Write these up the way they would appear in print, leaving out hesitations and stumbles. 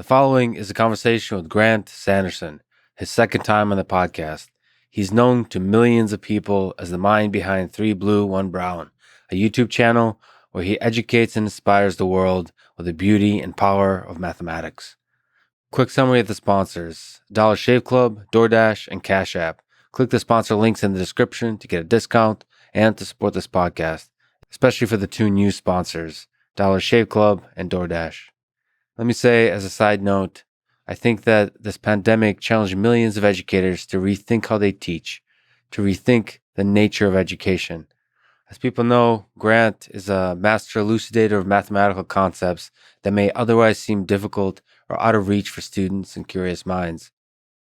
The following is a conversation with Grant Sanderson, his second time on the podcast. He's known to millions of people as the mind behind 3Blue1Brown, a YouTube channel where he educates and inspires the world with the beauty and power of mathematics. Quick summary of the sponsors: Dollar Shave Club, DoorDash, and Cash App. Click the sponsor links in the description to get a discount and to support this podcast, especially for the two new sponsors, Dollar Shave Club and DoorDash. Let me say, as a side note, I think that this pandemic challenged millions of educators to rethink how they teach, to rethink the nature of education. As people know, Grant is a master elucidator of mathematical concepts that may otherwise seem difficult or out of reach for students and curious minds.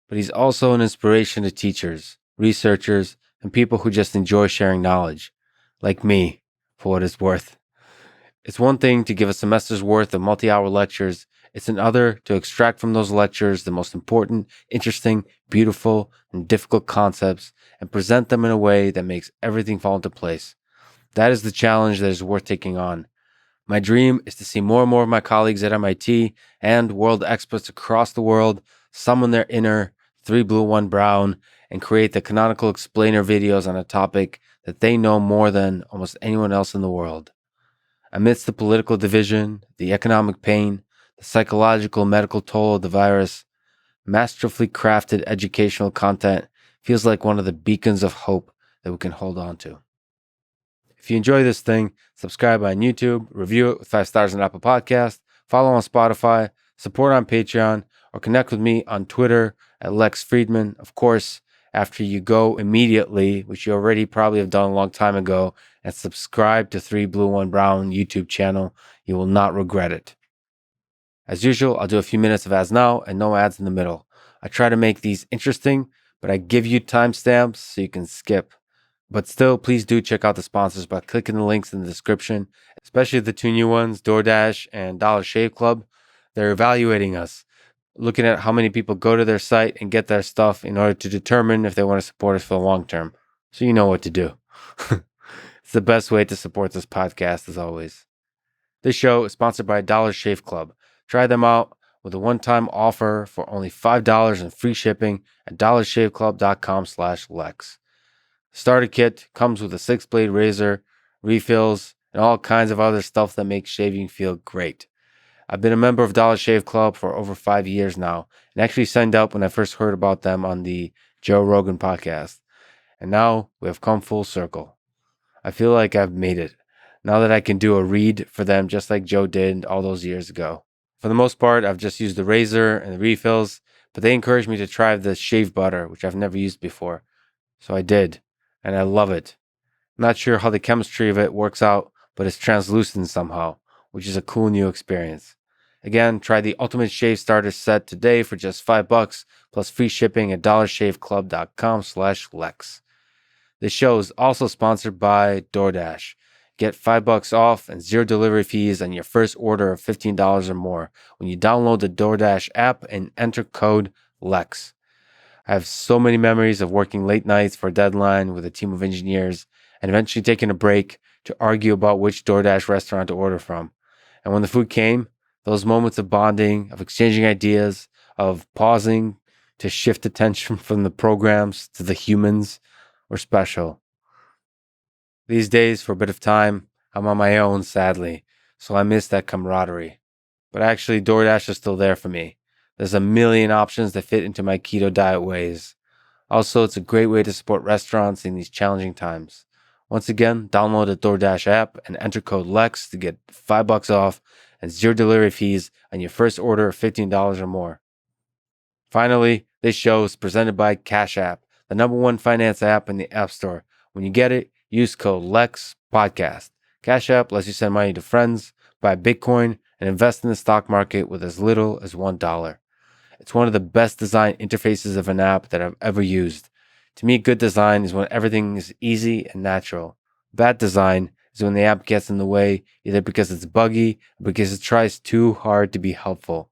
But he's also an inspiration to teachers, researchers, and people who just enjoy sharing knowledge, like me, for what it's worth. It's one thing to give a semester's worth of multi-hour lectures. It's another to extract from those lectures the most important, interesting, beautiful, and difficult concepts and present them in a way that makes everything fall into place. That is the challenge that is worth taking on. My dream is to see more and more of my colleagues at MIT and world experts across the world summon their inner 3Blue1Brown and create the canonical explainer videos on a topic that they know more than almost anyone else in the world. Amidst the political division, the economic pain, the psychological and medical toll of the virus, masterfully crafted educational content feels like one of the beacons of hope that we can hold on to. If you enjoy this thing, subscribe on YouTube, review it with 5 stars on Apple Podcast, follow on Spotify, support on Patreon, or connect with me on Twitter at Lex Fridman. Of course, after you go immediately, which you already probably have done a long time ago, and subscribe to 3Blue1Brown YouTube channel, you will not regret it. As usual, I'll do a few minutes of ads now and no ads in the middle. I try to make these interesting, but I give you timestamps so you can skip. But still, please do check out the sponsors by clicking the links in the description, especially the two new ones, DoorDash and Dollar Shave Club. They're evaluating us, looking at how many people go to their site and get their stuff in order to determine if they want to support us for the long term. So you know what to do. It's the best way to support this podcast, as always. This show is sponsored by Dollar Shave Club. Try them out with a one-time offer for only $5 and free shipping at dollarshaveclub.com/Lex. Starter kit comes with a 6-blade razor, refills, and all kinds of other stuff that makes shaving feel great. I've been a member of Dollar Shave Club for over 5 years now, and actually signed up when I first heard about them on the Joe Rogan podcast. And now we have come full circle. I feel like I've made it, now that I can do a read for them just like Joe did all those years ago. For the most part, I've just used the razor and the refills, but they encouraged me to try the shave butter, which I've never used before. So I did, and I love it. I'm not sure how the chemistry of it works out, but it's translucent somehow, which is a cool new experience. Again, try the Ultimate Shave Starter set today for just $5 plus free shipping at dollarshaveclub.com/Lex. This show is also sponsored by DoorDash. Get $5 off and 0 delivery fees on your first order of $15 or more when you download the DoorDash app and enter code LEX. I have so many memories of working late nights for a deadline with a team of engineers and eventually taking a break to argue about which DoorDash restaurant to order from. And when the food came, those moments of bonding, of exchanging ideas, of pausing to shift attention from the programs to the humans were special. These days, for a bit of time, I'm on my own, sadly, so I miss that camaraderie. But actually, DoorDash is still there for me. There's a million options that fit into my keto diet ways. Also, it's a great way to support restaurants in these challenging times. Once again, download the DoorDash app and enter code LEX to get $5 off and 0 delivery fees on your first order of $15 or more. Finally, this show is presented by Cash App, the #1 finance app in the App Store. When you get it, use code LEXPODCAST. Cash App lets you send money to friends, buy Bitcoin, and invest in the stock market with as little as $1. It's one of the best designed interfaces of an app that I've ever used. To me, good design is when everything is easy and natural. Bad design is when the app gets in the way, either because it's buggy or because it tries too hard to be helpful.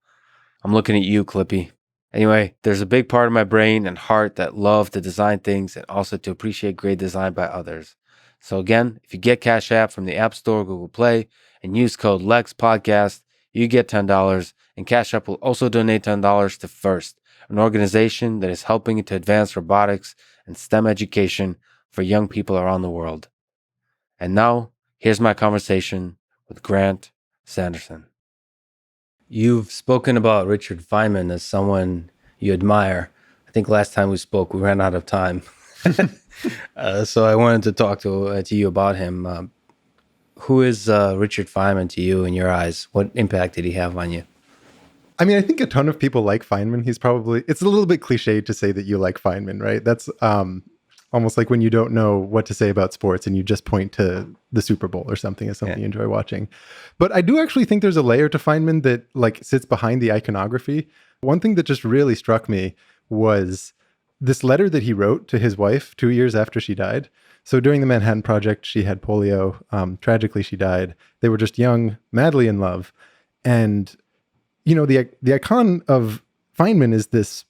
I'm looking at you, Clippy. Anyway, there's a big part of my brain and heart that love to design things and also to appreciate great design by others. So again, if you get Cash App from the App Store or Google Play and use code LEXPODCAST, you get $10, and Cash App will also donate $10 to FIRST, an organization that is helping to advance robotics and STEM education for young people around the world. And now, here's my conversation with Grant Sanderson. You've spoken about Richard Feynman as someone you admire. I think last time we spoke, we ran out of time. So I wanted to talk to you about him. Who is Richard Feynman to you in your eyes? What impact did he have on you? I mean, I think a ton of people like Feynman. It's a little bit cliche to say that you like Feynman, right? That's almost like when you don't know what to say about sports and you just point to the Super Bowl or something as something you enjoy watching. But I do actually think there's a layer to Feynman that like sits behind the iconography. One thing that just really struck me was this letter that he wrote to his wife 2 years after she died. So during the Manhattan Project, she had polio. Tragically, she died. They were just young, madly in love. And, you know, the icon of Feynman is this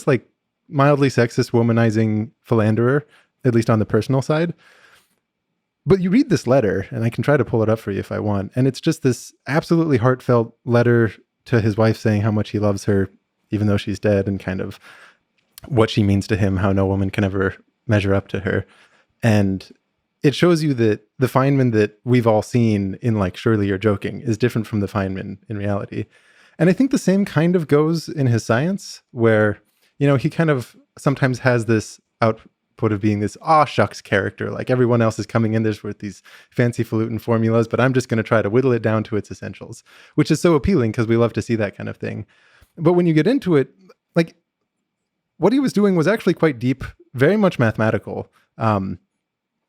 like mildly sexist, womanizing philanderer, at least on the personal side. But you read this letter, and I can try to pull it up for you if I want. And it's just this absolutely heartfelt letter to his wife saying how much he loves her, even though she's dead, and kind of what she means to him, how no woman can ever measure up to her. And it shows you that the Feynman that we've all seen in like Surely You're Joking is different from the Feynman in reality. And I think the same kind of goes in his science, where, you know, he kind of sometimes has this output of being this aw shucks character, like everyone else is coming in this with these fancy falutin formulas, but I'm just going to try to whittle it down to its essentials, which is so appealing because we love to see that kind of thing. But when you get into it, like what he was doing was actually quite deep, very much mathematical.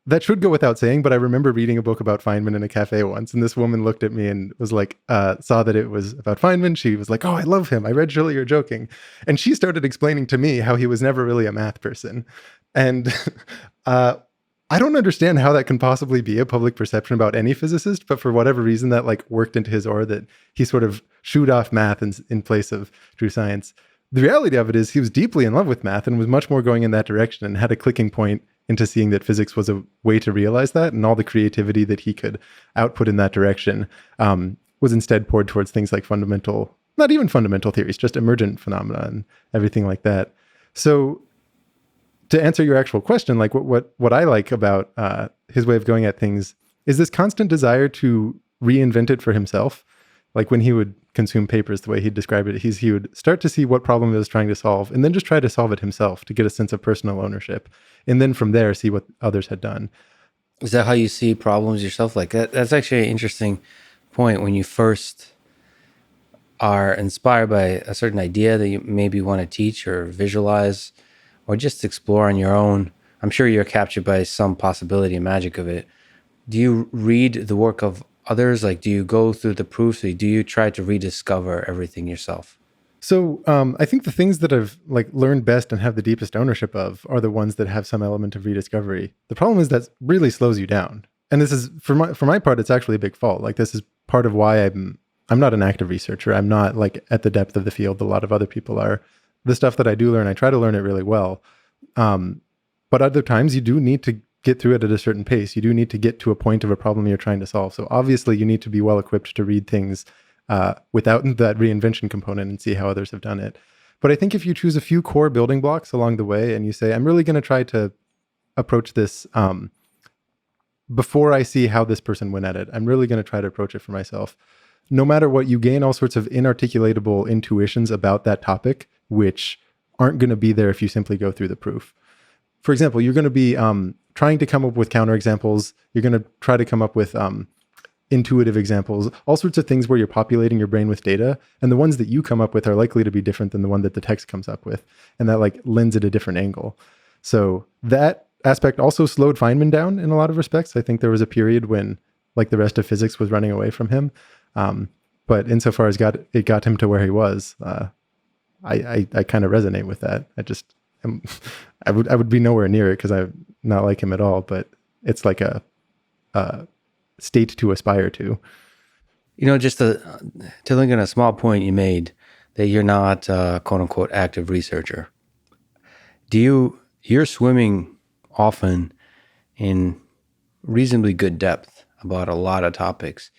That should go without saying, but I remember reading a book about Feynman in a cafe once, and this woman looked at me and was like, saw that it was about Feynman. She was like, oh, I love him. I read Surely You're Joking. And she started explaining to me how he was never really a math person. And I don't understand how that can possibly be a public perception about any physicist, but for whatever reason that like worked into his aura, that he sort of shooed off math in place of true science. The reality of it is he was deeply in love with math and was much more going in that direction and had a clicking point into seeing that physics was a way to realize that, and all the creativity that he could output in that direction was instead poured towards things like not even fundamental theories, just emergent phenomena and everything like that. So to answer your actual question, like what I like about his way of going at things is this constant desire to reinvent it for himself. Like when he would consume papers, the way he'd describe it, he would start to see what problem he was trying to solve and then just try to solve it himself to get a sense of personal ownership. And then from there, see what others had done. Is that how you see problems yourself? Like that's actually an interesting point. When you first are inspired by a certain idea that you maybe want to teach or visualize or just explore on your own, I'm sure you're captured by some possibility and magic of it. Do you read the work of others? Like, do you go through the proofs? Or do you try to rediscover everything yourself? So I think the things that I've like learned best and have the deepest ownership of are the ones that have some element of rediscovery. The problem is that really slows you down. And this is for my part, it's actually a big fault. Like this is part of why I'm not an active researcher. I'm not like at the depth of the field a lot of other people are. The stuff that I do learn, I try to learn it really well. But other times you do need to get through it at a certain pace. You do need to get to a point of a problem you're trying to solve. So obviously you need to be well equipped to read things without that reinvention component and see how others have done it. But I think if you choose a few core building blocks along the way and you say, I'm really going to try to approach this before I see how this person went at it, I'm really going to try to approach it for myself. No matter what, you gain all sorts of inarticulatable intuitions about that topic, which aren't going to be there if you simply go through the proof. For example, you're going to be trying to come up with counterexamples. You're going to try to come up with intuitive examples, all sorts of things where you're populating your brain with data. And the ones that you come up with are likely to be different than the one that the text comes up with. And that like lends it a different angle. So that aspect also slowed Feynman down in a lot of respects. I think there was a period when like the rest of physics was running away from him. But insofar as it got him to where he was, I kind of resonate with that. I would be nowhere near it because I'm not like him at all, but it's like a state to aspire to. You know, just to link on a small point you made that you're not a quote unquote active researcher. You're swimming often in reasonably good depth about a lot of topics.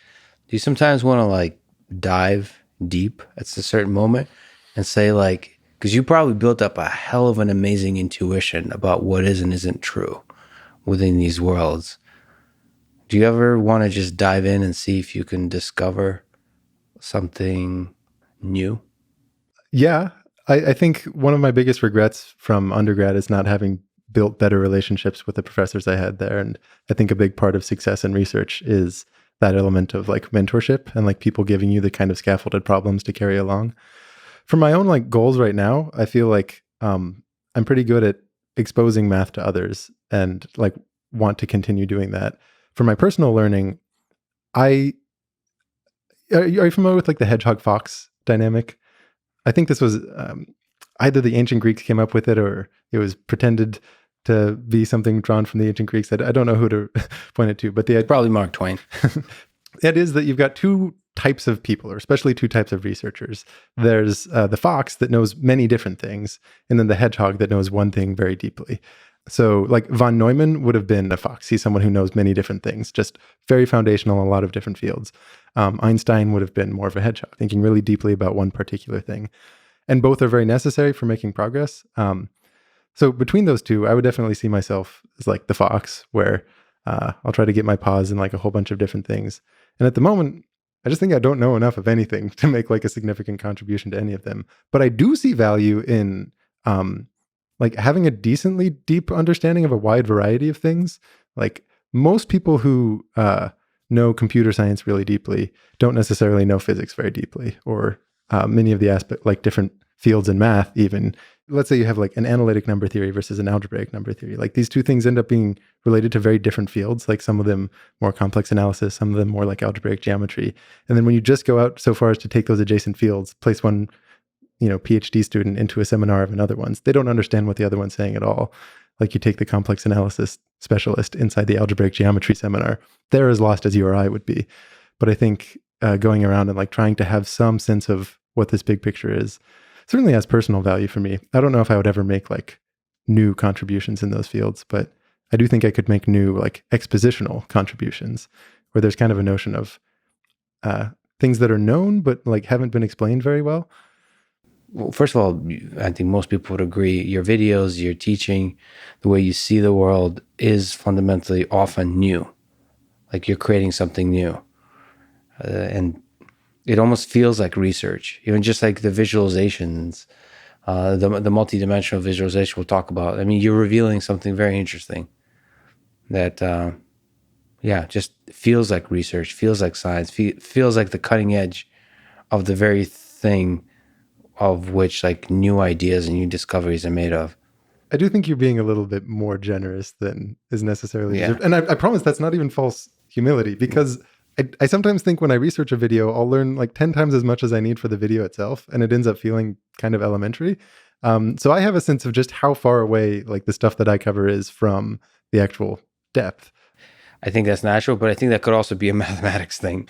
Do you sometimes want to like dive deep at a certain moment and say, like, because you probably built up a hell of an amazing intuition about what is and isn't true within these worlds. Do you ever want to just dive in and see if you can discover something new? Yeah, I think one of my biggest regrets from undergrad is not having built better relationships with the professors I had there. And I think a big part of success in research is that element of like mentorship and like people giving you the kind of scaffolded problems to carry along. For my own like goals right now, I feel like I'm pretty good at exposing math to others and like want to continue doing that. For my personal learning, I are you familiar with like the hedgehog fox dynamic? I think this was either the ancient Greeks came up with it or it was pretended to be something drawn from the ancient Greeks. I don't know who to point it to, but Probably Mark Twain. it is that you've got two types of people, or especially two types of researchers. There's the fox that knows many different things, and then the hedgehog that knows one thing very deeply. So like von Neumann would have been a fox. He's someone who knows many different things, just very foundational in a lot of different fields. Einstein would have been more of a hedgehog, thinking really deeply about one particular thing. And both are very necessary for making progress. So between those two, I would definitely see myself as like the fox, where I'll try to get my paws in like a whole bunch of different things. And at the moment, I just think I don't know enough of anything to make like a significant contribution to any of them. But I do see value in like having a decently deep understanding of a wide variety of things. Like most people who know computer science really deeply don't necessarily know physics very deeply, or many of the aspect like different fields in math even. Let's say you have like an analytic number theory versus an algebraic number theory. Like these two things end up being related to very different fields, like some of them more complex analysis, some of them more like algebraic geometry. And then when you just go out so far as to take those adjacent fields, place one, PhD student into a seminar of another one's, they don't understand what the other one's saying at all. Like you take the complex analysis specialist inside the algebraic geometry seminar, they're as lost as you or I would be. But I think going around and like trying to have some sense of what this big picture is certainly has personal value for me. I don't know if I would ever make like new contributions in those fields, but I do think I could make new like expositional contributions where there's kind of a notion of things that are known but like haven't been explained very well. Well, first of all, I think most people would agree your videos, your teaching, the way you see the world is fundamentally often new. Like you're creating something new. And it almost feels like research, even just like the visualizations, the multidimensional visualization we'll talk about. I mean, you're revealing something very interesting that, just feels like research, feels like science, feels like the cutting edge of the very thing of which like new ideas and new discoveries are made of. I do think you're being a little bit more generous than is necessarily Yeah. deserved. And I promise that's not even false humility, because I sometimes think when I research a video, I'll learn like 10 times as much as I need for the video itself, and it ends up feeling kind of elementary. So I have a sense of just how far away like the stuff that I cover is from the actual depth. I think that's natural, but I think that could also be a mathematics thing.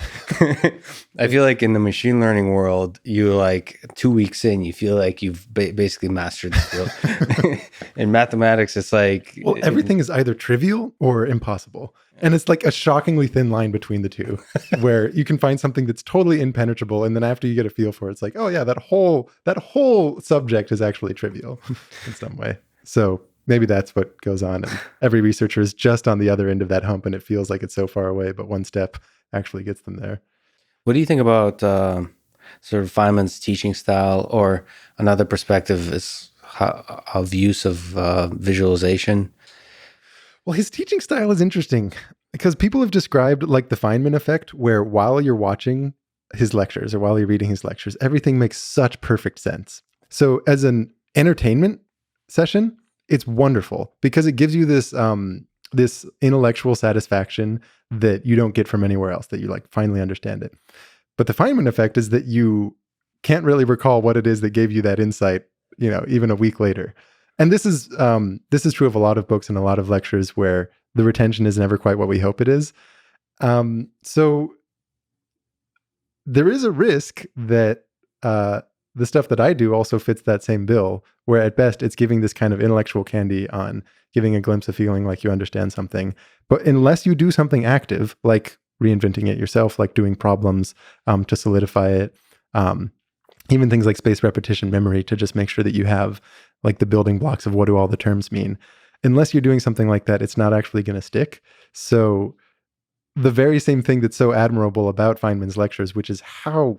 I feel like in the machine learning world, you're like 2 weeks in, you feel like you've basically mastered the field. In mathematics, it's like... Well, everything is either trivial or impossible. And it's like a shockingly thin line between the two, where you can find something that's totally impenetrable. And then after you get a feel for it, it's like, oh yeah, that whole subject is actually trivial in some way. So maybe that's what goes on. And every researcher is just on the other end of that hump, and it feels like it's so far away, but one step actually gets them there. What do you think about sort of Feynman's teaching style, or another perspective is of use of visualization? Well, his teaching style is interesting because people have described like the Feynman effect, where while you're watching his lectures or while you're reading his lectures, everything makes such perfect sense. So as an entertainment session, it's wonderful because it gives you this this intellectual satisfaction that you don't get from anywhere else, that you like finally understand it. But the Feynman effect is that you can't really recall what it is that gave you that insight, even a week later. And this is true of a lot of books and a lot of lectures where the retention is never quite what we hope it is. So there is a risk that the stuff that I do also fits that same bill, where at best it's giving this kind of intellectual candy on giving a glimpse of feeling like you understand something. But unless you do something active, like reinventing it yourself, like doing problems to solidify it. Even things like space repetition memory to just make sure that you have like the building blocks of what do all the terms mean. Unless you're doing something like that, it's not actually going to stick. So the very same thing that's so admirable about Feynman's lectures, which is how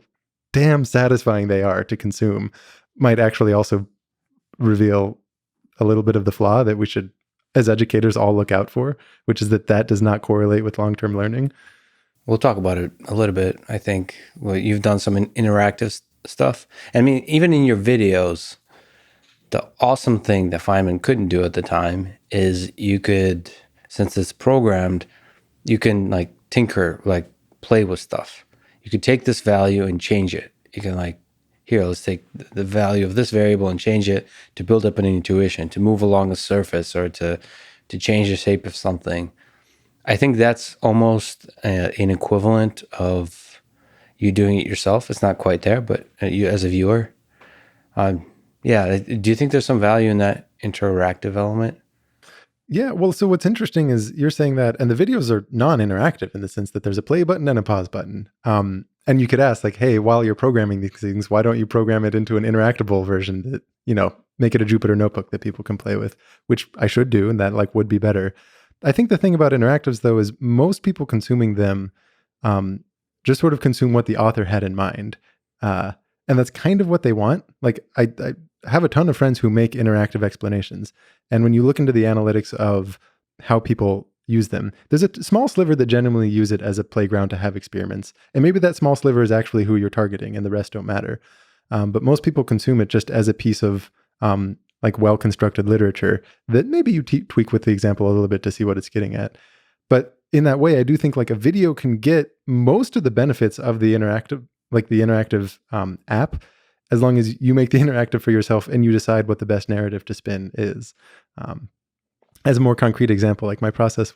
damn satisfying they are to consume, might actually also reveal a little bit of the flaw that we should, as educators, all look out for, which is that does not correlate with long-term learning. We'll talk about it a little bit. I think you've done some interactive stuff. I mean, even in your videos, the awesome thing that Feynman couldn't do at the time is you could, since it's programmed, you can like tinker, like play with stuff. You could take this value and change it. You can like, here, let's take the value of this variable and change it to build up an intuition, to move along a surface, or to change the shape of something. I think that's almost an equivalent of you doing it yourself. It's not quite there, but you as a viewer. Yeah. Do you think there's some value in that interactive element? Yeah, well, so what's interesting is you're saying that, and the videos are non-interactive in the sense that there's a play button and a pause button. And you could ask like, hey, while you're programming these things, why don't you program it into an interactable version that, make it a Jupyter notebook that people can play with, which I should do, and that like would be better. I think the thing about interactives though is most people consuming them just sort of consume what the author had in mind. And that's kind of what they want. Like I have a ton of friends who make interactive explanations. And when you look into the analytics of how people use them, there's a small sliver that genuinely use it as a playground to have experiments. And maybe that small sliver is actually who you're targeting and the rest don't matter. But most people consume it just as a piece of like well-constructed literature that maybe you tweak with the example a little bit to see what it's getting at. But in that way, I do think like a video can get most of the benefits of the interactive app, as long as you make the interactive for yourself and you decide what the best narrative to spin is. As a more concrete example, like my process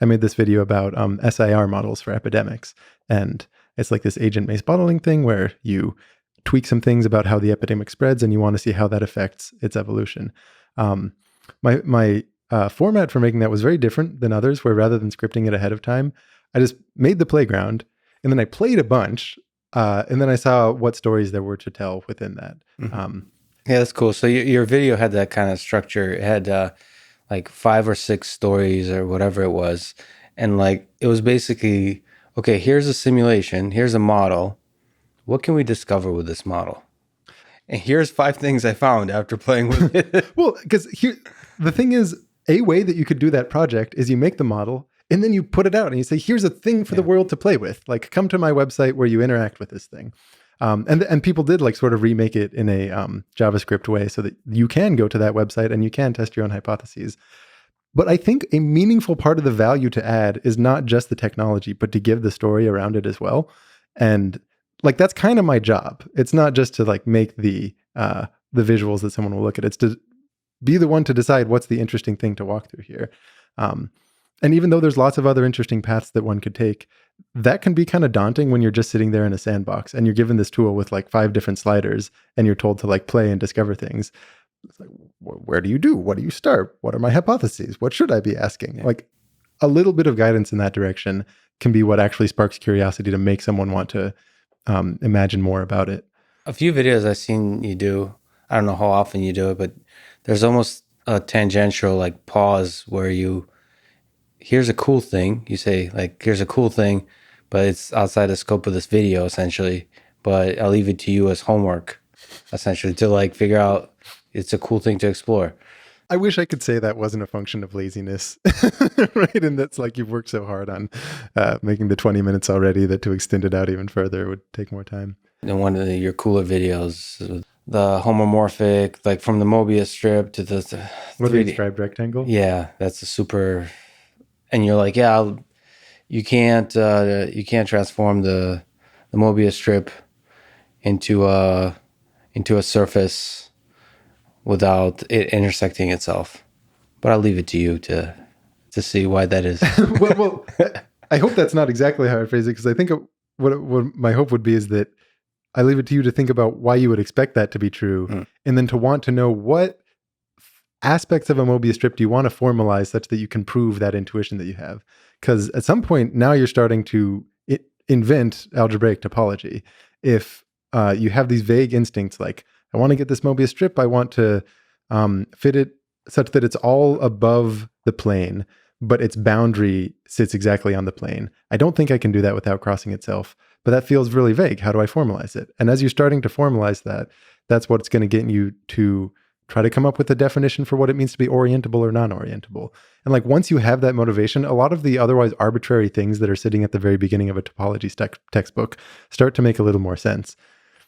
I made this video about SIR models for epidemics. And it's like this agent-based modeling thing where you tweak some things about how the epidemic spreads and you want to see how that affects its evolution. My format for making that was very different than others, where rather than scripting it ahead of time, I just made the playground and then I played a bunch. And then I saw what stories there were to tell within that. Mm-hmm. Yeah, that's cool. So your video had that kind of structure. It had like 5 or 6 stories or whatever it was. And like, it was basically, okay, here's a simulation. Here's a model. What can we discover with this model? And here's 5 things I found after playing with it. Well, because the thing is, a way that you could do that project is you make the model and then you put it out and you say, here's a thing for the world to play with. Like, come to my website where you interact with this thing. And people did like sort of remake it in a JavaScript way so that you can go to that website and you can test your own hypotheses. But I think a meaningful part of the value to add is not just the technology, but to give the story around it as well. And like, that's kind of my job. It's not just to like make the visuals that someone will look at. It's to be the one to decide what's the interesting thing to walk through here. And even though there's lots of other interesting paths that one could take, that can be kind of daunting when you're just sitting there in a sandbox and you're given this tool with like 5 different sliders and you're told to like play and discover things. It's like, where do you do? What do you start? What are my hypotheses? What should I be asking? Yeah. Like a little bit of guidance in that direction can be what actually sparks curiosity to make someone want to imagine more about it. A few videos I've seen you do, I don't know how often you do it, but there's almost a tangential like pause where here's a cool thing. You say like, here's a cool thing, but it's outside the scope of this video essentially, but I'll leave it to you as homework essentially to like figure out it's a cool thing to explore. I wish I could say that wasn't a function of laziness, right? And that's like you've worked so hard on making the 20 minutes already that to extend it out even further would take more time. And one of your cooler videos, the homomorphic, like from the Mobius strip to the 3D striped rectangle. Yeah, that's a super. And you're like, yeah, you can't transform the Mobius strip into a surface without it intersecting itself. But I'll leave it to you to see why that is. well, I hope that's not exactly how I phrase it, because I think what my hope would be is that I leave it to you to think about why you would expect that to be true, and then to want to know what aspects of a Mobius strip do you want to formalize such that you can prove that intuition that you have? Because at some point now you're starting to invent algebraic topology. If you have these vague instincts like, I want to get this Mobius strip, I want to fit it such that it's all above the plane, but its boundary sits exactly on the plane. I don't think I can do that without crossing itself, but that feels really vague. How do I formalize it? And as you're starting to formalize that, that's what's going to get you to try to come up with a definition for what it means to be orientable or non-orientable. And like once you have that motivation, a lot of the otherwise arbitrary things that are sitting at the very beginning of a topology textbook start to make a little more sense.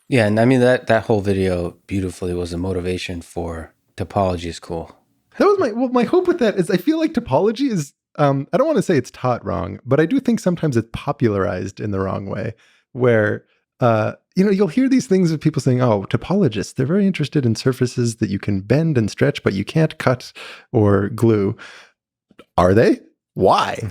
Yeah, and I mean that whole video beautifully was a motivation for topology is cool. That was my hope with that is I feel like topology is I don't want to say it's taught wrong, but I do think sometimes it's popularized in the wrong way, where you'll hear these things of people saying, oh, topologists, they're very interested in surfaces that you can bend and stretch, but you can't cut or glue. Are they? Why?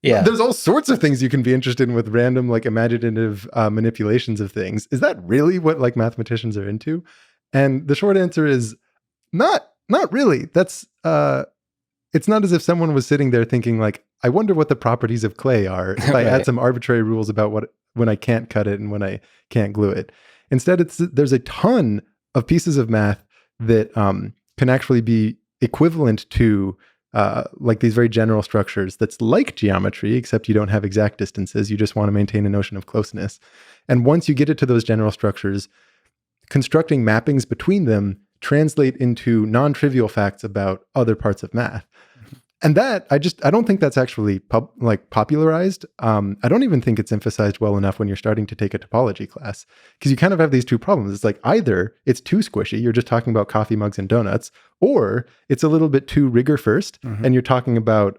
Yeah. There's all sorts of things you can be interested in with random, like imaginative manipulations of things. Is that really what like mathematicians are into? And the short answer is not really. That's it's not as if someone was sitting there thinking like, I wonder what the properties of clay are if I add some arbitrary rules about when I can't cut it and when I can't glue it. Instead, there's a ton of pieces of math that can actually be equivalent to like these very general structures that's like geometry, except you don't have exact distances. You just want to maintain a notion of closeness. And once you get it to those general structures, constructing mappings between them translate into non-trivial facts about other parts of math. And that, I don't think that's actually popularized. I don't even think it's emphasized well enough when you're starting to take a topology class, because you kind of have these two problems. It's like either it's too squishy, you're just talking about coffee mugs and donuts, or it's a little bit too rigor first, and you're talking about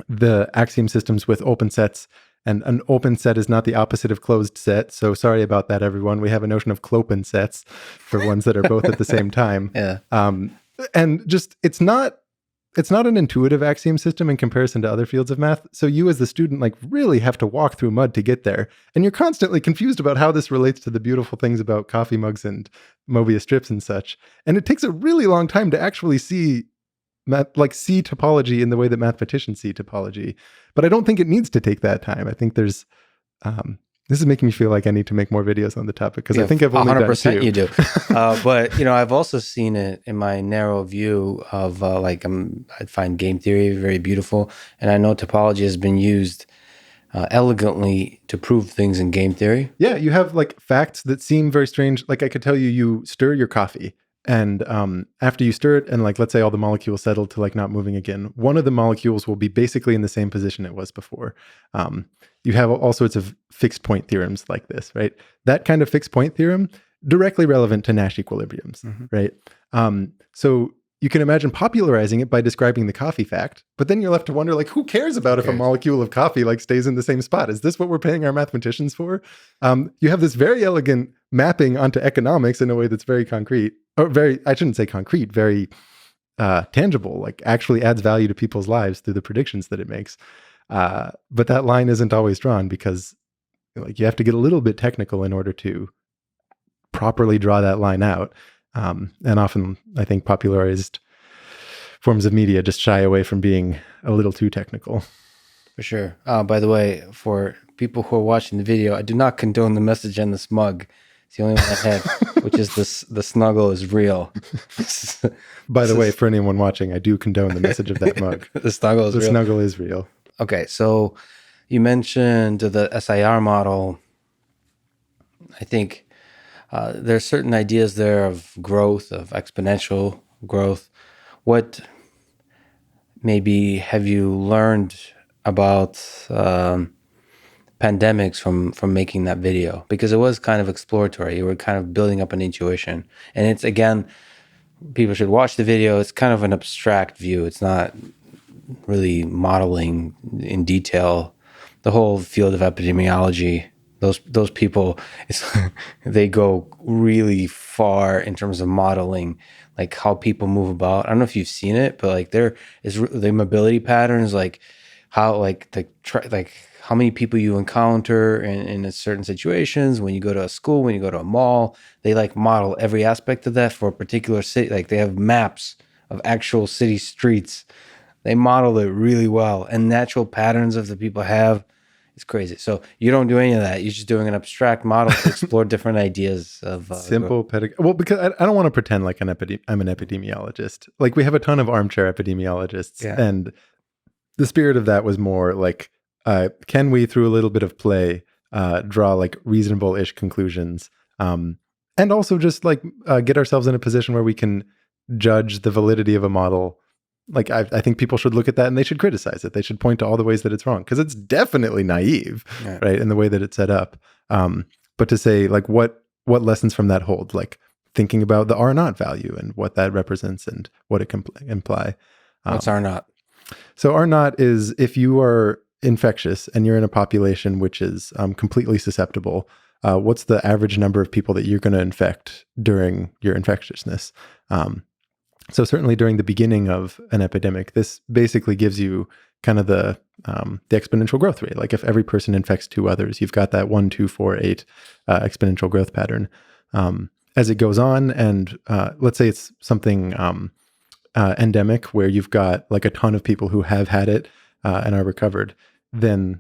the axiom systems with open sets, and an open set is not the opposite of closed set. So sorry about that, everyone. We have a notion of clopen sets for ones that are both at the same time. Yeah. And just, it's not an intuitive axiom system in comparison to other fields of math. So you as the student like really have to walk through mud to get there. And you're constantly confused about how this relates to the beautiful things about coffee mugs and Mobius strips and such. And it takes a really long time to actually see topology in the way that mathematicians see topology. But I don't think it needs to take that time. I think there's this is making me feel like I need to make more videos on the topic, because I think I've only 100% done 2. You do. But I've also seen it in my narrow view of I find game theory very beautiful, and I know topology has been used elegantly to prove things in game theory. Yeah, you have like facts that seem very strange. Like I could tell you stir your coffee, and after you stir it, and like let's say all the molecules settle to like not moving again, one of the molecules will be basically in the same position it was before. You have all sorts of fixed point theorems like this, right? That kind of fixed point theorem, directly relevant to Nash equilibriums, right? So you can imagine popularizing it by describing the coffee fact, but then you're left to wonder, like, who cares about if a molecule of coffee like stays in the same spot? Is this what we're paying our mathematicians for? You have this very elegant mapping onto economics in a way that's very concrete, or I shouldn't say concrete, very tangible, like actually adds value to people's lives through the predictions that it makes. But that line isn't always drawn, because like you have to get a little bit technical in order to properly draw that line out. And often I think popularized forms of media just shy away from being a little too technical. For sure. By the way, for people who are watching the video, I do not condone the message on this mug. It's the only one I have, which is the snuggle is real. By the way, for anyone watching, I do condone the message of that mug. The snuggle is real. The snuggle is real. Okay, so you mentioned the SIR model. I think there's certain ideas there of growth, of exponential growth. What maybe have you learned about pandemics from making that video? Because it was kind of exploratory. You were kind of building up an intuition. And it's, again, people should watch the video. It's kind of an abstract view. It's not really modeling in detail the whole field of epidemiology. Those people, they go really far in terms of modeling, like how people move about. I don't know if you've seen it, but like there is the mobility patterns, like how like how many people you encounter in a certain situations when you go to a school, when you go to a mall. They like model every aspect of that for a particular city. Like they have maps of actual city streets. They model it really well, and natural patterns of the people have. It's crazy. So you don't do any of that. You're just doing an abstract model to explore different ideas of Simple pedagogy. Well, because I don't want to pretend like I'm an epidemiologist. Like we have a ton of armchair epidemiologists, Yeah. and the spirit of that was more like, can we, through a little bit of play, draw like reasonable-ish conclusions, and also just like get ourselves in a position where we can judge the validity of a model. Like I think people should look at that and they should criticize it. They should point to all the ways that it's wrong because it's definitely naive, right, in the way that it's set up. But to say like what lessons from that hold, like thinking about the R naught value and what that represents and what it can imply. What's R naught? So R naught is if you are infectious and you're in a population which is completely susceptible, what's the average number of people that you're going to infect during your infectiousness? So certainly during the beginning of an epidemic, this basically gives you kind of the exponential growth rate. Like if every person infects 2 others, you've got that 1, 2, 4, 8 exponential growth pattern. As it goes on, and let's say it's something endemic where you've got like a ton of people who have had it and are recovered, then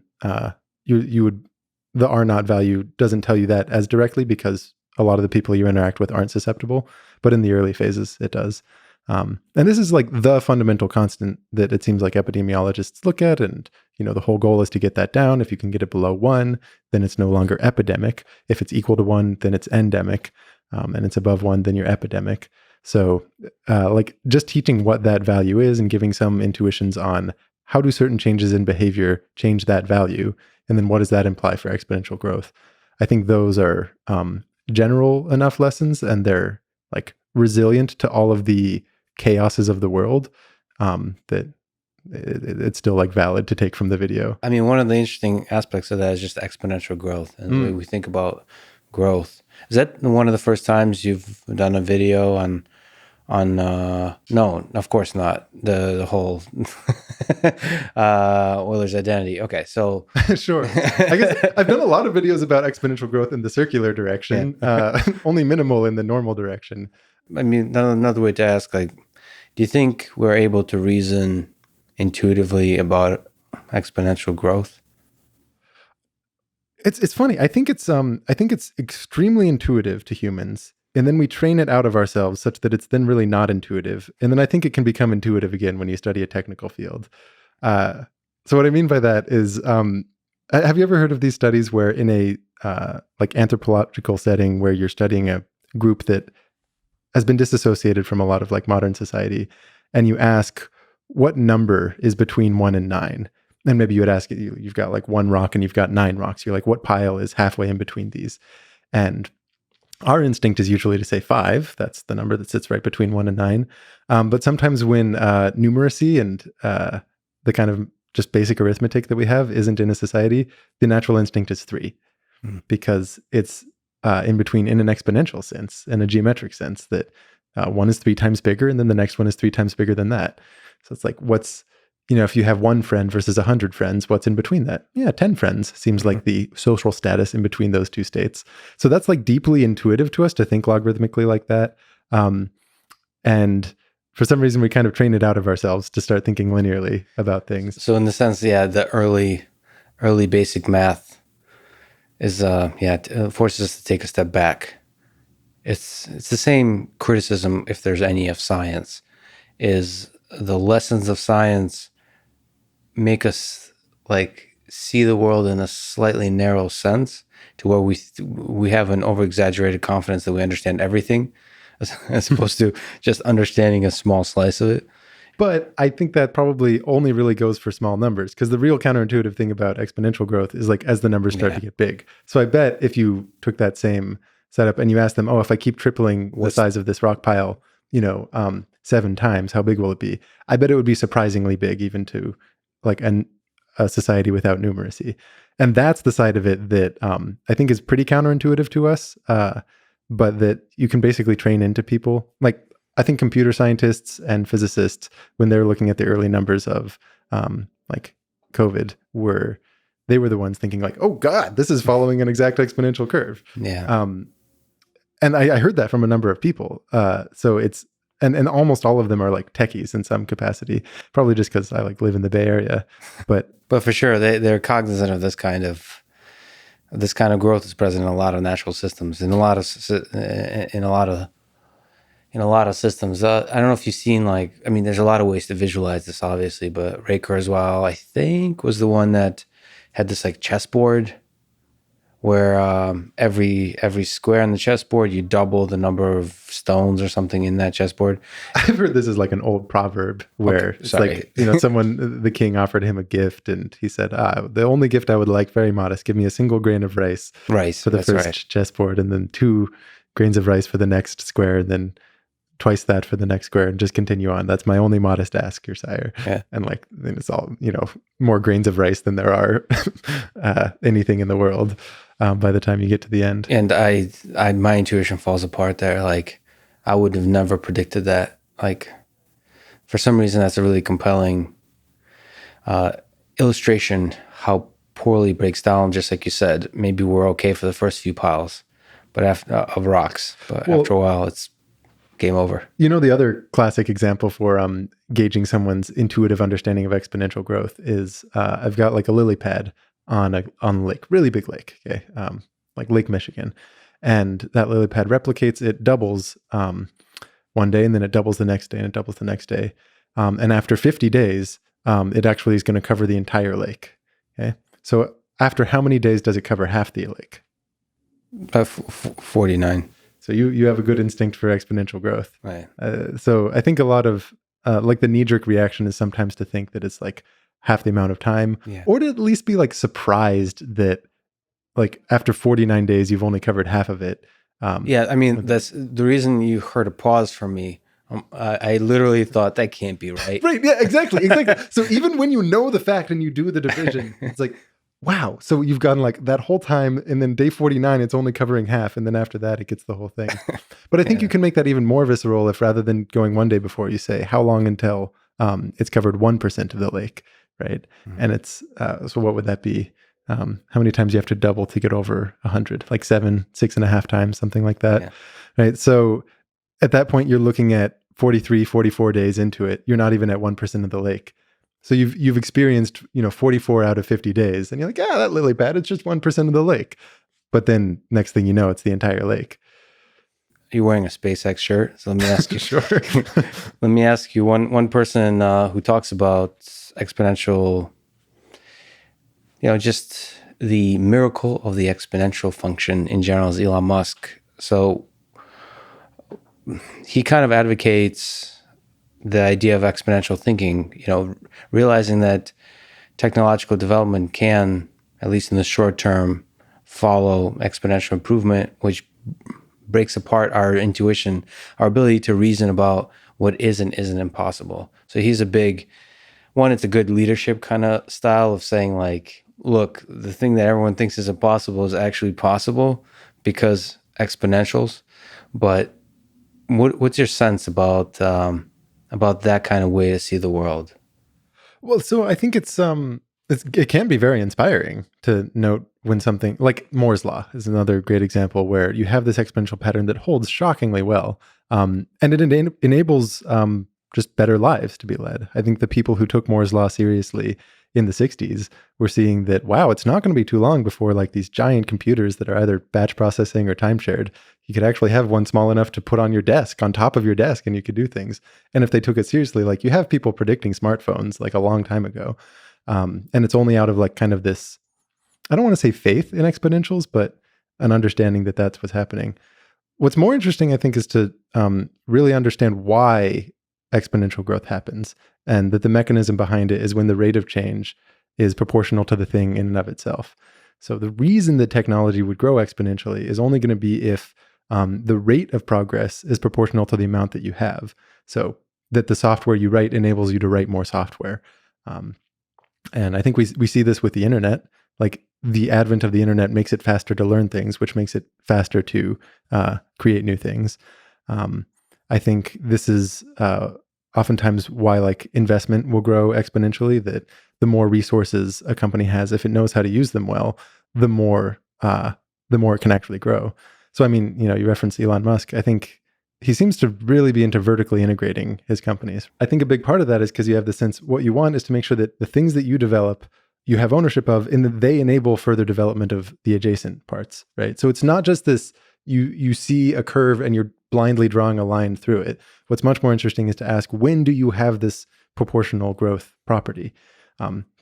you would, the R naught value doesn't tell you that as directly because a lot of the people you interact with aren't susceptible, but in the early phases it does. And this is like the fundamental constant that it seems like epidemiologists look at. And, you know, the whole goal is to get that down. If you can get it below 1, then it's no longer epidemic. If it's equal to 1, then it's endemic. And it's above 1, then you're epidemic. So like just teaching what that value is and giving some intuitions on how do certain changes in behavior change that value? And then what does that imply for exponential growth? I think those are general enough lessons, and they're like resilient to all of the chaoses of the world, that it's still like valid to take from the video. I mean, one of the interesting aspects of that is just exponential growth and the way we think about growth. Is that one of the first times you've done a video on no, of course not. The whole Euler's identity. Okay, so Sure. I guess I've done a lot of videos about exponential growth in the circular direction, only minimal in the normal direction. I mean, another way to ask, like, do you think we're able to reason intuitively about exponential growth? It's funny. I think it's extremely intuitive to humans, and then we train it out of ourselves such that it's then really not intuitive. And then I think it can become intuitive again when you study a technical field. So what I mean by that is, have you ever heard of these studies where in a like anthropological setting where you're studying a group that has been disassociated from a lot of like modern society, and you ask what number is between 1 and 9? And maybe you would ask, you've got like 1 rock and you've got 9 rocks. You're like, what pile is halfway in between these? And our instinct is usually to say 5. That's the number that sits right between 1 and 9. But sometimes when numeracy and the kind of just basic arithmetic that we have isn't in a society, the natural instinct is 3, because it's in between in an exponential sense, in a geometric sense, that one is 3 times bigger and then the next one is 3 times bigger than that. So it's like, what's, you know, if you have 1 friend versus 100 friends, what's in between that? Yeah, 10 friends seems like the social status in between those 2 states. So that's like deeply intuitive to us to think logarithmically like that. And for some reason, we kind of train it out of ourselves to start thinking linearly about things. So in the sense, yeah, the early basic math is forces us to take a step back. It's the same criticism, if there's any, of science, is the lessons of science make us like see the world in a slightly narrow sense, to where we have an over-exaggerated confidence that we understand everything, as opposed to just understanding a small slice of it. But I think that probably only really goes for small numbers, because the real counterintuitive thing about exponential growth is like as the numbers start to get big. So I bet if you took that same setup and you asked them, oh, if I keep tripling the size of this rock pile, 7 times, how big will it be? I bet it would be surprisingly big, even to like a society without numeracy. And that's the side of it that I think is pretty counterintuitive to us, but that you can basically train into people. Like I think computer scientists and physicists, when they're looking at the early numbers of like COVID they were the ones thinking like, oh God, this is following an exact exponential curve. Yeah. And I heard that from a number of people. So it's, and almost all of them are like techies in some capacity, probably just because I like live in the Bay Area. But for sure, they're cognizant of this kind of growth is present in a lot of natural systems, in a lot of systems. I don't know if you've seen there's a lot of ways to visualize this, obviously, but Ray Kurzweil, I think, was the one that had this like chessboard where every square on the chessboard, you double the number of stones or something in that chessboard. I've heard this is like an old proverb where it's like, someone, the king offered him a gift and he said, the only gift I would like, very modest, give me a single grain of rice for the first chessboard, and then 2 grains of rice for the next square, and then twice that for the next square, and just continue on. That's my only modest ask, your sire. Yeah. And like, then it's all, more grains of rice than there are anything in the world by the time you get to the end. And my intuition falls apart there. Like, I would have never predicted that. Like, for some reason, that's a really compelling illustration how poorly it breaks down. Just like you said, maybe we're okay for the first few piles, but of rocks. But after a while, it's game over. The other classic example for gauging someone's intuitive understanding of exponential growth is I've got like a lily pad on a lake, really big lake, okay, like Lake Michigan, and that lily pad replicates. It doubles one day, and then it doubles the next day, and it doubles the next day, and after 50 days, it actually is going to cover the entire lake. Okay, so after how many days does it cover half the lake? 49. So you have a good instinct for exponential growth. Right. So I think a lot of like the knee-jerk reaction is sometimes to think that it's like half the amount of time, or to at least be like surprised that like after 49 days, you've only covered half of it. That's the reason you heard a pause from me. I literally thought that can't be right. Right. Yeah, exactly. So even when you know the fact and you do the division, it's like, wow. So you've gone like that whole time, and then day 49, it's only covering half. And then after that, it gets the whole thing. But I think you can make that even more visceral if, rather than going one day before, you say, how long until it's covered 1% of the lake, right? Mm-hmm. And it's, so what would that be? How many times you have to double to get over 100? Like 6.5 times, something like that, right? So at that point, you're looking at 43, 44 days into it. You're not even at 1% of the lake. So you've experienced, 44 out of 50 days, and you're like, that lily pad, it's just 1% of the lake. But then next thing you know, it's the entire lake. You're wearing a SpaceX shirt, so let me ask you. Sure. Let me ask you, one person who talks about exponential, just the miracle of the exponential function in general is Elon Musk. So he kind of advocates the idea of exponential thinking, realizing that technological development can, at least in the short term, follow exponential improvement, which breaks apart our intuition, our ability to reason about what is and isn't impossible. So he's a big one. It's a good leadership kind of style of saying like, look, the thing that everyone thinks is impossible is actually possible because exponentials. But what's your sense about that kind of way to see the world? Well, so I think it can be very inspiring to note when something like Moore's law is another great example where you have this exponential pattern that holds shockingly well, and it enables just better lives to be led. I think the people who took Moore's law seriously in the 60s were seeing that, wow, it's not going to be too long before like these giant computers that are either batch processing or time shared, you could actually have one small enough to put on your desk, on top of your desk, and you could do things. And if they took it seriously, like you have people predicting smartphones like a long time ago. And it's only out of like kind of this, I don't want to say faith in exponentials, but an understanding that that's what's happening. What's more interesting, I think, is to really understand why exponential growth happens, and that the mechanism behind it is when the rate of change is proportional to the thing in and of itself. So the reason that technology would grow exponentially is only going to be if the rate of progress is proportional to the amount that you have. So that the software you write enables you to write more software. And I think we see this with the internet. Like the advent of the internet makes it faster to learn things, which makes it faster to create new things. I think this is oftentimes why like investment will grow exponentially, that the more resources a company has, if it knows how to use them well, the more it can actually grow. So I mean, you referenced Elon Musk. I think he seems to really be into vertically integrating his companies. I think a big part of that is because you have the sense what you want is to make sure that the things that you develop you have ownership of, and that they enable further development of the adjacent parts, right? So it's not just this, you see a curve and you're blindly drawing a line through it. What's much more interesting is to ask, when do you have this proportional growth property?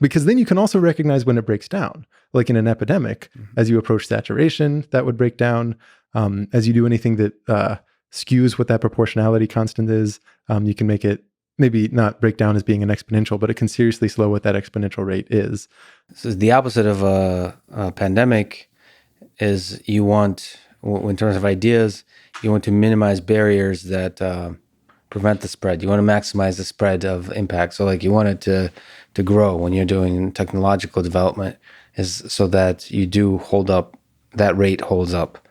Because then you can also recognize when it breaks down. Like in an epidemic, as you approach saturation, that would break down. As you do anything that skews what that proportionality constant is, you can make it maybe not break down as being an exponential, but it can seriously slow what that exponential rate is. So the opposite of a pandemic is you want, in terms of ideas, you want to minimize barriers that prevent the spread. You want to maximize the spread of impact. So like you want it to grow when you're doing technological development, is so that you do hold up, that rate holds up.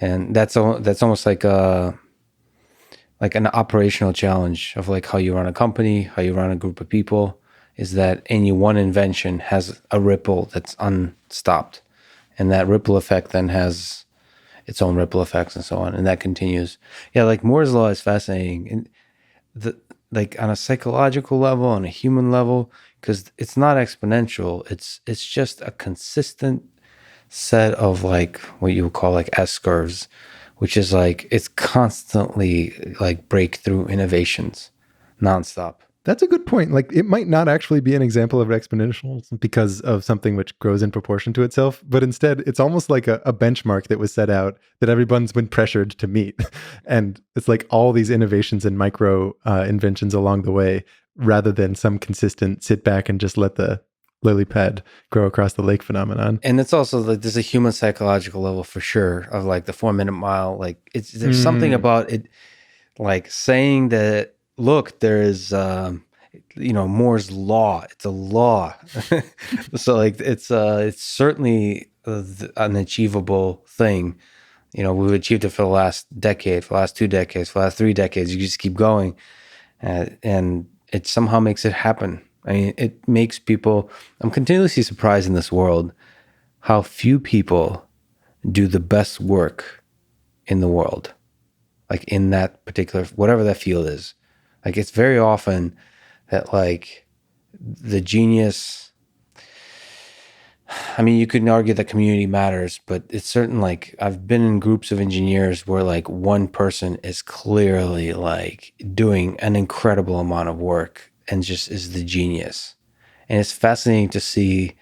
And that's almost like an operational challenge of like how you run a company, how you run a group of people, is that any one invention has a ripple that's unstopped. And that ripple effect then has its own ripple effects and so on. And that continues. Yeah, like Moore's law is fascinating. And like on a psychological level, on a human level, because it's not exponential. It's just a consistent set of like what you would call like S curves, which is like it's constantly like breakthrough innovations nonstop. That's a good point. Like it might not actually be an example of exponential because of something which grows in proportion to itself, but instead it's almost like a benchmark that was set out that everyone's been pressured to meet. And it's like all these innovations and micro inventions along the way, rather than some consistent sit back and just let the lily pad grow across the lake phenomenon. And it's also like there's a human psychological level for sure of like the 4-minute mile. Like there's something about it, like saying that, look, there is, Moore's law. It's a law. So like it's certainly an achievable thing. We've achieved it for the last decade, for the last 2 decades, for the last 3 decades. You just keep going, and it somehow makes it happen. I mean, it makes people. I'm continuously surprised in this world how few people do the best work in the world, like in that particular, whatever that field is. Like it's very often that like the genius, I mean, you could argue that community matters, but it's certain, like I've been in groups of engineers where like one person is clearly like doing an incredible amount of work and just is the genius. And it's fascinating to see,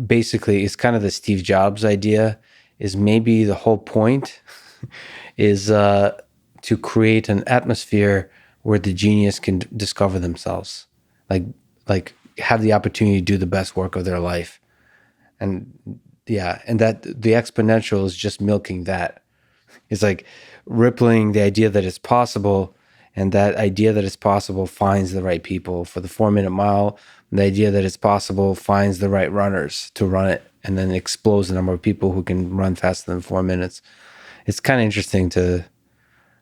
basically it's kind of the Steve Jobs idea, is maybe the whole point is to create an atmosphere where the genius can discover themselves, like have the opportunity to do the best work of their life. And yeah, and that the exponential is just milking that. It's like rippling the idea that it's possible, and that idea that it's possible finds the right people for the 4-minute mile. The idea that it's possible finds the right runners to run it, and then explodes the number of people who can run faster than 4 minutes. It's kind of interesting to,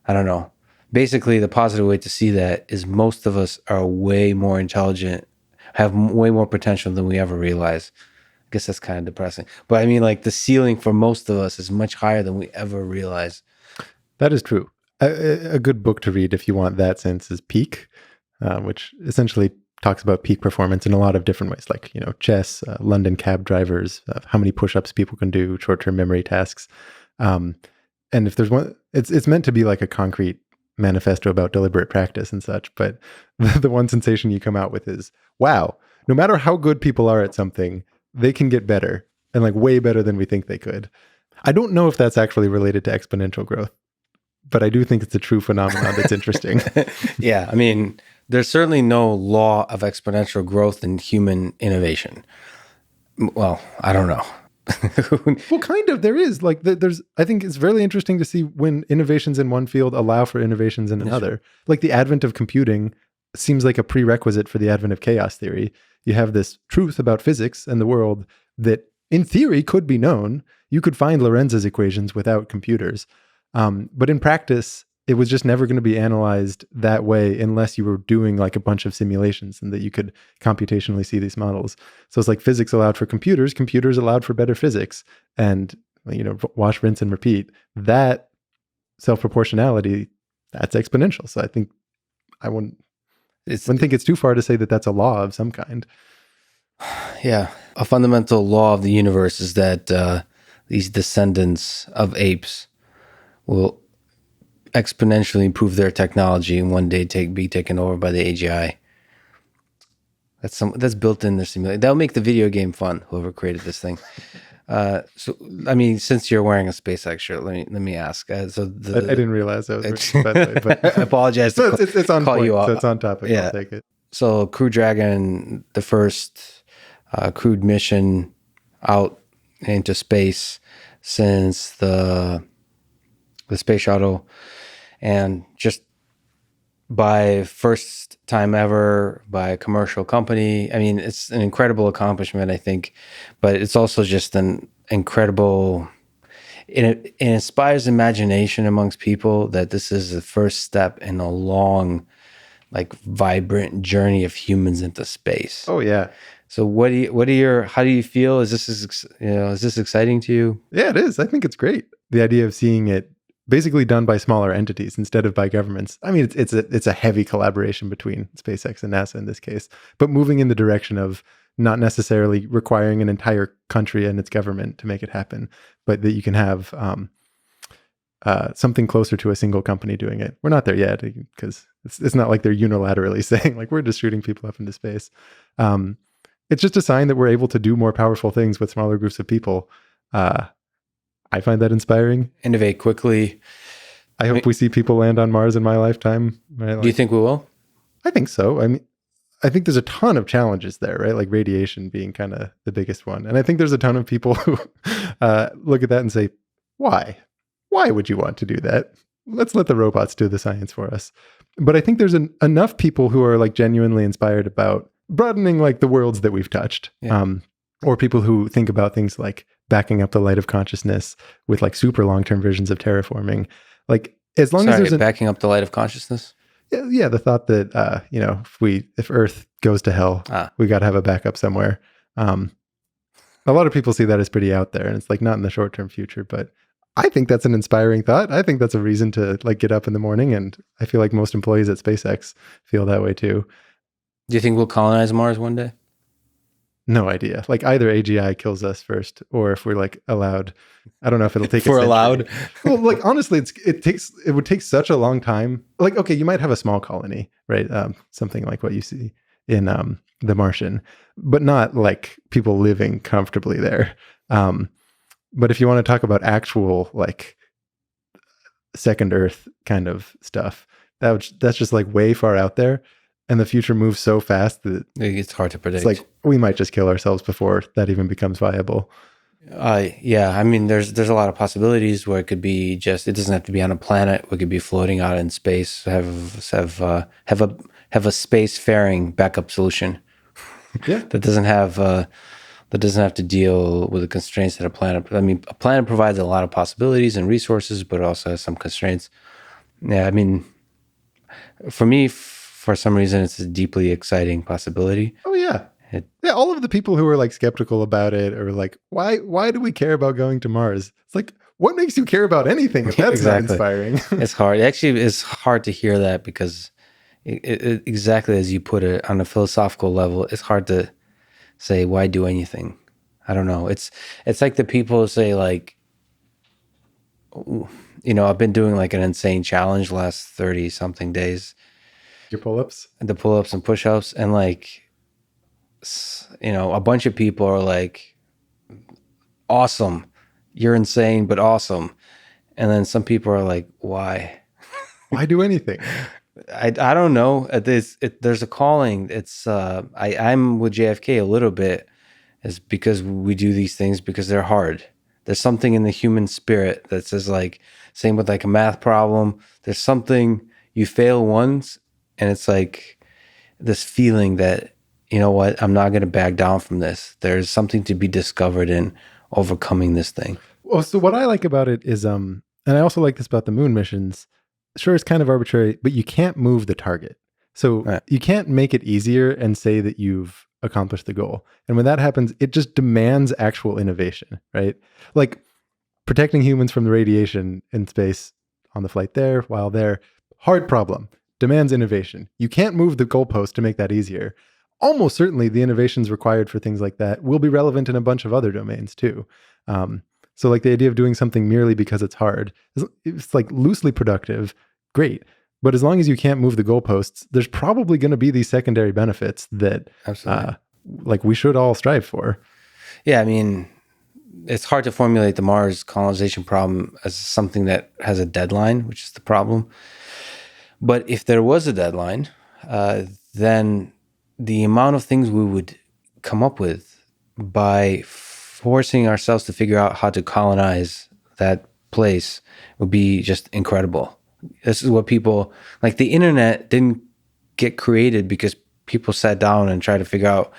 I don't know. Basically, the positive way to see that is most of us are way more intelligent, have way more potential than we ever realize. I guess that's kind of depressing. But I mean, like the ceiling for most of us is much higher than we ever realize. That is true. A good book to read if you want that sense is Peak, which essentially talks about peak performance in a lot of different ways, like, chess, London cab drivers, how many push-ups people can do, short-term memory tasks. And if there's one, it's meant to be like a concrete manifesto about deliberate practice and such. But the one sensation you come out with is, wow, no matter how good people are at something, they can get better, and like way better than we think they could. I don't know if that's actually related to exponential growth, but I do think it's a true phenomenon that's interesting. Yeah, I mean, there's certainly no law of exponential growth in human innovation. Well, I don't know. Well, kind of, there is. Like, I think it's really interesting to see when innovations in one field allow for innovations in another. Like the advent of computing seems like a prerequisite for the advent of chaos theory. You have this truth about physics and the world that in theory could be known. You could find Lorenz's equations without computers. But in practice, it was just never going to be analyzed that way unless you were doing like a bunch of simulations and that you could computationally see these models. So it's like physics allowed for computers, computers allowed for better physics, and wash, rinse, and repeat. That self-proportionality, that's exponential. So I think I wouldn't think it's too far to say that that's a law of some kind. Yeah. A fundamental law of the universe is that these descendants of apes will exponentially improve their technology and one day be taken over by the AGI. That's built in their simulation. That'll make the video game fun, whoever created this thing. So, I mean, since you're wearing a SpaceX shirt, let me ask. I didn't realize that was by the way, but I apologize. It's on call point, you so it's on topic. Yeah. I'll take it. So, Crew Dragon, the first crewed mission out into space since the space shuttle, and just by first time ever by a commercial company. I mean, it's an incredible accomplishment, I think, but it's also just an incredible, it inspires imagination amongst people that this is the first step in a long, like vibrant journey of humans into space. Oh yeah. So how do you feel? Is this exciting to you? Yeah, it is. I think it's great. The idea of seeing it basically done by smaller entities instead of by governments. I mean, it's a heavy collaboration between SpaceX and NASA in this case, but moving in the direction of not necessarily requiring an entire country and its government to make it happen, but that you can have something closer to a single company doing it. We're not there yet because it's not like they're unilaterally saying like we're just shooting people up into space. It's just a sign that we're able to do more powerful things with smaller groups of people. I find that inspiring. Innovate quickly. I hope we see people land on Mars in my lifetime. Right? Do you think we will? I think so. I mean, I think there's a ton of challenges there, right? Like radiation being kind of the biggest one. And I think there's a ton of people who look at that and say, why? Why would you want to do that? Let's let the robots do the science for us. But I think there's enough people who are like genuinely inspired about broadening like the worlds that we've touched. Yeah. Or people who think about things like backing up the light of consciousness with like super long-term versions of terraforming. Like as long as there's backing up the light of consciousness. Yeah, the thought that if Earth goes to hell, we got to have a backup somewhere. A lot of people see that as pretty out there, and it's like not in the short-term future. But I think that's an inspiring thought. I think that's a reason to like get up in the morning, and I feel like most employees at SpaceX feel that way too. Do you think we'll colonize Mars one day? No idea. Like either AGI kills us first, or if we're like allowed. I don't know if it'll take. If we're allowed. Well, like honestly, it would take such a long time. Like okay, you might have a small colony, right? Something like what you see in The Martian, but not like people living comfortably there. But if you want to talk about actual like second Earth kind of stuff, that's just like way far out there. And the future moves so fast that it's hard to predict. It's like we might just kill ourselves before that even becomes viable. Yeah. I mean, there's a lot of possibilities where it could be it doesn't have to be on a planet. We could be floating out in space. Have a space-faring backup solution. Yeah, that doesn't have to deal with the constraints that a planet. I mean, a planet provides a lot of possibilities and resources, but it also has some constraints. Yeah, I mean, for me. For some reason, it's a deeply exciting possibility. Oh yeah, all of the people who are like skeptical about it or like, why do we care about going to Mars? It's like, what makes you care about anything if that's exactly. not inspiring? It's hard. Actually, it's hard to hear that because exactly as you put it, on a philosophical level, it's hard to say why do anything. I don't know. It's like the people who say like, I've been doing like an insane challenge the last 30 something days. Your pull-ups? The pull-ups and push-ups, and like, a bunch of people are like, awesome, you're insane, but awesome. And then some people are like, why? Why do anything? I don't know. There's a calling. It's I'm with JFK a little bit, is because we do these things because they're hard. There's something in the human spirit that says like, same with like a math problem. There's something you fail once. And it's like this feeling that, you know what, I'm not going to back down from this. There's something to be discovered in overcoming this thing. Well, so what I like about it is, and I also like this about the moon missions, sure, it's kind of arbitrary, but you can't move the target. So Right. you can't make it easier and say that you've accomplished the goal. And when that happens, it just demands actual innovation, right? Like protecting humans from the radiation in space on the flight there, while there, hard problem, demands innovation. You can't move the goalpost to make that easier. Almost certainly the innovations required for things like that will be relevant in a bunch of other domains too. So like the idea of doing something merely because it's hard, it's like loosely productive, great. But as long as you can't move the goalposts, there's probably going to be these secondary benefits that Absolutely. like we should all strive for. Yeah, I mean, it's hard to formulate the Mars colonization problem as something that has a deadline, which is the problem. But if there was a deadline, then the amount of things we would come up with by forcing ourselves to figure out how to colonize that place would be just incredible. This is what people like. The internet didn't get created because people sat down and tried to figure out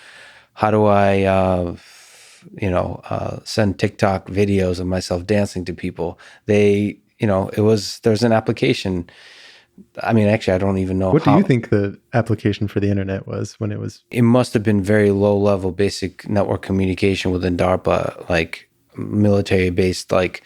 how do I, send TikTok videos of myself dancing to people. There's an application. I mean, actually, I don't even know What how. do you think the application for the internet was when it was? It must have been very low level basic network communication within DARPA, like military based, like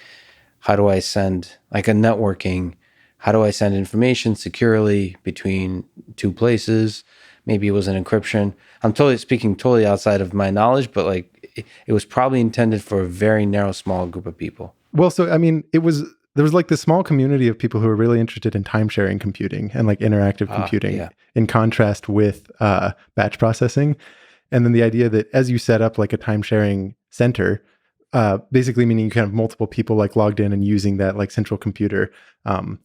how do I send, like a networking, how do I send information securely between two places? Maybe it was an encryption. I'm totally outside of my knowledge, but like it was probably intended for a very narrow, small group of people. Well, so I mean, there was like this small community of people who were really interested in time sharing computing and like interactive computing, Yeah. in contrast with batch processing. And then the idea that as you set up like a time sharing center, basically meaning you can have multiple people like logged in and using that like central computer.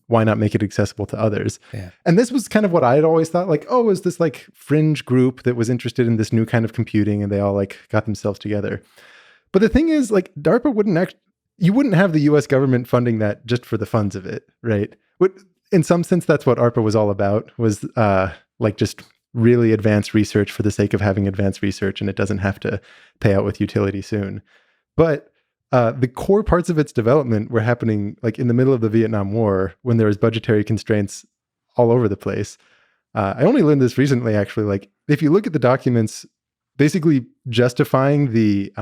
Why not make it accessible to others? Yeah. And this was kind of what I had always thought, like, oh, is this like fringe group that was interested in this new kind of computing and they all like got themselves together. But the thing is, like, DARPA you wouldn't have the US government funding that just for the funds of it, right? In some sense, that's what ARPA was all about, was like just really advanced research for the sake of having advanced research, and it doesn't have to pay out with utility soon. But the core parts of its development were happening like in the middle of the Vietnam War when there was budgetary constraints all over the place. I only learned this recently, actually. Like, if you look at the documents basically justifying the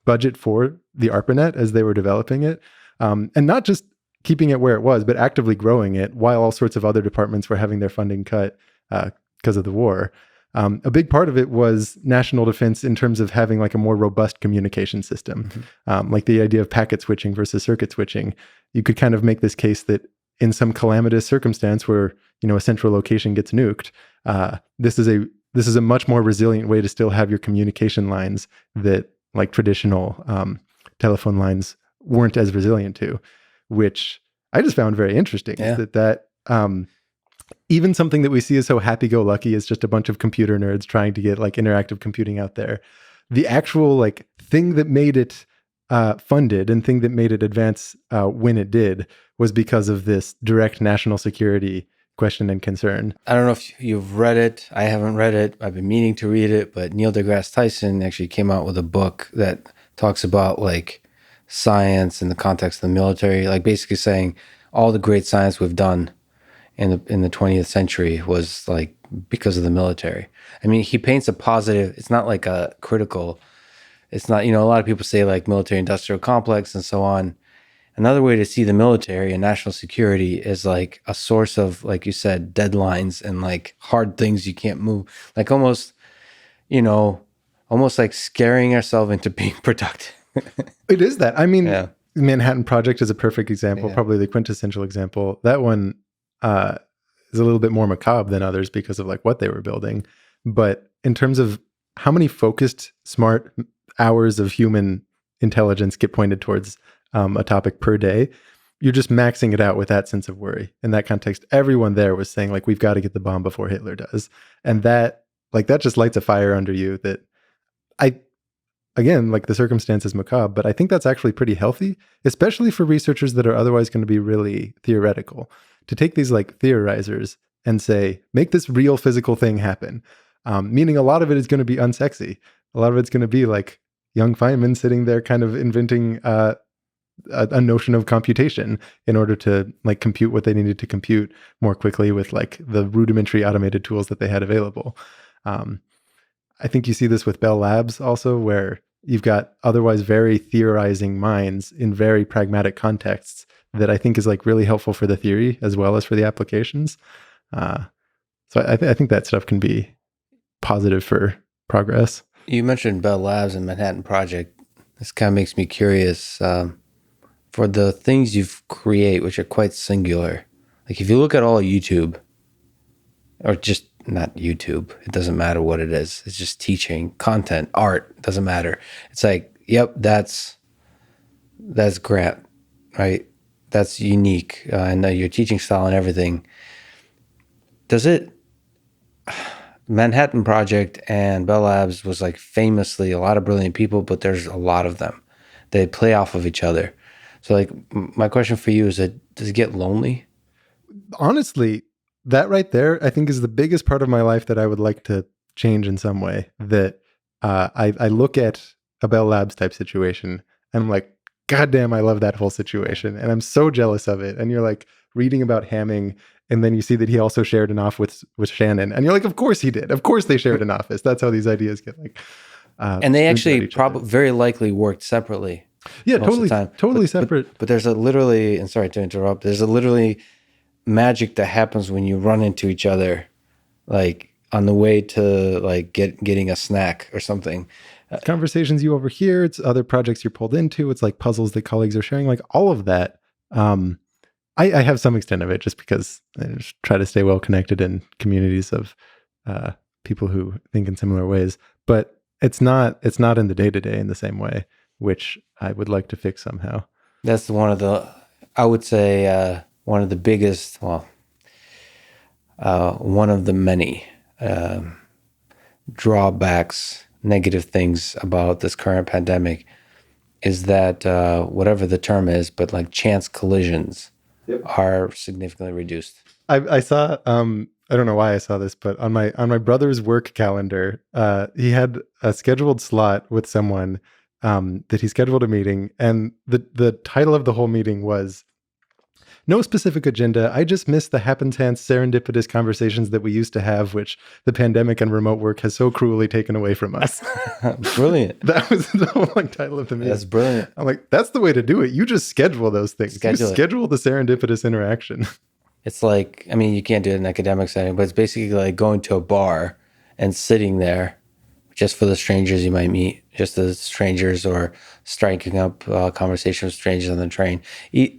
budget for the ARPANET as they were developing it, and not just keeping it where it was, but actively growing it while all sorts of other departments were having their funding cut because of the war. A big part of it was national defense in terms of having like a more robust communication system. Mm-hmm. Like the idea of packet switching versus circuit switching. You could kind of make this case that in some calamitous circumstance where, a central location gets nuked, this is a much more resilient way to still have your communication lines that like traditional telephone lines weren't as resilient to, which I just found very interesting. Yeah. That even something that we see as so happy-go-lucky is just a bunch of computer nerds trying to get like interactive computing out there. The actual like thing that made it funded and thing that made it advance when it did was because of this direct national security question and concern. I don't know if you've read it. I haven't read it. I've been meaning to read it, but Neil deGrasse Tyson actually came out with a book that talks about like science in the context of the military, like basically saying all the great science we've done in the 20th century was like because of the military. I mean, he paints a positive, it's not like a critical, it's not, a lot of people say like military industrial complex and so on. Another way to see the military and national security is like a source of, like you said, deadlines and like hard things you can't move. Like almost like scaring ourselves into being productive. It is that. I mean, yeah. Manhattan Project is a perfect example, probably the quintessential example. That one is a little bit more macabre than others because of like what they were building. But in terms of how many focused, smart hours of human intelligence get pointed towards a topic per day, you're just maxing it out with that sense of worry. In that context, everyone there was saying like, we've got to get the bomb before Hitler does. And that just lights a fire under you that again, like the circumstance is macabre, but I think that's actually pretty healthy, especially for researchers that are otherwise going to be really theoretical, to take these like theorizers and say, make this real physical thing happen. Meaning a lot of it is going to be unsexy. A lot of it's going to be like young Feynman sitting there kind of inventing a notion of computation in order to like compute what they needed to compute more quickly with like the rudimentary automated tools that they had available. I think you see this with Bell Labs also, where you've got otherwise very theorizing minds in very pragmatic contexts that I think is like really helpful for the theory as well as for the applications. So I think that stuff can be positive for progress. You mentioned Bell Labs and Manhattan Project. This kind of makes me curious for the things you create, which are quite singular. Like if you look at all YouTube, or just not YouTube, it doesn't matter what it is. It's just teaching, content, art, doesn't matter. It's like, yep, that's Grant, right? That's unique. And your teaching style and everything. Does it... Manhattan Project and Bell Labs was like famously a lot of brilliant people, but there's a lot of them. They play off of each other. So like my question for you is that does it get lonely? Honestly, that right there, I think is the biggest part of my life that I would like to change in some way. That I look at a Bell Labs type situation and I'm like, God damn, I love that whole situation. And I'm so jealous of it. And you're like reading about Hamming, and then you see that he also shared an office with Shannon. And you're like, of course he did. Of course they shared an office. That's how these ideas get like. And they actually probably very likely worked separately. Yeah, totally separate. But there's a literally, and sorry to interrupt, there's a literally magic that happens when you run into each other, like on the way to like getting a snack or something. Conversations you overhear, it's other projects you're pulled into, it's like puzzles that colleagues are sharing, like all of that. I have some extent of it just because I just try to stay well connected in communities of people who think in similar ways, but it's not in the day-to-day in the same way, which I would like to fix somehow. That's one of the, I would say, one of the biggest, well, one of the many drawbacks, negative things about this current pandemic is that whatever the term is, but like chance collisions are significantly reduced. I saw, I don't know why I saw this, but on my brother's work calendar, he had a scheduled slot with someone that he scheduled a meeting, and the title of the whole meeting was "No specific agenda. I just miss the happenstance serendipitous conversations that we used to have, which the pandemic and remote work has so cruelly taken away from us." Brilliant. That was the whole like title of the meeting. That's brilliant. I'm like, that's the way to do it. You just schedule those things. Schedule the serendipitous interaction. It's like, I mean, you can't do it in an academic setting, but it's basically like going to a bar and sitting there just for the strangers you might meet, just the strangers, or striking up conversation with strangers on the train.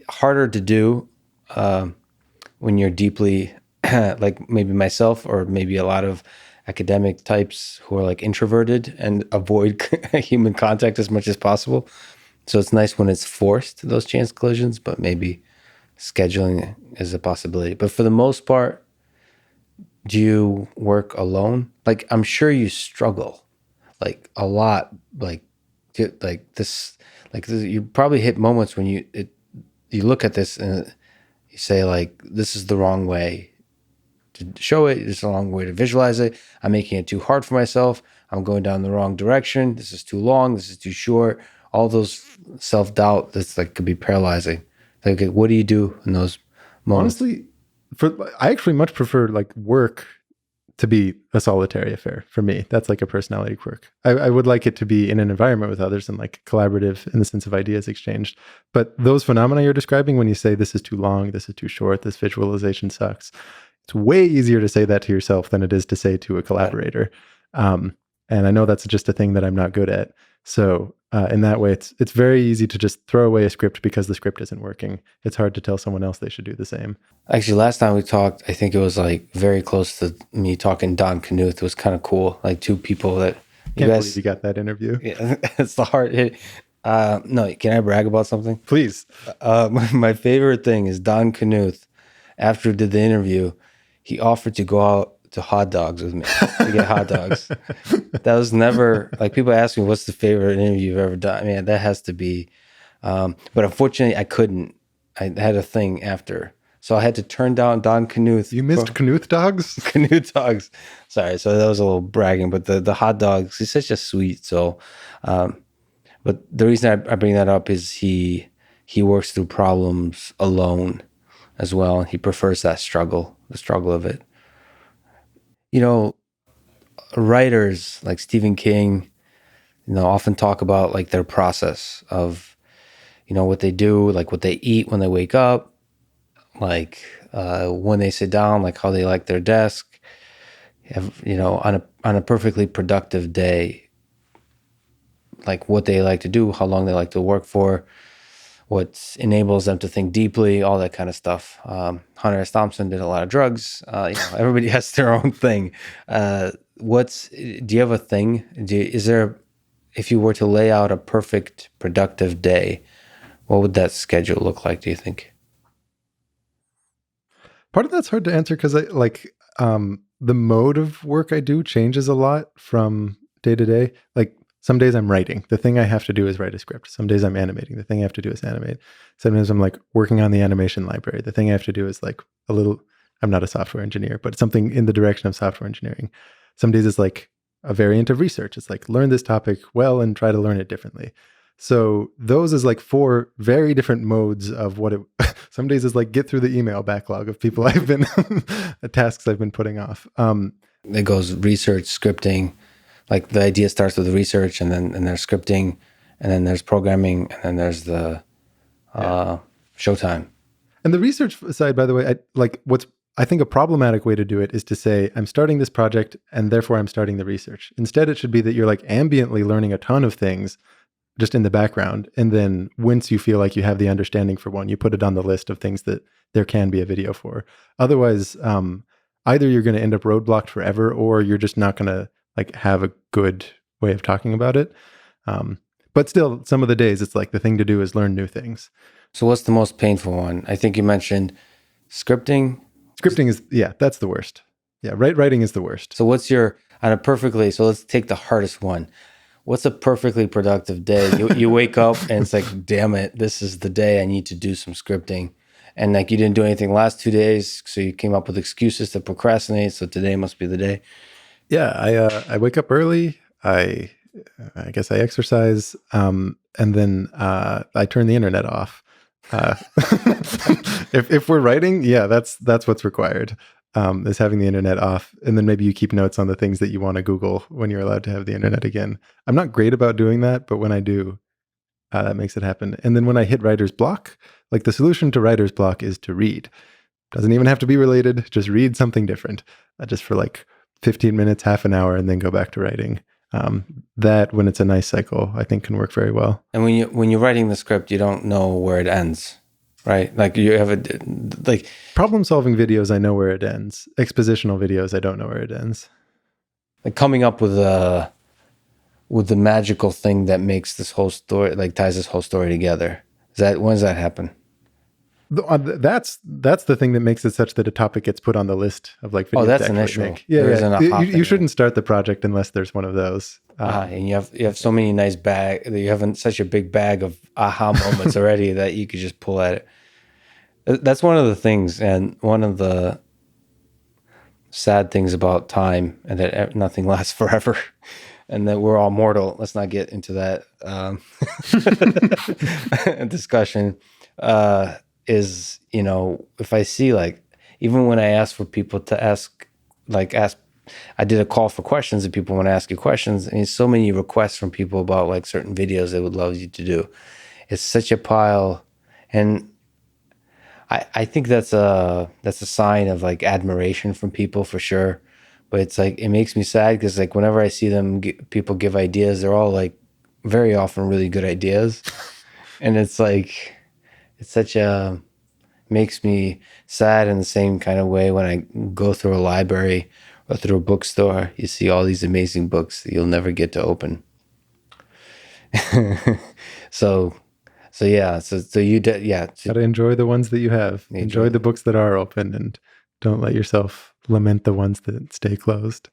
Harder to do when you're deeply, like maybe myself or maybe a lot of academic types who are like introverted and avoid human contact as much as possible. So it's nice when it's forced, those chance collisions, but maybe scheduling is a possibility. But for the most part, do you work alone? Like, I'm sure you struggle like a lot, like this, you probably hit moments when you look at this and you say like, this is the wrong way to show it. This is the wrong way to visualize it. I'm making it too hard for myself. I'm going down the wrong direction. This is too long. This is too short. All those self-doubt that's like could be paralyzing. Like, what do you do in those moments? Honestly, I actually much prefer like work to be a solitary affair for me. That's like a personality quirk. I would like it to be in an environment with others and like collaborative in the sense of ideas exchanged. But those phenomena you're describing, when you say this is too long, this is too short, this visualization sucks, it's way easier to say that to yourself than it is to say to a collaborator. And I know that's just a thing that I'm not good at. So in that way, it's very easy to just throw away a script because the script isn't working. It's hard to tell someone else they should do the same. Actually, last time we talked, I think it was like very close to me talking Don Knuth. It was kind of cool. Like two people that Can't believe you got that interview. Yeah, it's the hard hit. No, can I brag about something? Please. My favorite thing is Don Knuth. After we did the interview, he offered to go out to hot dogs with me to get hot dogs. That was never like, people ask me what's the favorite interview you've ever done. I mean, that has to be. But unfortunately, I couldn't. I had a thing after, so I had to turn down Don Knuth. You missed Knuth dogs. Knuth dogs. Sorry, so that was a little bragging. But the hot dogs, he's such a sweet soul. But the reason I bring that up is he he works through problems alone as well. He prefers that struggle, the struggle of it. You know, writers like Stephen King, often talk about like their process of, what they do, like what they eat when they wake up, like when they sit down, like how they like their desk, on a perfectly productive day, like what they like to do, how long they like to work for, what enables them to think deeply, all that kind of stuff. Hunter S. Thompson did a lot of drugs. Everybody has their own thing. Do you have a thing? If you were to lay out a perfect productive day, what would that schedule look like, do you think? Part of that's hard to answer because the mode of work I do changes a lot from day to day. Like some days I'm writing. The thing I have to do is write a script. Some days I'm animating. The thing I have to do is animate. Sometimes I'm like working on the animation library. The thing I have to do is like I'm not a software engineer, but something in the direction of software engineering. Some days it's like a variant of research. It's like learn this topic well and try to learn it differently. So those is like 4 very different modes of what it, some days is like get through the email backlog of people tasks I've been putting off. It goes research, scripting, like the idea starts with the research and there's scripting and then there's programming and then there's the showtime. And the research side, by the way, I think a problematic way to do it is to say, I'm starting this project and therefore I'm starting the research. Instead, it should be that you're like ambiently learning a ton of things just in the background. And then once you feel like you have the understanding for one, you put it on the list of things that there can be a video for. Otherwise, either you're going to end up roadblocked forever or you're just not going to like have a good way of talking about it. But still, some of the days it's like the thing to do is learn new things. So what's the most painful one? I think you mentioned scripting. Scripting is, that's the worst. Yeah, writing is the worst. So so let's take the hardest one. What's a perfectly productive day? You wake up and it's like, damn it, this is the day I need to do some scripting. And like you didn't do anything the last 2 days, so you came up with excuses to procrastinate, so today must be the day. Yeah, I wake up early. I guess I exercise, and then I turn the internet off. If we're writing, that's what's required. Is having the internet off, and then maybe you keep notes on the things that you want to Google when you're allowed to have the internet again. I'm not great about doing that, but when I do, that makes it happen. And then when I hit writer's block, like the solution to writer's block is to read. Doesn't even have to be related. Just read something different, just for like 15 minutes, half an hour, and then go back to writing. That, when it's a nice cycle, I think can work very well. And when you're writing the script, you don't know where it ends, right? Like you have problem-solving videos, I know where it ends. Expositional videos, I don't know where it ends. Like coming up with the magical thing that makes this whole story, like ties this whole story together. When does that happen? That's the thing that makes it such that a topic gets put on the list of like videos. Oh, that's an issue. You shouldn't start the project unless there's one of those. And you have so many nice you have such a big bag of aha moments already that you could just pull at it. That's one of the things, and one of the sad things about time, and that nothing lasts forever, and that we're all mortal. Let's not get into that discussion. Is, if I see, like, even when I ask for people to ask, I did a call for questions and people want to ask you questions, and so many requests from people about like certain videos they would love you to do. It's such a pile, and I think that's a sign of like admiration from people for sure. But it's like, it makes me sad because like whenever I see people give ideas, they're all like very often really good ideas, and it's like, makes me sad in the same kind of way when I go through a library or through a bookstore. You see all these amazing books that you'll never get to open. So you did, yeah. Gotta enjoy the ones that you have. Enjoy the books that are open, and don't let yourself lament the ones that stay closed.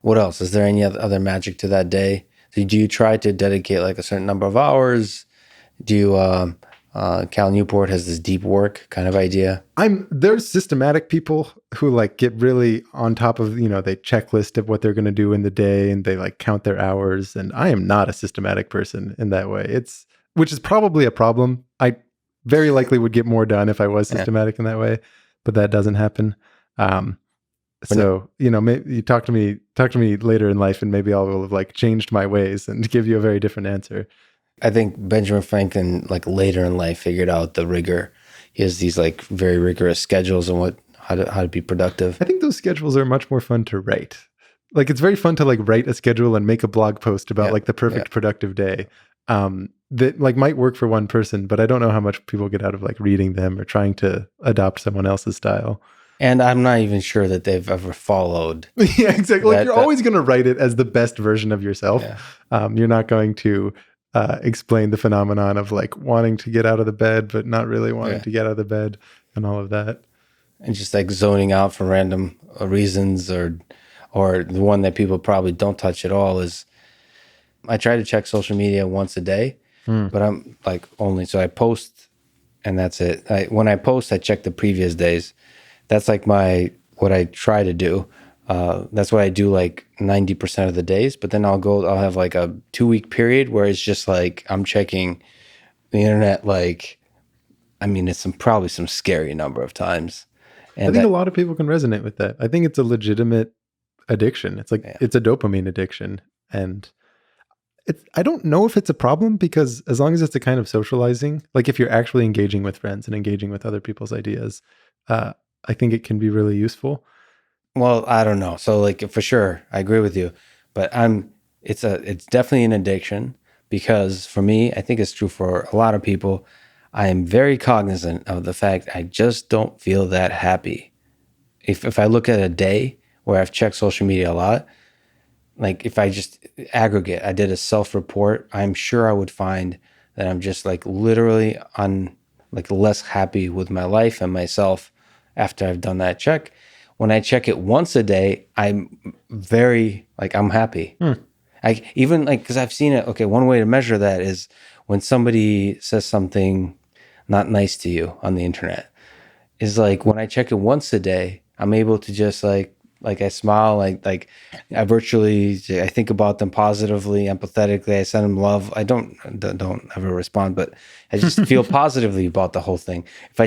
What else? Is there any other magic to that day? Do you try to dedicate like a certain number of hours? Do you, Cal Newport has this deep work kind of idea. There's systematic people who like get really on top of, they checklist of what they're going to do in the day and they like count their hours. And I am not a systematic person in that way. which is probably a problem. I very likely would get more done if I was systematic in that way, but that doesn't happen. So, maybe you talk to me later in life, and maybe I will have like changed my ways and give you a very different answer. I think Benjamin Franklin, like later in life, figured out the rigor. He has these like very rigorous schedules on how to be productive. I think those schedules are much more fun to write. Like it's very fun to like write a schedule and make a blog post about like the perfect productive day. That like might work for one person, but I don't know how much people get out of like reading them or trying to adopt someone else's style. And I'm not even sure that they've ever followed. Yeah, exactly. Like you're always going to write it as the best version of yourself. Yeah. You're not going to explain the phenomenon of like wanting to get out of the bed, but not really wanting to get out of the bed and all of that. And just like zoning out for random reasons, or the one that people probably don't touch at all is I try to check social media once a day, but I'm like only, so I post and that's it. When I post, I check the previous days. That's like what I try to do. That's what I do like 90% of the days, but then I'll have like a 2-week period where it's just like, I'm checking the internet. Like, I mean, it's probably some scary number of times. And I think a lot of people can resonate with that. I think it's a legitimate addiction. It's like, it's a dopamine addiction. And I don't know if it's a problem, because as long as it's a kind of socializing, like if you're actually engaging with friends and engaging with other people's ideas, I think it can be really useful. Well, I don't know. So like for sure, I agree with you, but it's definitely an addiction, because for me, I think it's true for a lot of people. I am very cognizant of the fact I just don't feel that happy. If I look at a day where I've checked social media a lot, like if I just aggregate, I did a self-report, I'm sure I would find that I'm just like literally less happy with my life and myself after I've done that check. When I check it once a day, I'm very I'm happy. Even because I've seen it. Okay, one way to measure that is when somebody says something not nice to you on the internet. Is like when I check it once a day, I'm able to just like I smile, like I think about them positively, empathetically. I send them love. I don't ever respond, but I just feel positively about the whole thing. If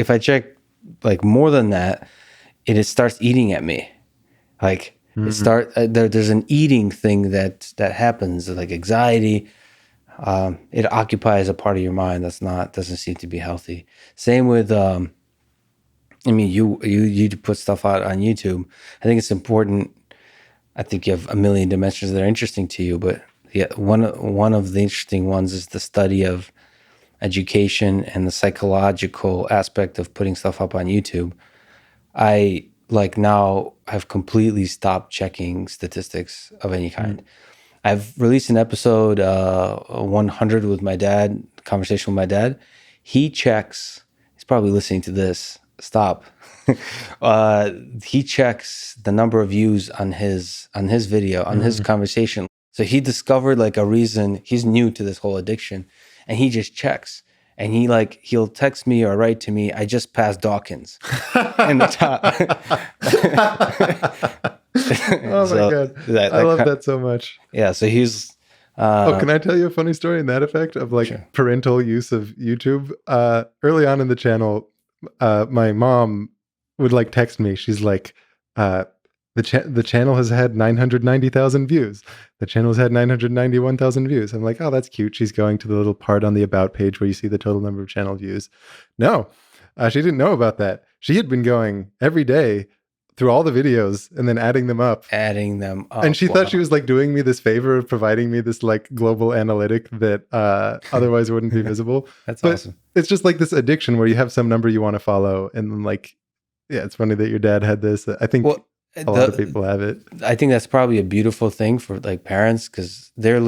I check like more than that, it starts eating at me. Like there's an eating thing that happens, like anxiety. It occupies a part of your mind doesn't seem to be healthy. Same with I mean, you put stuff out on YouTube. I think it's important. I think you have a million dimensions that are interesting to you, but one of the interesting ones is the study of education and the psychological aspect of putting stuff up on YouTube. I now have completely stopped checking statistics of any kind. I've released an episode 100 with my dad, conversation with my dad. He checks, he's probably listening to this. Stop. He checks the number of views on his video, on his conversation. So he discovered like a reason. He's new to this whole addiction, and he just checks. And he'll text me or write to me, I just passed Dawkins in the top. Oh my God. I love that so much. Yeah. So he's, can I tell you a funny story in that effect of parental use of YouTube? Early on in the channel, my mom would text me. She's like, the channel has had 990,000 views. The channel has had 991,000 views. I'm like, oh, that's cute. She's going to the little part on the about page where you see the total number of channel views. No, she didn't know about that. She had been going every day through all the videos and then adding them up. And she thought she was doing me this favor of providing me this global analytic that otherwise wouldn't be visible. That's awesome. It's just this addiction where you have some number you want to follow. And then it's funny that your dad had this. I think a lot of people have it. I think that's probably a beautiful thing for parents, because they're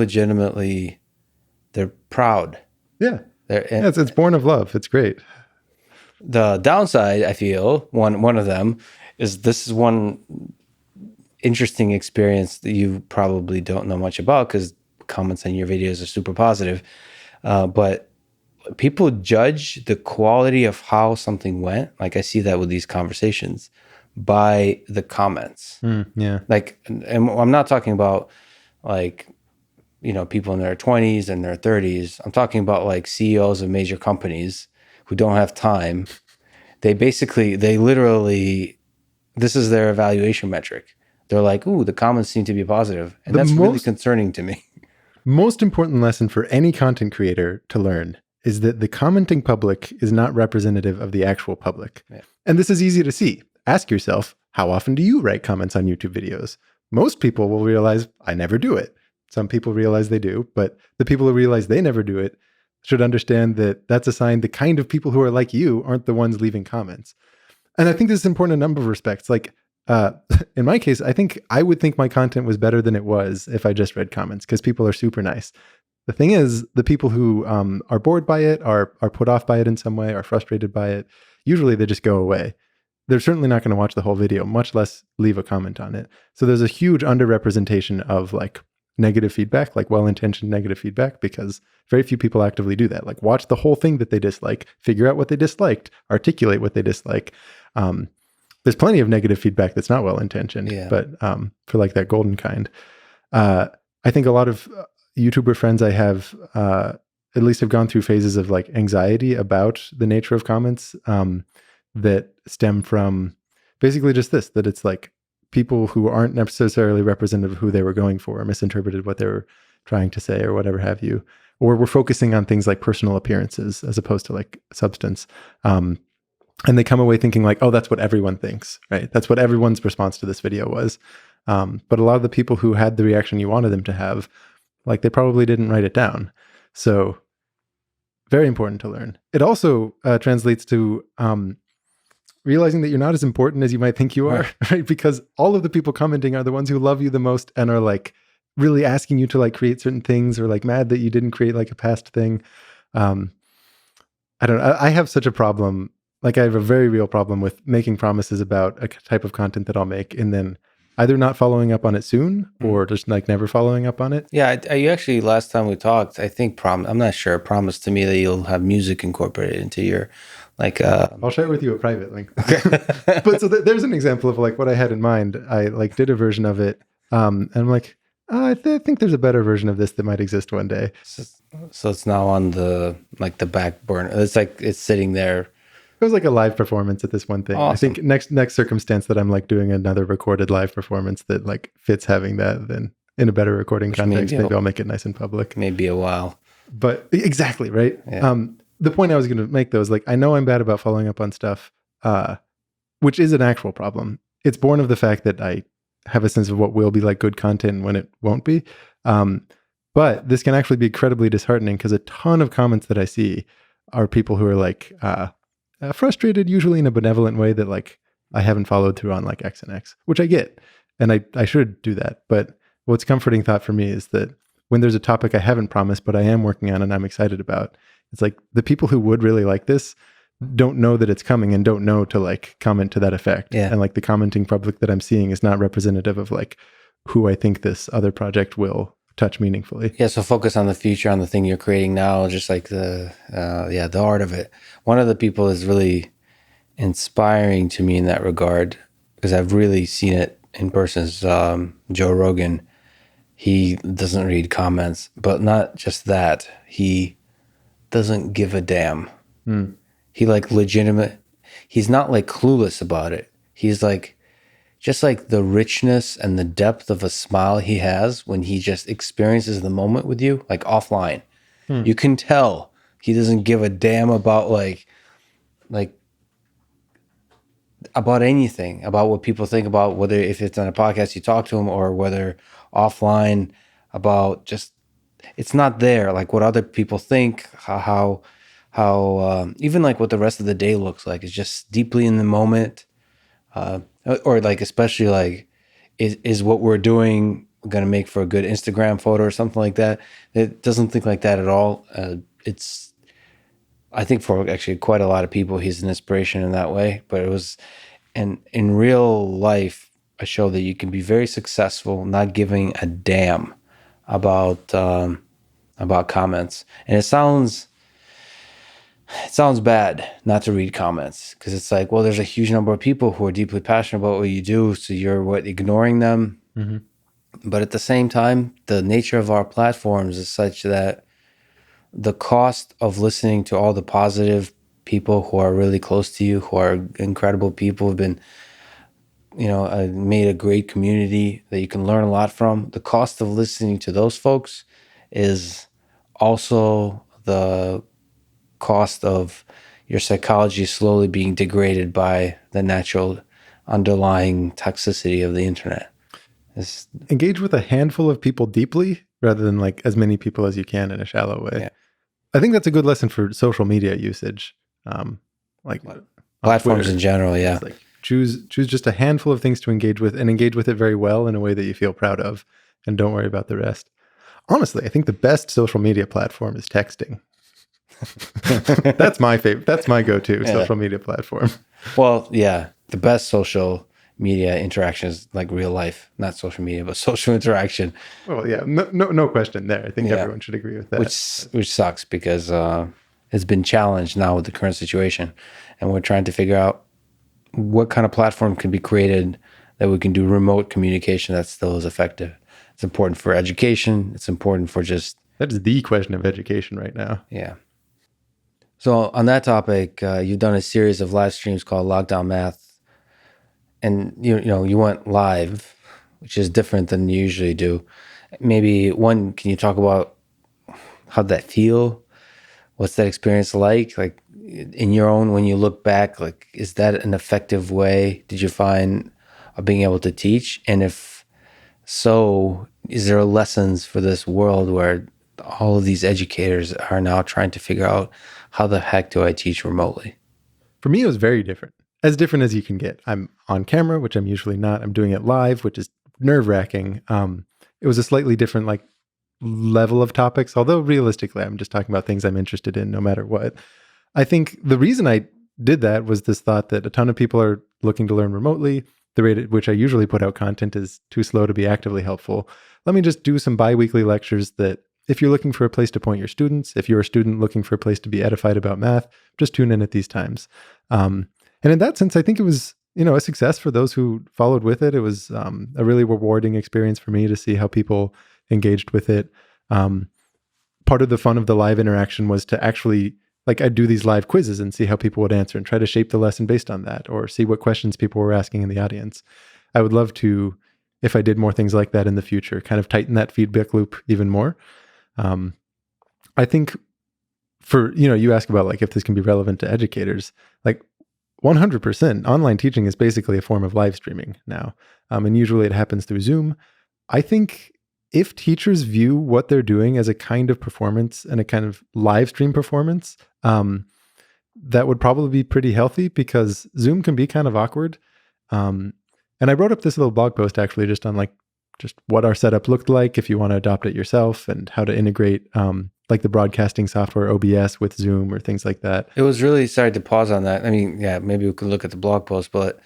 proud. Yeah. It's born of love. It's great. The downside, I feel, one of them is this is one interesting experience that you probably don't know much about, because comments on your videos are super positive. But people judge the quality of how something went. I see that with these conversations by the comments. Yeah. And I'm not talking about people in their 20s and their 30s. I'm talking about like CEOs of major companies who don't have time. They literally, this is their evaluation metric. They're like, ooh, the comments seem to be positive. And that's really concerning to me. Most important lesson for any content creator to learn is that the commenting public is not representative of the actual public. Yeah. And this is easy to see. Ask yourself, how often do you write comments on YouTube videos? Most people will realize, I never do it. Some people realize they do, but the people who realize they never do it should understand that that's a sign the kind of people who are like you aren't the ones leaving comments. And I think this is important in a number of respects. Like, in my case, I would think my content was better than it was if I just read comments, because people are super nice. The thing is, the people who are bored by it, are put off by it in some way, are frustrated by it, usually they just go away. They're certainly not going to watch the whole video, much less leave a comment on it. So there's a huge underrepresentation of like negative feedback, like well-intentioned negative feedback, because very few people actively do that. Like watch the whole thing that they dislike, figure out what they disliked, articulate what they dislike. There's plenty of negative feedback that's not well-intentioned, but for like that golden kind. I think a lot of YouTuber friends I have at least have gone through phases of like anxiety about the nature of comments that stem from basically just this, that it's like people who aren't necessarily representative of who they were going for, or misinterpreted what they were trying to say or whatever have you, or we're focusing on things like personal appearances as opposed to like substance. And they come away thinking like, oh, that's what everyone thinks, right? That's what everyone's response to this video was. But a lot of the people who had the reaction you wanted them to have, like they probably didn't write it down. So very important to learn. It also translates to realizing that you're not as important as you might think you are, right? Because all of the people commenting are the ones who love you the most and are like really asking you to like create certain things, or like mad that you didn't create like a past thing. I don't know. I have such a problem. Like I have a very real problem with making promises about a type of content that I'll make and then either not following up on it soon or just like never following up on it. Yeah, you actually, last time we talked, I think I'm not sure, promised to me that you'll have music incorporated into your like I'll share with you a private link. But so there's an example of like what I had in mind. I like did a version of it and I'm like, I think there's a better version of this that might exist one day. So it's now on the like the back burner. It's like it's sitting there. It was like a live performance at this one thing. Awesome. I think next circumstance that I'm like doing another recorded live performance that like fits having that, then in a better recording context, maybe I'll make it nice and public. Maybe a while. But exactly, right? Yeah. The point I was going to make though is like, I know I'm bad about following up on stuff, which is an actual problem. It's born of the fact that I have a sense of what will be like good content and when it won't be. But this can actually be incredibly disheartening because a ton of comments that I see are people who are like, frustrated, usually in a benevolent way, that like I haven't followed through on like X and X, which I get, and I should do that. But what's comforting thought for me is that when there's a topic I haven't promised but I am working on and I'm excited about, it's like the people who would really like this don't know that it's coming and don't know to like comment to that effect. Yeah. And like the commenting public that I'm seeing is not representative of like who I think this other project will touch meaningfully. Yeah, so focus on the future, on the thing you're creating now, just like the art of it. One of the people is really inspiring to me in that regard, because I've really seen it in person, is Joe Rogan. He doesn't read comments, but not just that. He doesn't give a damn. He like he's not like clueless about it. He's like, just like the richness and the depth of a smile he has when he just experiences the moment with you, like offline. You can tell he doesn't give a damn about like about anything, about what people think about, whether if it's on a podcast you talk to him or whether offline, about just, it's not there. Like what other people think, how even like what the rest of the day looks like is just deeply in the moment. Or like, especially like, is what we're doing going to make for a good Instagram photo or something like that? It doesn't think like that at all. I think for actually quite a lot of people, he's an inspiration in that way. But it was, and in real life, a show that you can be very successful not giving a damn about comments. And it sounds bad not to read comments, because it's like, well, there's a huge number of people who are deeply passionate about what you do, so you're ignoring them. But at the same time, the nature of our platforms is such that the cost of listening to all the positive people who are really close to you, who are incredible people, have been, made a great community that you can learn a lot from. The cost of listening to those folks is also the cost of your psychology slowly being degraded by the natural underlying toxicity of the internet. Engage with a handful of people deeply rather than like as many people as you can in a shallow way. Yeah. I think that's a good lesson for social media usage. Like Platforms Twitter, in general, yeah. It's like choose just a handful of things to engage with and engage with it very well in a way that you feel proud of, and don't worry about the rest. Honestly, I think the best social media platform is texting. That's my favorite. That's my go-to social media platform. Well, yeah, the best social media interaction is like real life, not social media, but social interaction. Well, yeah, no question there. I think everyone should agree with that. Which sucks because it's been challenged now with the current situation, and we're trying to figure out what kind of platform can be created that we can do remote communication that still is effective. It's important for education. It's important for just... That is the question of education right now. Yeah. So on that topic, you've done a series of live streams called Lockdown Math, and you went live, which is different than you usually do. Maybe can you talk about how'd that feel? What's that experience like? Like in your own, when you look back, like, is that an effective way, did you find, of being able to teach? And if so, is there lessons for this world where all of these educators are now trying to figure out how the heck do I teach remotely? For me, it was very different. As different as you can get. I'm on camera, which I'm usually not. I'm doing it live, which is nerve-wracking. It was a slightly different level of topics, although realistically, I'm just talking about things I'm interested in no matter what. I think the reason I did that was this thought that a ton of people are looking to learn remotely. The rate at which I usually put out content is too slow to be actively helpful. Let me just do some bi-weekly lectures that if you're looking for a place to point your students, if you're a student looking for a place to be edified about math, just tune in at these times. And in that sense, I think it was, a success for those who followed with it. It was a really rewarding experience for me to see how people engaged with it. Part of the fun of the live interaction was to actually, I'd do these live quizzes and see how people would answer and try to shape the lesson based on that, or see what questions people were asking in the audience. I would love to, if I did more things like that in the future, kind of tighten that feedback loop even more. I think for, you ask about if this can be relevant to educators, 100% online teaching is basically a form of live streaming now. And usually it happens through Zoom. I think if teachers view what they're doing as a kind of performance and a kind of live stream performance, that would probably be pretty healthy, because Zoom can be kind of awkward. And I wrote up this little blog post actually just on just what our setup looked like if you want to adopt it yourself, and how to integrate the broadcasting software OBS with Zoom or things like that. It was really, sorry to pause on that. I mean, yeah, maybe we could look at the blog post, but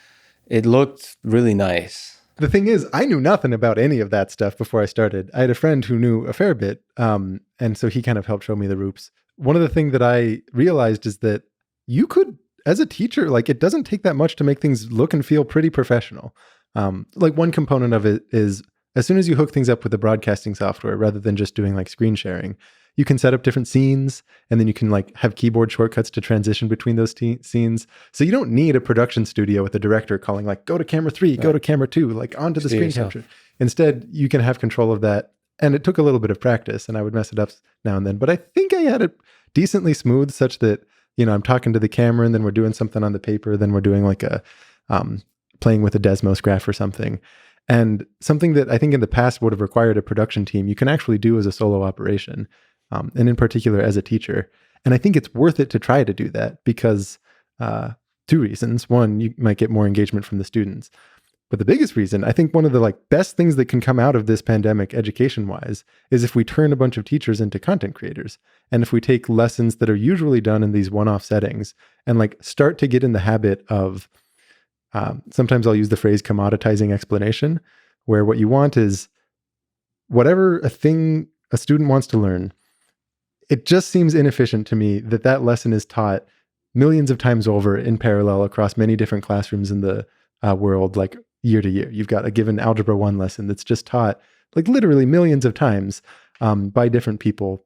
it looked really nice. The thing is, I knew nothing about any of that stuff before I started. I had a friend who knew a fair bit, and so he kind of helped show me the ropes. One of the things that I realized is that you could, as a teacher, it doesn't take that much to make things look and feel pretty professional. One component of it is, as soon as you hook things up with the broadcasting software, rather than just doing screen sharing, you can set up different scenes, and then you can have keyboard shortcuts to transition between those scenes. So you don't need a production studio with a director calling go to camera 3, go to camera 2, onto the screen capture. Instead, you can have control of that. And it took a little bit of practice, and I would mess it up now and then. But I think I had it decently smooth, such that, I'm talking to the camera, and then we're doing something on the paper, then we're doing playing with a Desmos graph or something. And something that I think in the past would have required a production team, you can actually do as a solo operation. And in particular as a teacher. And I think it's worth it to try to do that, because 2 reasons. One, you might get more engagement from the students. But the biggest reason, I think one of the best things that can come out of this pandemic education-wise, is if we turn a bunch of teachers into content creators. And if we take lessons that are usually done in these one-off settings and start to get in the habit of, sometimes I'll use the phrase commoditizing explanation, where what you want is whatever a student wants to learn. It just seems inefficient to me that lesson is taught millions of times over in parallel across many different classrooms in the world, year to year. You've got a given Algebra 1 lesson that's just taught like literally millions of times by different people.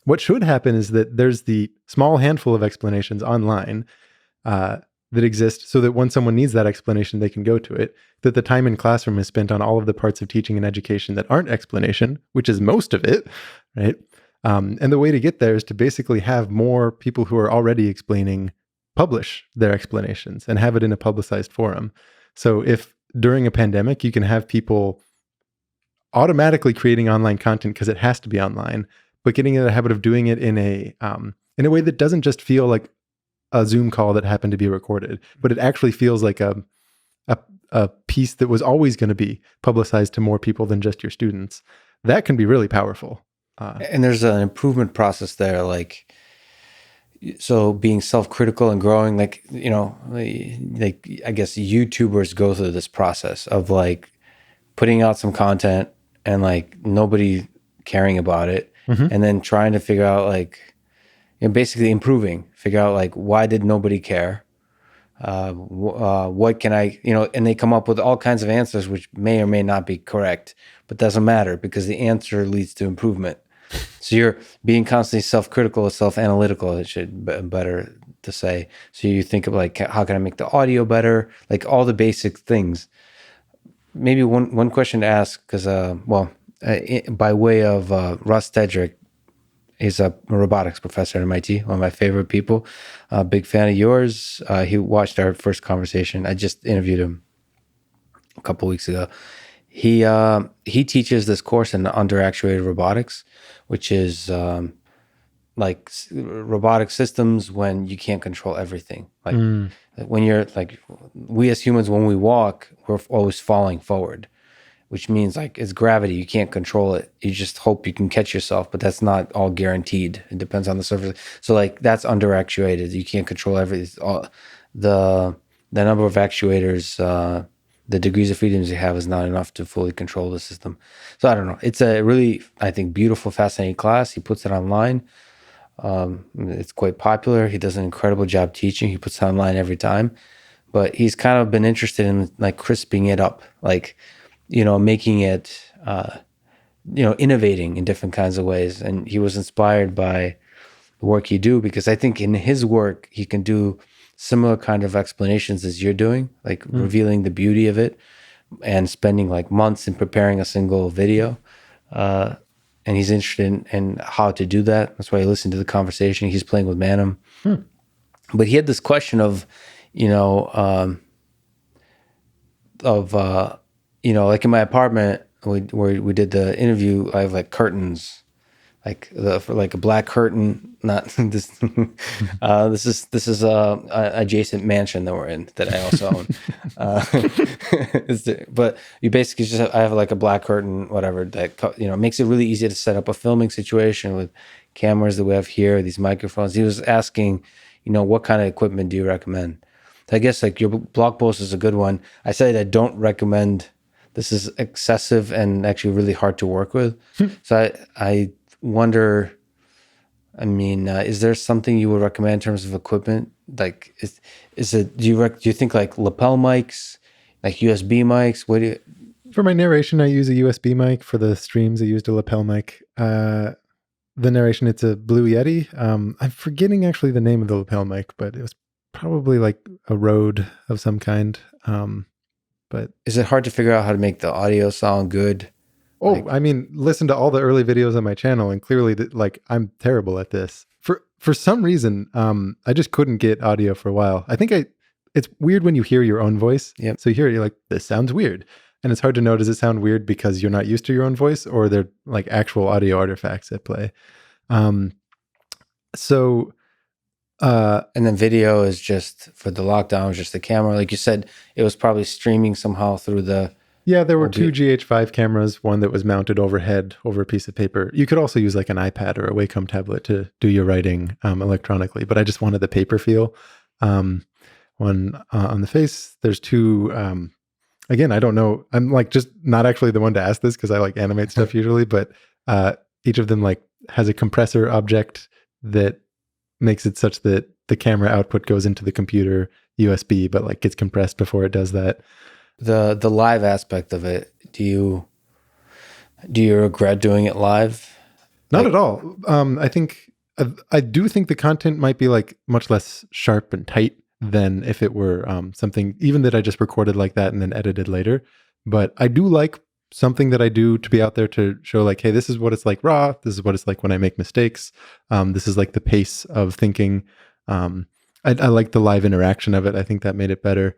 What should happen is that there's the small handful of explanations online that exist so that when someone needs that explanation, they can go to it, that the time in classroom is spent on all of the parts of teaching and education that aren't explanation, which is most of it, right? And the way to get there is to basically have more people who are already explaining publish their explanations and have it in a publicized forum. So if during a pandemic, you can have people automatically creating online content because it has to be online, but getting in the habit of doing it in a way that doesn't just feel like a Zoom call that happened to be recorded, but it actually feels like a piece that was always going to be publicized to more people than just your students. That can be really powerful. And there's an improvement process there, like, so being self-critical and growing, like, you know, like I guess YouTubers go through this process of like putting out some content and like nobody caring about it, and then trying to figure out like, you know, basically improving, figure out like, why did nobody care? What can I, you know, and they come up with all kinds of answers, which may or may not be correct, but doesn't matter because the answer leads to improvement. So you're being constantly self-critical or self-analytical, it should be better to say. So you think of like, how can I make the audio better? Like all the basic things. Maybe one question to ask, because, by way of Russ Tedrick, he's a robotics professor at MIT, one of my favorite people. Big fan of yours. He watched our first conversation. I just interviewed him a couple weeks ago. He teaches this course in under-actuated robotics, which is like robotic systems when you can't control everything. Like when you're like, we as humans, when we walk, we're always falling forward, which means like it's gravity. You can't control it. You just hope you can catch yourself, but that's not all guaranteed. It depends on the surface. So like that's under-actuated. You can't control everything. The number of actuators, the degrees of freedoms you have is not enough to fully control the system. So I don't know. It's a really, I think, beautiful, fascinating class. He puts it online. It's quite popular. He does an incredible job teaching. He puts it online every time. But he's kind of been interested in like crisping it up, like, you know, making it, you know, innovating in different kinds of ways. And he was inspired by the work you do, because I think in his work, he can do similar kind of explanations as you're doing, like revealing the beauty of it and spending like months in preparing a single video. And he's interested in how to do that. That's why he listened to the conversation. He's playing with Manim. But he had this question of, you know, you know, like in my apartment where we did the interview, I have like curtains, like for like a black curtain, not this. This is a adjacent mansion that we're in that I also own. But you basically just I have like a black curtain, whatever, that, you know, makes it really easy to set up a filming situation with cameras that we have here, these microphones. He was asking, you know, what kind of equipment do you recommend? So I guess like your blog post is a good one. I said I don't recommend. This is excessive and actually really hard to work with. So I wonder, I mean, is there something you would recommend in terms of equipment? Like, is it, do you think like lapel mics, like USB mics? What do you? For my narration, I use a USB mic. For the streams, I used a lapel mic. The narration, it's a Blue Yeti. I'm forgetting actually the name of the lapel mic, but it was probably like a Rode of some kind. But is it hard to figure out how to make the audio sound good? Oh, like, I mean, listen to all the early videos on my channel, and clearly, like, I'm terrible at this. For some reason, I just couldn't get audio for a while. I think it's weird when you hear your own voice. Yep. So you hear it, you're like, this sounds weird. And it's hard to know, does it sound weird because you're not used to your own voice, or they're like actual audio artifacts at play? And then video is just, for the lockdown, was just the camera. Like you said, it was probably streaming somehow through the... Yeah, there were two GH5 cameras, one that was mounted overhead over a piece of paper. You could also use like an iPad or a Wacom tablet to do your writing electronically, but I just wanted the paper feel. One on the face, there's two... again, I don't know. I'm like just not actually the one to ask this because I like animate stuff usually, but each of them like has a compressor object that makes it such that the camera output goes into the computer USB, but like gets compressed before it does that. The live aspect of it, do you Do you regret doing it live? Not at all. I think I do think the content might be like much less sharp and tight than if it were something even that I just recorded like that and then edited later. But I do like something that I do to be out there to show like, hey, this is what it's like raw. This is what it's like when I make mistakes. This is like the pace of thinking. I like the live interaction of it. I think that made it better.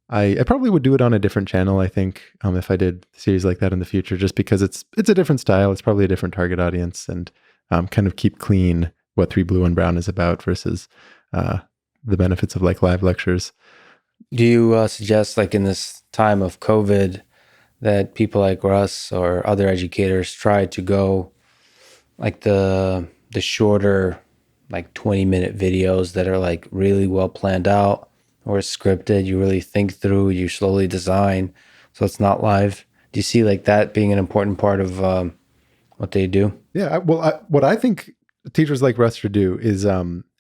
I probably would do it on a different channel, I think, if I did a series like that in the future, just because it's a different style. It's probably a different target audience, and kind of keep clean what 3Blue1Brown is about versus the benefits of like live lectures. Do you suggest, like in this time of COVID, that people like Russ or other educators try to go like the shorter, like 20-minute videos that are like really well planned out or scripted? You really think through, you slowly design, so it's not live. Do you see like that being an important part of what they do? Yeah, what I think teachers like Russ should do is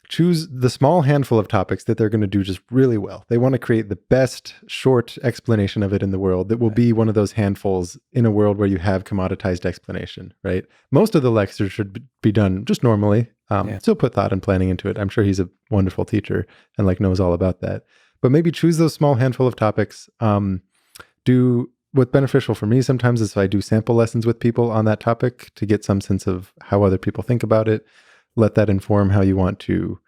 choose the small handful of topics that they're going to do just really well. They want to create the best short explanation of it in the world that will be one of those handfuls in a world where you have commoditized explanation, right? Most of the lectures should be done just normally. Still put thought and planning into it. I'm sure he's a wonderful teacher and like knows all about that. But maybe choose those small handful of topics. Do what's beneficial for me sometimes is if I do sample lessons with people on that topic to get some sense of how other people think about it. Let that inform how you want to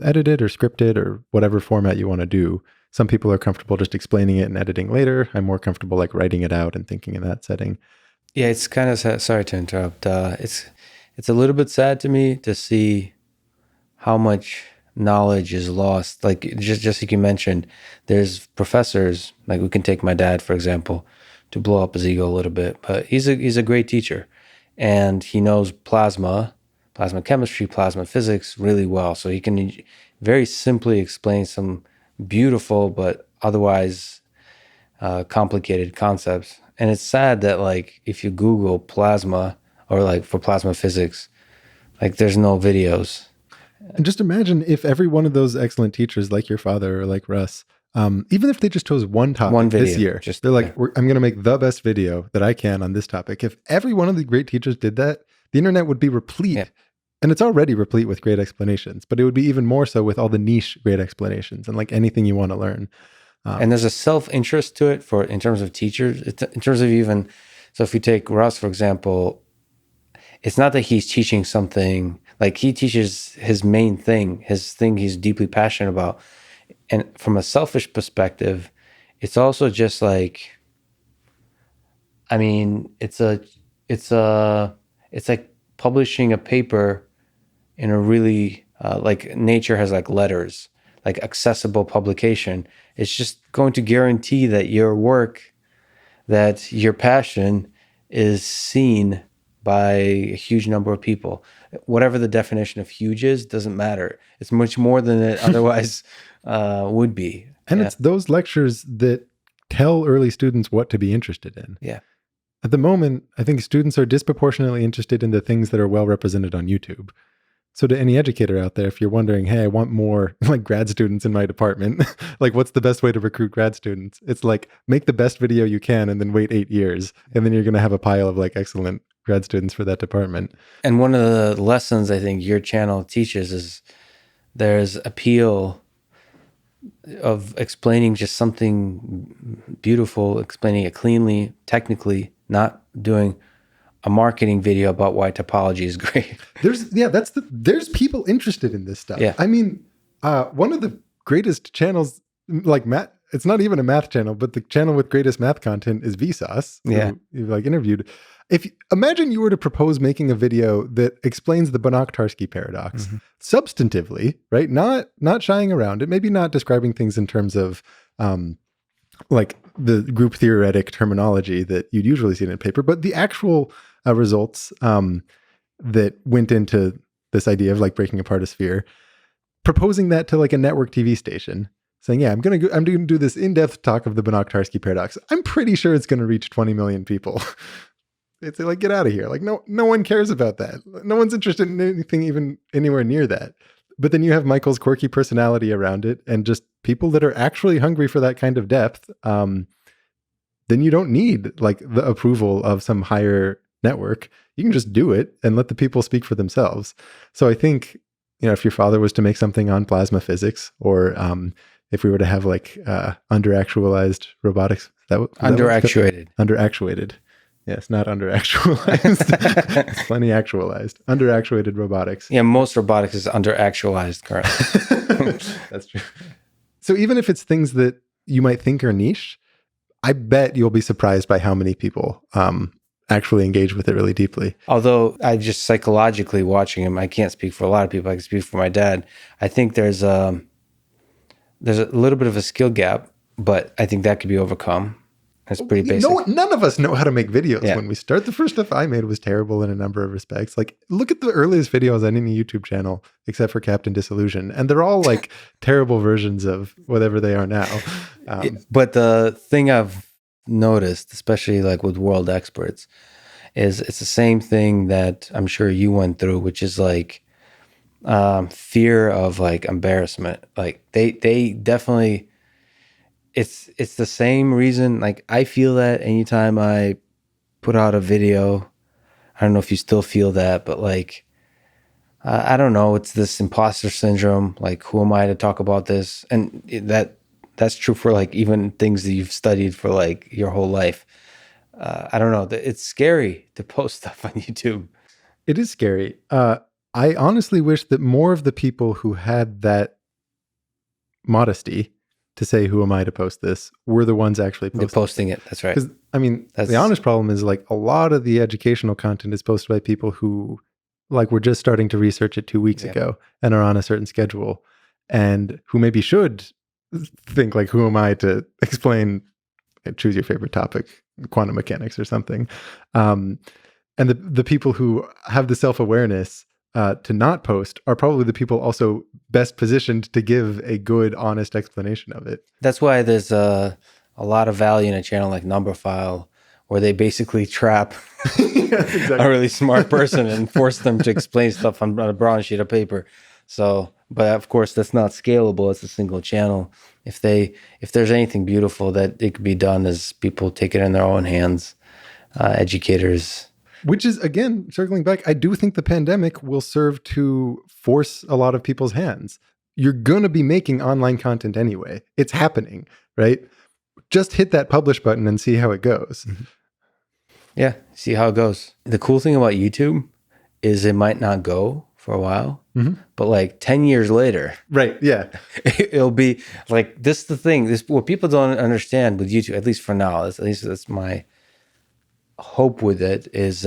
edit it or script it or whatever format you want to do. Some people are comfortable just explaining it and editing later. I'm more comfortable like writing it out and thinking in that setting. Yeah, it's kind of sad. Sorry to interrupt. It's a little bit sad to me to see how much knowledge is lost. Like just like you mentioned, there's professors, like we can take my dad, for example, to blow up his ego a little bit, but he's a great teacher and he knows plasma chemistry, plasma physics really well. So he can very simply explain some beautiful but otherwise complicated concepts. And it's sad that like if you Google plasma or like for plasma physics, like there's no videos. And just imagine if every one of those excellent teachers like your father or like Russ, even if they just chose one topic this year, they're like, I'm going to make the best video that I can on this topic. If every one of the great teachers did that, the internet would be replete. Yeah. And it's already replete with great explanations, but it would be even more so with all the niche great explanations and like anything you want to learn. And there's a self-interest to it in terms of teachers, in terms of even, so if you take Russ, for example, it's not that he's teaching something, like he teaches his main thing, his thing he's deeply passionate about. And from a selfish perspective, it's also just like, I mean, it's like publishing a paper in a really like Nature has like letters, like accessible publication. It's just going to guarantee that your work, that your passion is seen by a huge number of people. Whatever the definition of huge is, doesn't matter. It's much more than it otherwise would be. And it's those lectures that tell early students what to be interested in. Yeah. At the moment, I think students are disproportionately interested in the things that are well represented on YouTube. So to any educator out there, if you're wondering, hey, I want more like grad students in my department, like what's the best way to recruit grad students? It's like make the best video you can and then wait 8 years. And then you're going to have a pile of like excellent grad students for that department. And one of the lessons I think your channel teaches is there's appeal of explaining just something beautiful, explaining it cleanly, technically, not doing a marketing video about why topology is great. There's people interested in this stuff. Yeah. I mean, one of the greatest channels, like math, it's not even a math channel, but the channel with greatest math content is Vsauce. Yeah. You've like interviewed. Imagine you were to propose making a video that explains the Banach-Tarski paradox substantively, right? Not shying around it, maybe not describing things in terms of like the group theoretic terminology that you'd usually see in a paper, but the actual results that went into this idea of like breaking apart a sphere, proposing that to like a network TV station, saying, yeah, I'm going to do this in-depth talk of the Banach-Tarski paradox. I'm pretty sure it's going to reach 20 million people. It's like, get out of here. Like, no one cares about that. No one's interested in anything even anywhere near that. But then you have Michael's quirky personality around it and just people that are actually hungry for that kind of depth. then you don't need like the approval of some higher network. You can just do it and let the people speak for themselves. So I think, if your father was to make something on plasma physics, or if we were to have like underactualized robotics, Underactuated. Underactuated. Yes, not underactualized. It's plenty actualized. Underactuated robotics. Yeah, most robotics is underactualized currently. That's true. So even if it's things that you might think are niche, I bet you'll be surprised by how many people actually engage with it really deeply. Although I just psychologically watching him, I can't speak for a lot of people. I can speak for my dad. I think there's a little bit of a skill gap, but I think that could be overcome. It's pretty basic. None of us know how to make videos when we start. The first stuff I made was terrible in a number of respects. Like, look at the earliest videos on any YouTube channel, except for Captain Disillusion. And they're all like terrible versions of whatever they are now. But the thing I've noticed, especially like with world experts, is it's the same thing that I'm sure you went through, which is like fear of like embarrassment. Like they definitely... It's the same reason. Like I feel that anytime I put out a video. I don't know if you still feel that, but like I don't know. It's this imposter syndrome. Like, who am I to talk about this? And that's true for like even things that you've studied for like your whole life. I don't know. It's scary to post stuff on YouTube. It is scary. I honestly wish that more of the people who had that modesty to say, who am I to post this, were the ones actually posting it. That's right. Because, I mean, the honest problem is like a lot of the educational content is posted by people who like were just starting to research it 2 weeks ago and are on a certain schedule, and who maybe should think like, who am I to explain, choose your favorite topic, quantum mechanics or something. And the people who have the self-awareness to not post are probably the people also best positioned to give a good, honest explanation of it. That's why there's a lot of value in a channel like Numberphile, where they basically trap a really smart person and force them to explain stuff on a brown sheet of paper. So, but of course, that's not scalable. It's a single channel. If there's anything beautiful that it could be done, is people take it in their own hands, educators. Which is, again, circling back, I do think the pandemic will serve to force a lot of people's hands. You're going to be making online content anyway. It's happening, right? Just hit that publish button and see how it goes. Mm-hmm. Yeah, see how it goes. The cool thing about YouTube is it might not go for a while, but like 10 years later, right? Yeah, it'll be like this. The thing, this what people don't understand with YouTube, at least for now. At least that's my hope with it. Is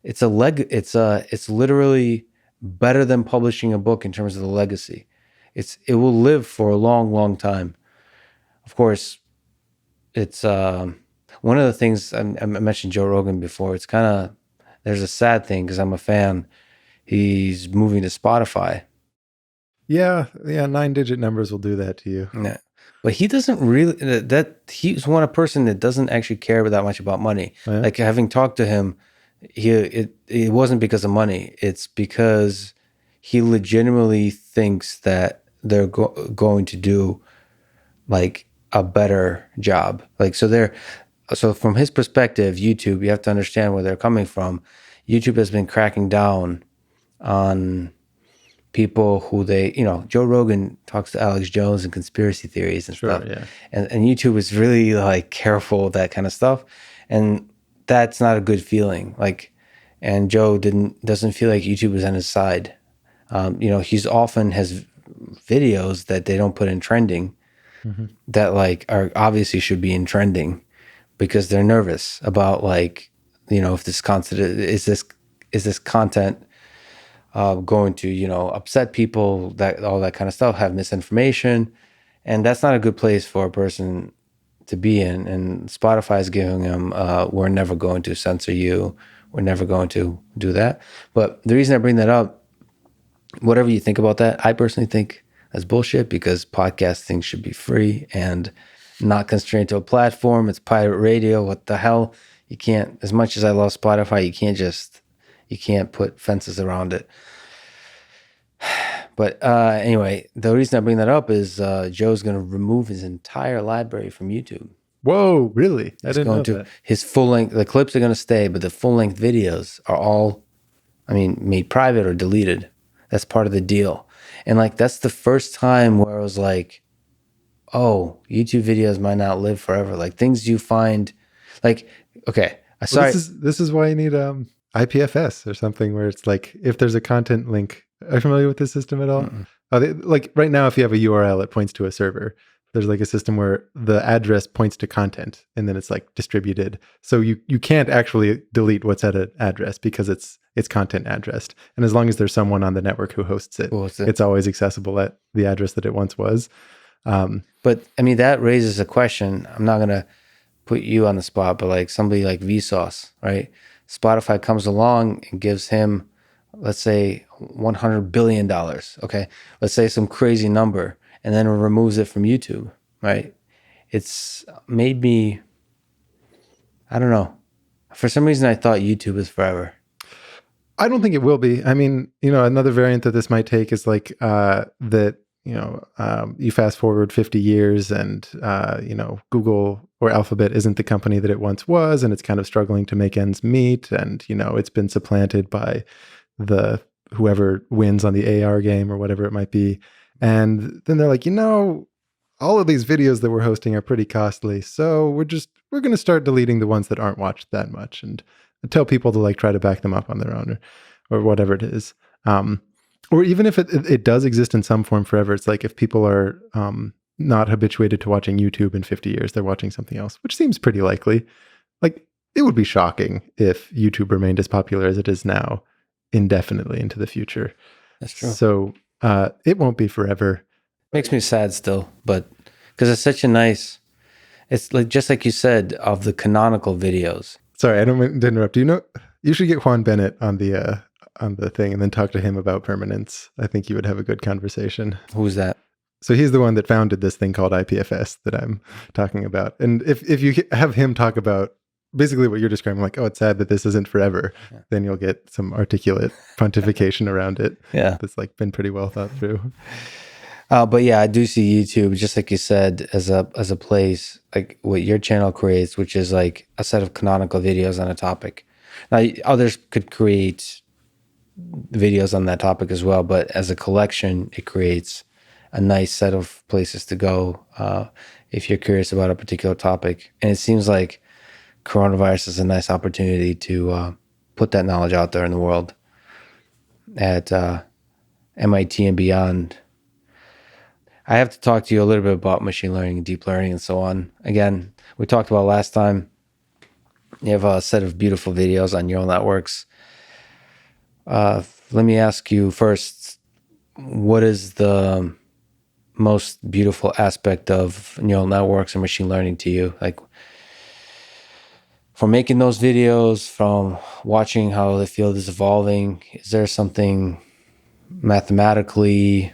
it's literally better than publishing a book in terms of the legacy. It will live for a long, long time. Of course, it's one of the things I mentioned Joe Rogan before. It's kind of, there's a sad thing because I'm a fan. He's moving to Spotify. Yeah, 9-digit numbers will do that to you. Yeah. But he doesn't really, he's one person that doesn't actually care that much about money. Oh, yeah? Like, having talked to him, it wasn't because of money. It's because he legitimately thinks that they're going to do like a better job. Like, so from his perspective, YouTube, you have to understand where they're coming from. YouTube has been cracking down on people who Joe Rogan talks to Alex Jones and conspiracy theories and stuff. Yeah. And YouTube is really like careful with that kind of stuff. And that's not a good feeling. Like, and Joe doesn't feel like YouTube is on his side. He's often has videos that they don't put in trending that like are obviously should be in trending because they're nervous about like, if this content is this content going to, upset people, that all that kind of stuff, have misinformation. And that's not a good place for a person to be in. And Spotify is giving them, we're never going to censor you. We're never going to do that. But the reason I bring that up, whatever you think about that, I personally think that's bullshit, because podcasting should be free and not constrained to a platform. It's pirate radio. What the hell? You can't, as much as I love Spotify, you can't put fences around it. But anyway, the reason I bring that up is Joe's going to remove his entire library from YouTube. Whoa, really? I It's didn't going know to that. his full length. The clips are going to stay, but the full length videos are all, I mean, made private or deleted. That's part of the deal. And like that's the first time where I was like, oh, YouTube videos might not live forever. Like things you find, like okay, I Well, sorry. this is why you need IPFS or something where it's like if there's a content link. Are you familiar with this system at all? Mm-mm. Like right now, if you have a URL, it points to a server. There's like a system where the address points to content, and then it's like distributed. So you can't actually delete what's at an address because it's content addressed. And as long as there's someone on the network who hosts it, What was it? it's always accessible at the address that it once was. But I mean, that raises a question. I'm not gonna put you on the spot, but like somebody like Vsauce, right? Spotify comes along and gives him, let's say, $100 billion. Okay, let's say some crazy number, and then removes it from YouTube, right? It's made me, I don't know. For some reason, I thought YouTube is forever. I don't think it will be. I mean, another variant that this might take is like that. You fast forward 50 years, and Google or Alphabet isn't the company that it once was, and it's kind of struggling to make ends meet, and it's been supplanted by the whoever wins on the AR game or whatever it might be, and then they're like, all of these videos that we're hosting are pretty costly, so we're going to start deleting the ones that aren't watched that much, and tell people to like try to back them up on their own or whatever it is. Or even if it does exist in some form forever, it's like if people are not habituated to watching YouTube in 50 years, they're watching something else, which seems pretty likely. Like it would be shocking if YouTube remained as popular as it is now indefinitely into the future. That's true. So it won't be forever. Makes me sad still, but because it's such a nice, it's like just like you said of the canonical videos. Sorry, I don't mean to interrupt. You should get Juan Bennett on the thing and then talk to him about permanence. I think you would have a good conversation. Who's that? So he's the one that founded this thing called IPFS that I'm talking about. And if you have him talk about basically what you're describing, like, oh, it's sad that this isn't forever, then you'll get some articulate pontification around it. Yeah. That's like been pretty well thought through. But yeah, I do see YouTube, just like you said, as a place, like what your channel creates, which is like a set of canonical videos on a topic. Now, others could create videos on that topic as well, but as a collection, it creates a nice set of places to go if you're curious about a particular topic. And it seems like coronavirus is a nice opportunity to put that knowledge out there in the world at MIT and beyond. I have to talk to you a little bit about machine learning and deep learning and so on. Again, we talked about last time, you have a set of beautiful videos on neural networks. Let me ask you first, what is the most beautiful aspect of neural networks and machine learning to you? Like from making those videos, from watching how the field is evolving, is there something mathematically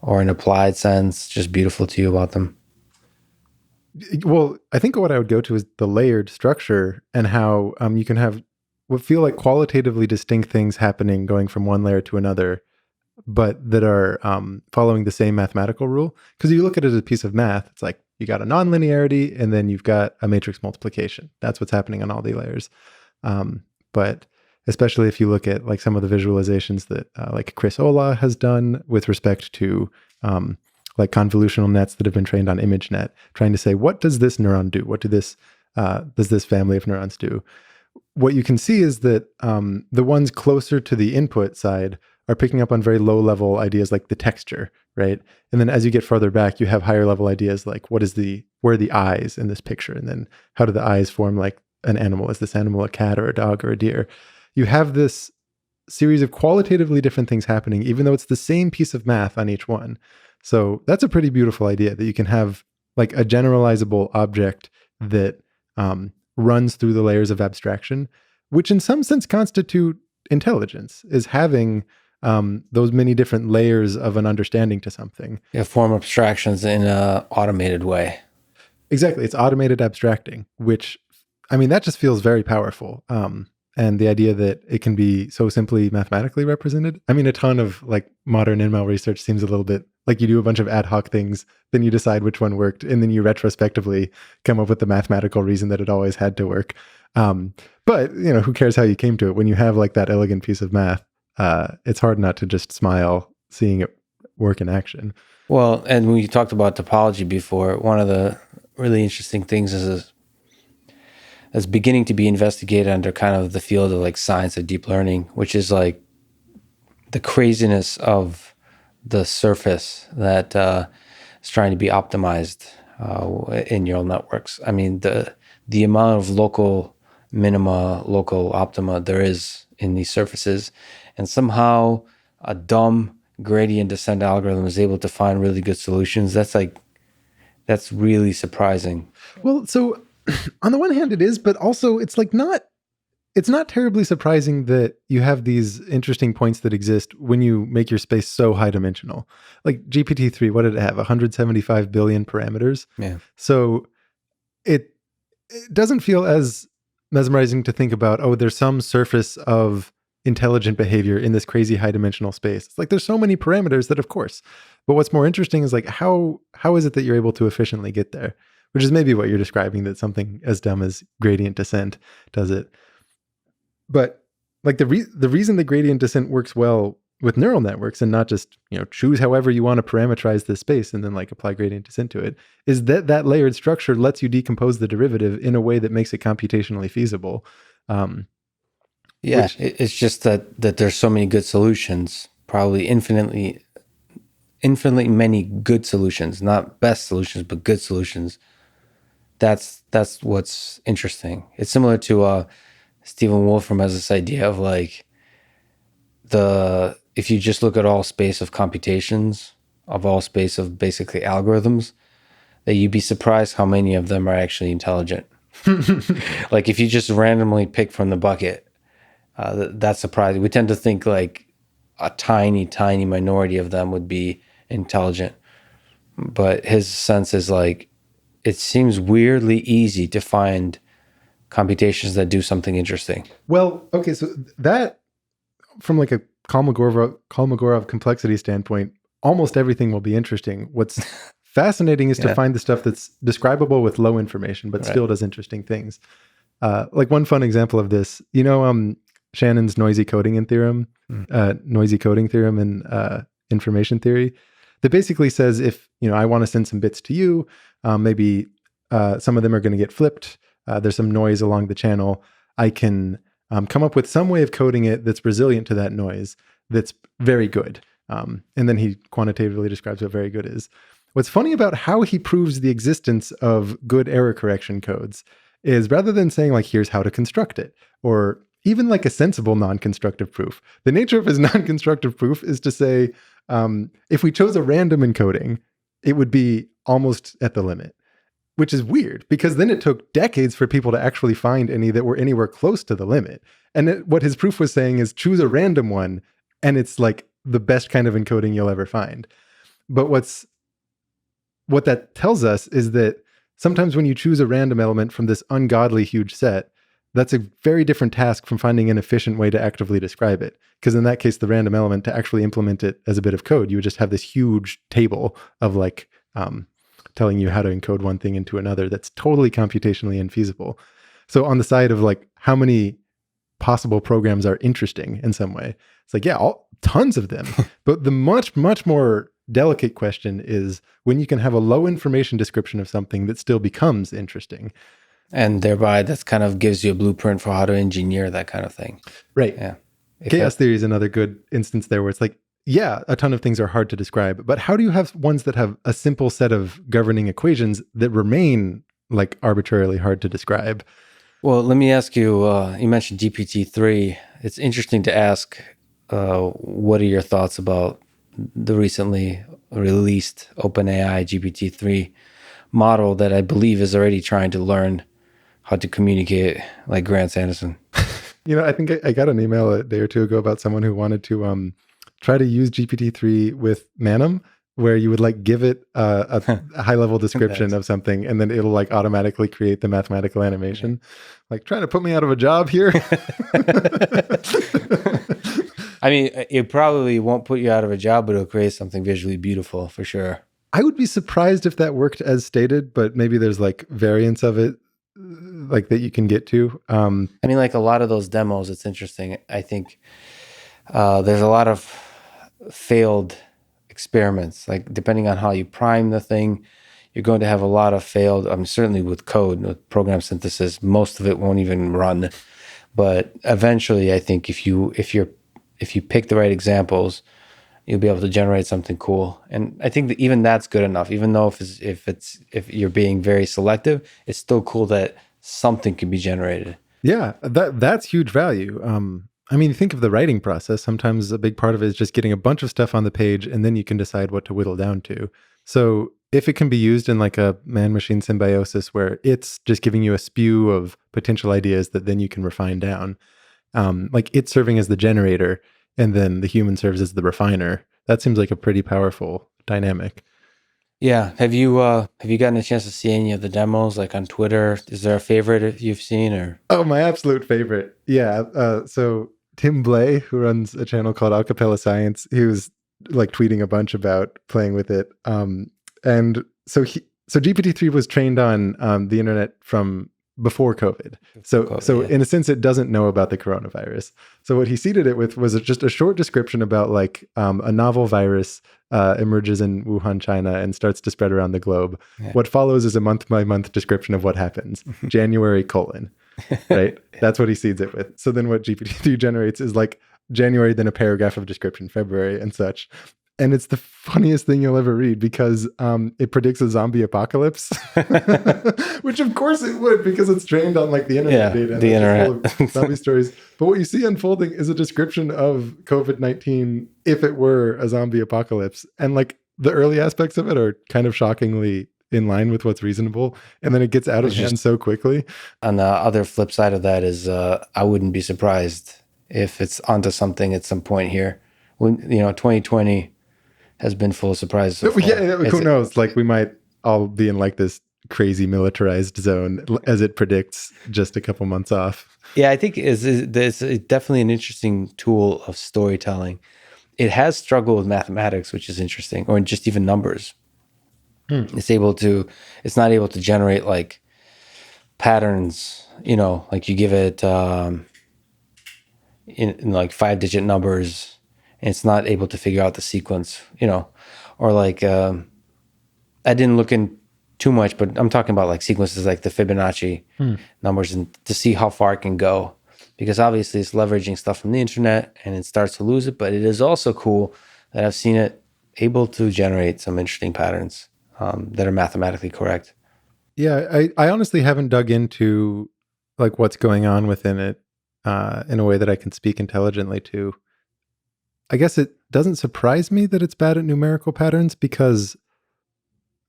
or in applied sense just beautiful to you about them? Well, I think what I would go to is the layered structure and how you can have what feel like qualitatively distinct things happening going from one layer to another, but that are following the same mathematical rule. Because you look at it as a piece of math, it's like you got a nonlinearity and then you've got a matrix multiplication. That's what's happening on all the layers. But especially if you look at like some of the visualizations that like Chris Olah has done with respect to like convolutional nets that have been trained on ImageNet, trying to say, what does this neuron do? What does this family of neurons do? What you can see is that the ones closer to the input side are picking up on very low level ideas like the texture, right? And then as you get further back, you have higher level ideas like where are the eyes in this picture? And then how do the eyes form like an animal? Is this animal a cat or a dog or a deer? You have this series of qualitatively different things happening, even though it's the same piece of math on each one. So that's a pretty beautiful idea that you can have like a generalizable object that runs through the layers of abstraction, which in some sense constitute intelligence, is having those many different layers of an understanding to something. Yeah, form abstractions in an automated way. Exactly. It's automated abstracting, which, I mean, that just feels very powerful. And the idea that it can be so simply mathematically represented. I mean, a ton of like modern ML research seems a little bit Like you do a bunch of ad hoc things, then you decide which one worked, and then you retrospectively come up with the mathematical reason that it always had to work. But who cares how you came to it? When you have like that elegant piece of math, it's hard not to just smile seeing it work in action. Well, and when you talked about topology before, one of the really interesting things is that's beginning to be investigated under kind of the field of like science of deep learning, which is like the craziness of the surface that is trying to be optimized in neural networks. I mean, the amount of local minima, local optima there is in these surfaces, and somehow a dumb gradient descent algorithm is able to find really good solutions. That's really surprising. Well, so on the one hand it is, but also it's not terribly surprising that you have these interesting points that exist when you make your space so high dimensional. Like GPT-3, what did it have? 175 billion parameters. Yeah. So it doesn't feel as mesmerizing to think about, oh, there's some surface of intelligent behavior in this crazy high dimensional space. It's like there's so many parameters that, of course. But what's more interesting is like how is it that you're able to efficiently get there? Which is maybe what you're describing, that something as dumb as gradient descent does it. But like the reason the gradient descent works well with neural networks and not just, choose however you want to parameterize this space and then like apply gradient descent to it, is that layered structure lets you decompose the derivative in a way that makes it computationally feasible. It's just that there's so many good solutions, probably infinitely many good solutions, not best solutions, but good solutions. That's what's interesting. It's similar to Stephen Wolfram has this idea of like if you just look at all space of computations, of all space of basically algorithms, that you'd be surprised how many of them are actually intelligent. Like if you just randomly pick from the bucket, that's surprising. We tend to think like a tiny minority of them would be intelligent, but his sense is like it seems weirdly easy to find computations that do something interesting. Well, okay, so that from like a Kolmogorov complexity standpoint, almost everything will be interesting. What's fascinating is to find the stuff that's describable with low information, but still does interesting things. Like one fun example of this, Shannon's noisy coding theorem in information theory, that basically says if I want to send some bits to you, maybe some of them are going to get flipped. There's some noise along the channel. I can come up with some way of coding it that's resilient to that noise, that's very good. And then he quantitatively describes what very good is. What's funny about how he proves the existence of good error correction codes is rather than saying like, here's how to construct it, or even like a sensible non-constructive proof, the nature of his non-constructive proof is to say, if we chose a random encoding, it would be almost at the limit, which is weird because then it took decades for people to actually find any that were anywhere close to the limit. And what his proof was saying is choose a random one, and it's like the best kind of encoding you'll ever find. But what that tells us is that sometimes when you choose a random element from this ungodly huge set, that's a very different task from finding an efficient way to actively describe it. Because in that case, the random element, to actually implement it as a bit of code, you would just have this huge table of like telling you how to encode one thing into another that's totally computationally infeasible. So on the side of like how many possible programs are interesting in some way, it's like, tons of them. But the much, much more delicate question is when you can have a low information description of something that still becomes interesting. And thereby that kind of gives you a blueprint for how to engineer that kind of thing. Right. Yeah. Chaos theory is another good instance there where it's like, a ton of things are hard to describe, but how do you have ones that have a simple set of governing equations that remain like arbitrarily hard to describe? Well, let me ask you, you mentioned GPT-3. It's interesting to ask, what are your thoughts about the recently released OpenAI GPT-3 model that I believe is already trying to learn how to communicate like Grant Sanderson? I think I got an email a day or two ago about someone who wanted to try to use GPT-3 with Manim, where you would like give it a high-level description of something, and then it'll like automatically create the mathematical animation. Like trying to put me out of a job here. I mean, it probably won't put you out of a job, but it'll create something visually beautiful for sure. I would be surprised if that worked as stated, but maybe there's like variants of it like that you can get to. I mean, like a lot of those demos, it's interesting. I think there's a lot of failed experiments. Like depending on how you prime the thing, you're going to have a lot of failed. I mean, certainly with code, with program synthesis, most of it won't even run. But eventually, I think if you pick the right examples, you'll be able to generate something cool. And I think that even that's good enough. Even though if you're being very selective, it's still cool that something can be generated. Yeah, that's huge value. I mean, think of the writing process. Sometimes a big part of it is just getting a bunch of stuff on the page, and then you can decide what to whittle down to. So if it can be used in like a man-machine symbiosis where it's just giving you a spew of potential ideas that then you can refine down, like it's serving as the generator, and then the human serves as the refiner. That seems like a pretty powerful dynamic. Yeah. Have you gotten a chance to see any of the demos, like on Twitter? Is there a favorite you've seen, or? Oh, my absolute favorite. Yeah. So Tim Blay, who runs a channel called Acapella Science, he was like tweeting a bunch about playing with it. And so GPT-3 was trained on the internet from before COVID. So in a sense, it doesn't know about the coronavirus. So what he seeded it with was just a short description about like a novel virus emerges in Wuhan, China, and starts to spread around the globe. Yeah. What follows is a month-by-month description of what happens. January : right? That's what he seeds it with. So then what GPT-3 generates is like January, then a paragraph of description, February, and such. And it's the funniest thing you'll ever read because it predicts a zombie apocalypse, which of course it would because it's trained on like the internet data. The internet. Full of zombie stories. But what you see unfolding is a description of COVID-19 if it were a zombie apocalypse. And like the early aspects of it are kind of shockingly in line with what's reasonable. And then it gets out of hand so quickly. On the other flip side of that is I wouldn't be surprised if it's onto something at some point here. When 2020 has been full of surprises. So who knows? Like we might all be in like this crazy militarized zone as it predicts just a couple months off. Yeah, I think it's definitely an interesting tool of storytelling. It has struggled with mathematics, which is interesting, or just even numbers. It's not able to generate like patterns, like you give it in like 5-digit numbers, and it's not able to figure out the sequence, or like I didn't look in too much, but I'm talking about like sequences like the Fibonacci numbers, and to see how far it can go, because obviously it's leveraging stuff from the internet and it starts to lose it. But it is also cool that I've seen it able to generate some interesting patterns that are mathematically correct. Yeah, I honestly haven't dug into like what's going on within it in a way that I can speak intelligently to. I guess it doesn't surprise me that it's bad at numerical patterns because,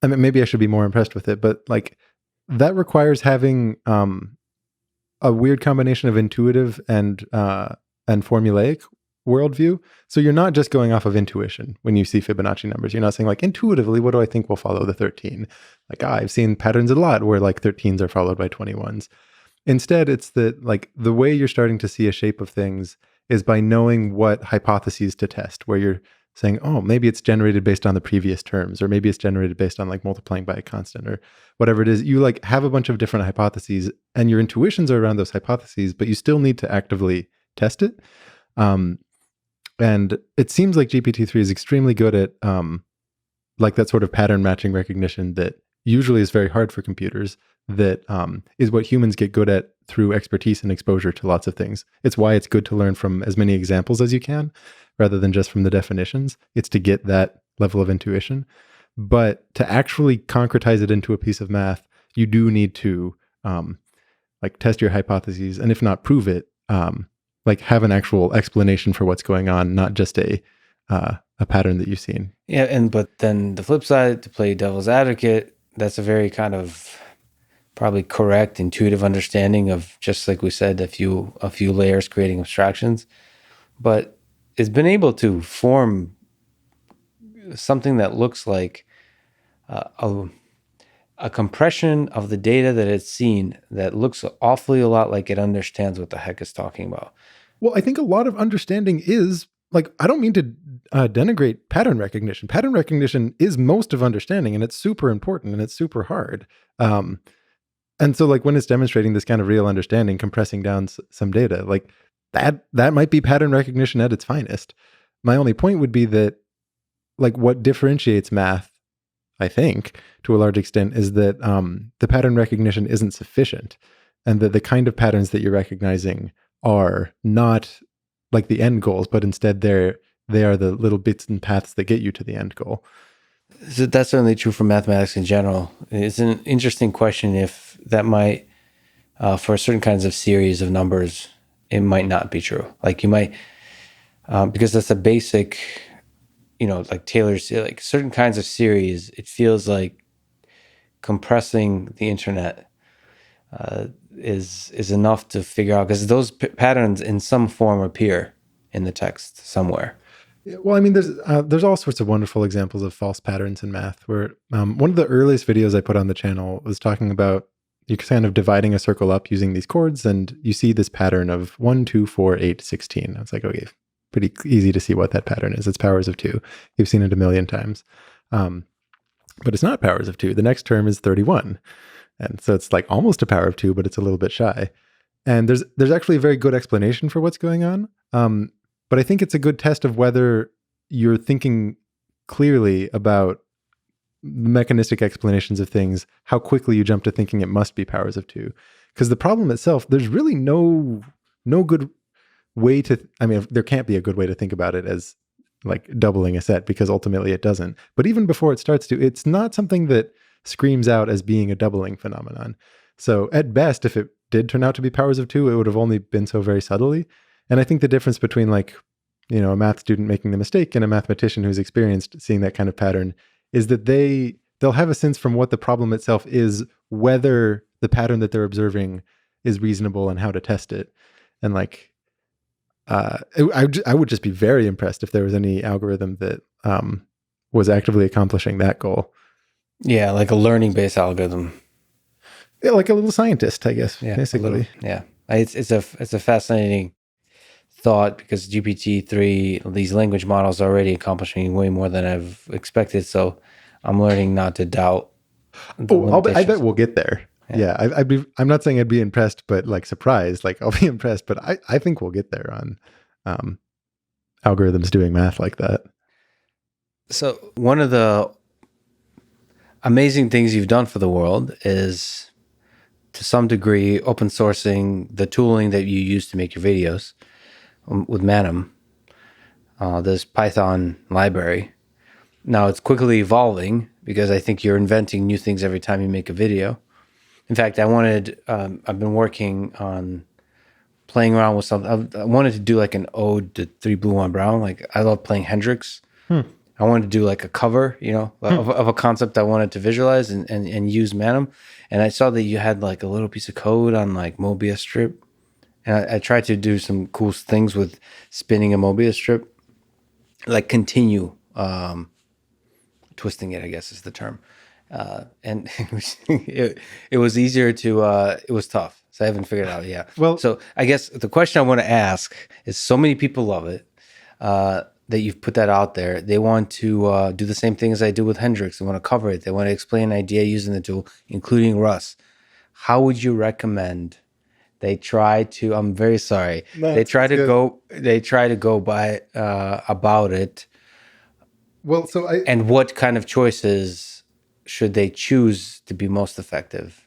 I mean, maybe I should be more impressed with it, but like that requires having a weird combination of intuitive and formulaic worldview. So you're not just going off of intuition when you see Fibonacci numbers. You're not saying like intuitively, what do I think will follow the 13? Like I've seen patterns a lot where like 13s are followed by 21s. Instead, it's that like the way you're starting to see a shape of things is by knowing what hypotheses to test, where you're saying, oh, maybe it's generated based on the previous terms, or maybe it's generated based on like multiplying by a constant or whatever it is. You like have a bunch of different hypotheses and your intuitions are around those hypotheses, but you still need to actively test it. And it seems like GPT-3 is extremely good at like that sort of pattern matching recognition that usually is very hard for computers, that is what humans get good at through expertise and exposure to lots of things. It's why it's good to learn from as many examples as you can, rather than just from the definitions. It's to get that level of intuition. But to actually concretize it into a piece of math, you do need to like test your hypotheses, and if not prove it, like have an actual explanation for what's going on, not just a pattern that you've seen. Yeah, but then the flip side, to play devil's advocate, that's a very kind of probably correct, intuitive understanding of, just like we said, a few layers creating abstractions. But it's been able to form something that looks like a compression of the data that it's seen that looks awfully a lot like it understands what the heck it's talking about. Well, I think a lot of understanding is like, I don't mean to denigrate pattern recognition. Pattern recognition is most of understanding, and it's super important and it's super hard. And so, like, when it's demonstrating this kind of real understanding, compressing down some data, like that might be pattern recognition at its finest. My only point would be that, like, what differentiates math, I think, to a large extent, is that the pattern recognition isn't sufficient, and that the kind of patterns that you're recognizing are not like the end goals, but instead they are the little bits and paths that get you to the end goal. So that's certainly true for mathematics in general. It's an interesting question if that might, for certain kinds of series of numbers, it might not be true. Like you might, because that's a basic, like Taylor's, like certain kinds of series, it feels like compressing the internet is enough to figure out, because those patterns in some form appear in the text somewhere. Well, I mean, there's all sorts of wonderful examples of false patterns in math. Where one of the earliest videos I put on the channel was talking about you kind of dividing a circle up using these chords, and you see this pattern of 1, 2, 4, 8, 16. I was like, okay, pretty easy to see what that pattern is. It's powers of 2. You've seen it a million times. But it's not powers of 2. The next term is 31. And so it's like almost a power of 2, but it's a little bit shy. And there's actually a very good explanation for what's going on. But I think it's a good test of whether you're thinking clearly about mechanistic explanations of things, how quickly you jump to thinking it must be powers of 2. Because the problem itself, there's really no good way to, I mean, there can't be a good way to think about it as like doubling a set, because ultimately it doesn't. But even before it starts to, it's not something that screams out as being a doubling phenomenon. So at best, if it did turn out to be powers of 2, it would have only been so very subtly. And I think the difference between, like, a math student making the mistake and a mathematician who's experienced seeing that kind of pattern is that they'll have a sense from what the problem itself is, whether the pattern that they're observing is reasonable and how to test it. And like, I would just be very impressed if there was any algorithm that was actively accomplishing that goal. Yeah, like a learning-based algorithm. Yeah, like a little scientist, I guess. Yeah, basically. It's a fascinating thought, because GPT-3, these language models are already accomplishing way more than I've expected. So I'm learning not to doubt. I bet we'll get there. Yeah, I'm not saying I'd be impressed, but like surprised. Like I'll be impressed, but I think we'll get there on algorithms doing math like that. So one of the amazing things you've done for the world is, to some degree, open sourcing the tooling that you use to make your videos with Manim, this Python library. Now it's quickly evolving, because I think you're inventing new things every time you make a video. In fact, I've been working on playing around with something. I wanted to do like an ode to 3Blue1Brown. Like, I love playing Hendrix. I wanted to do like a cover, of a concept I wanted to visualize and use Manim. And I saw that you had like a little piece of code on like Mobius strip. And I tried to do some cool things with spinning a Mobius strip, like continue twisting it, I guess is the term. And it was easier to, it was tough. So I haven't figured it out yet. Well, so I guess the question I want to ask is, so many people love it, that you've put that out there. They want to do the same thing as I did with Hendrix. They want to cover it. They want to explain an idea using the tool, including Rust. How would you recommend they try to, I'm very sorry, they try to go by about it? Well, and what kind of choices should they choose to be most effective?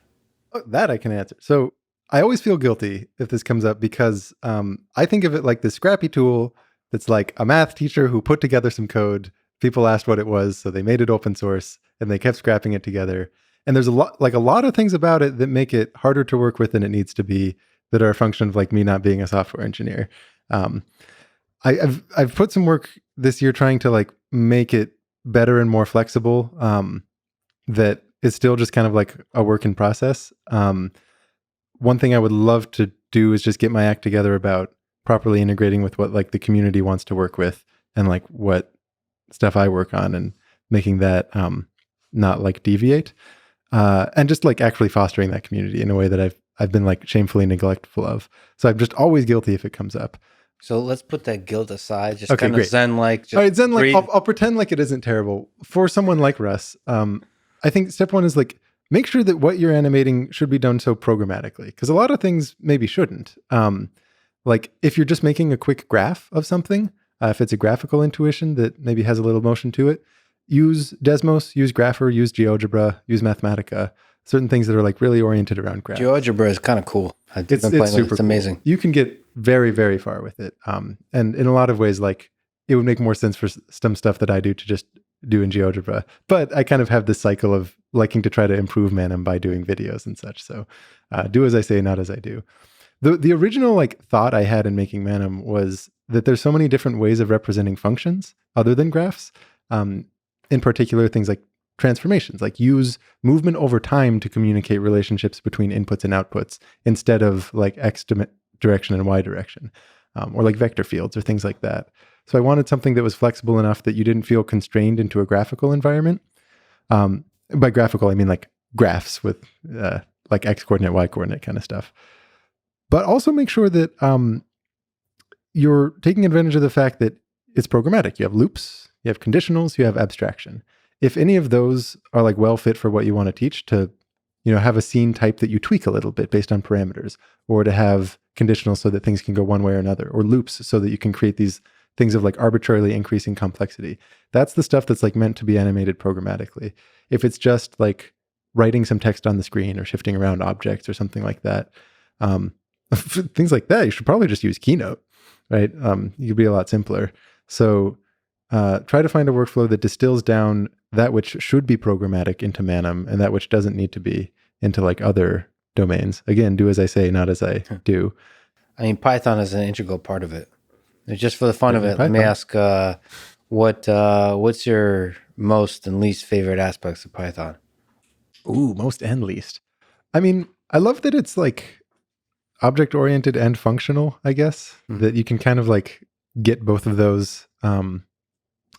That I can answer. So I always feel guilty if this comes up, because I think of it like this scrappy tool that's like a math teacher who put together some code. People asked what it was, so they made it open source, and they kept scrapping it together. And there's a lot of things about it that make it harder to work with than it needs to be, that are a function of like me not being a software engineer. I've put some work this year trying to like make it better and more flexible. That is still just kind of like a work in process. One thing I would love to do is just get my act together about properly integrating with what like the community wants to work with, and like what stuff I work on, and making that not like deviate, and just like actually fostering that community in a way that I've been like shamefully neglectful of. So I'm just always guilty if it comes up. So let's put that guilt aside. Just Okay, kind of great. zen-like. Just All right, Zen, like breathe. I'll pretend like it isn't terrible for someone like Russ. I think step one is like make sure that what you're animating should be done so programmatically, because a lot of things maybe shouldn't. Like if you're just making a quick graph of something, if it's a graphical intuition that maybe has a little motion to it, use Desmos, use Grapher, use GeoGebra, use Mathematica. Certain things that are like really oriented around graphs. GeoGebra is kind of cool. I've been playing with it. It's amazing. Cool. You can get very, very far with it. And in a lot of ways, like it would make more sense for some stuff that I do to just do in GeoGebra. But I kind of have this cycle of liking to try to improve Manim by doing videos and such. So do as I say, not as I do. The original like thought I had in making Manim was that there's so many different ways of representing functions other than graphs. In particular, things like transformations, like use movement over time to communicate relationships between inputs and outputs instead of like X direction and Y direction, or like vector fields or things like that. So I wanted something that was flexible enough that you didn't feel constrained into a graphical environment. By graphical, I mean like graphs with like X coordinate, Y coordinate kind of stuff. But also make sure that you're taking advantage of the fact that it's programmatic. You have loops, you have conditionals, you have abstraction. If any of those are like well fit for what you want to teach, to have a scene type that you tweak a little bit based on parameters, or to have conditionals so that things can go one way or another, or loops so that you can create these things of like arbitrarily increasing complexity. That's the stuff that's like meant to be animated programmatically. If it's just like writing some text on the screen or shifting around objects or something like that, things like that, you should probably just use Keynote, right? You could be a lot simpler. So try to find a workflow that distills down that which should be programmatic into Manim and that which doesn't need to be into like other domains. Again, do as I say, not as I do. I mean, Python is an integral part of it. Just for the fun of it, let me ask, what's your most and least favorite aspects of Python? Ooh, most and least. I mean, I love that it's like object-oriented and functional, I guess, that you can kind of like get both of those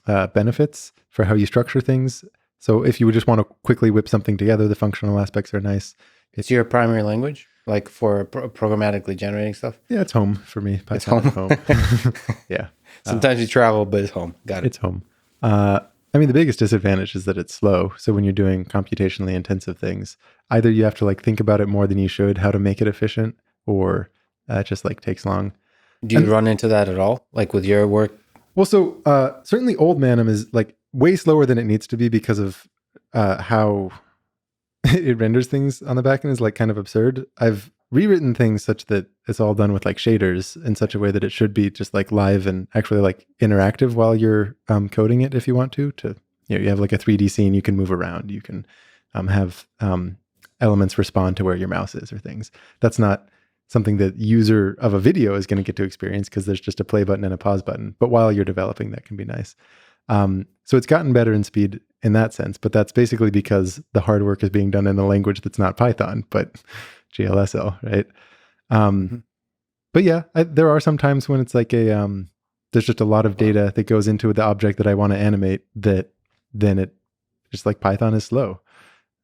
benefits for how you structure things. So if you would just want to quickly whip something together, the functional aspects are nice. It's your primary language, like for programmatically generating stuff? Yeah, it's home for me. Python it's home. Yeah. Sometimes you travel, but it's home. Got it. It's home. I mean, the biggest disadvantage is that it's slow. So when you're doing computationally intensive things, either you have to like think about it more than you should, how to make it efficient, or it just like takes long. Do you run into that at all? Like with your work? Well, so certainly old Manim is like way slower than it needs to be because of how it renders things on the back end is like kind of absurd. I've rewritten things such that it's all done with like shaders in such a way that it should be just like live and actually like interactive while you're coding it if you want to you have like a 3D scene, you can move around, you can have elements respond to where your mouse is or things. That's not something that user of a video is going to get to experience because there's just a play button and a pause button. But while you're developing, that can be nice. So it's gotten better in speed in that sense, but that's basically because the hard work is being done in a language that's not Python, but GLSL, right? But yeah, there are some times when it's like there's just a lot of data that goes into the object that I want to animate that then it just like Python is slow.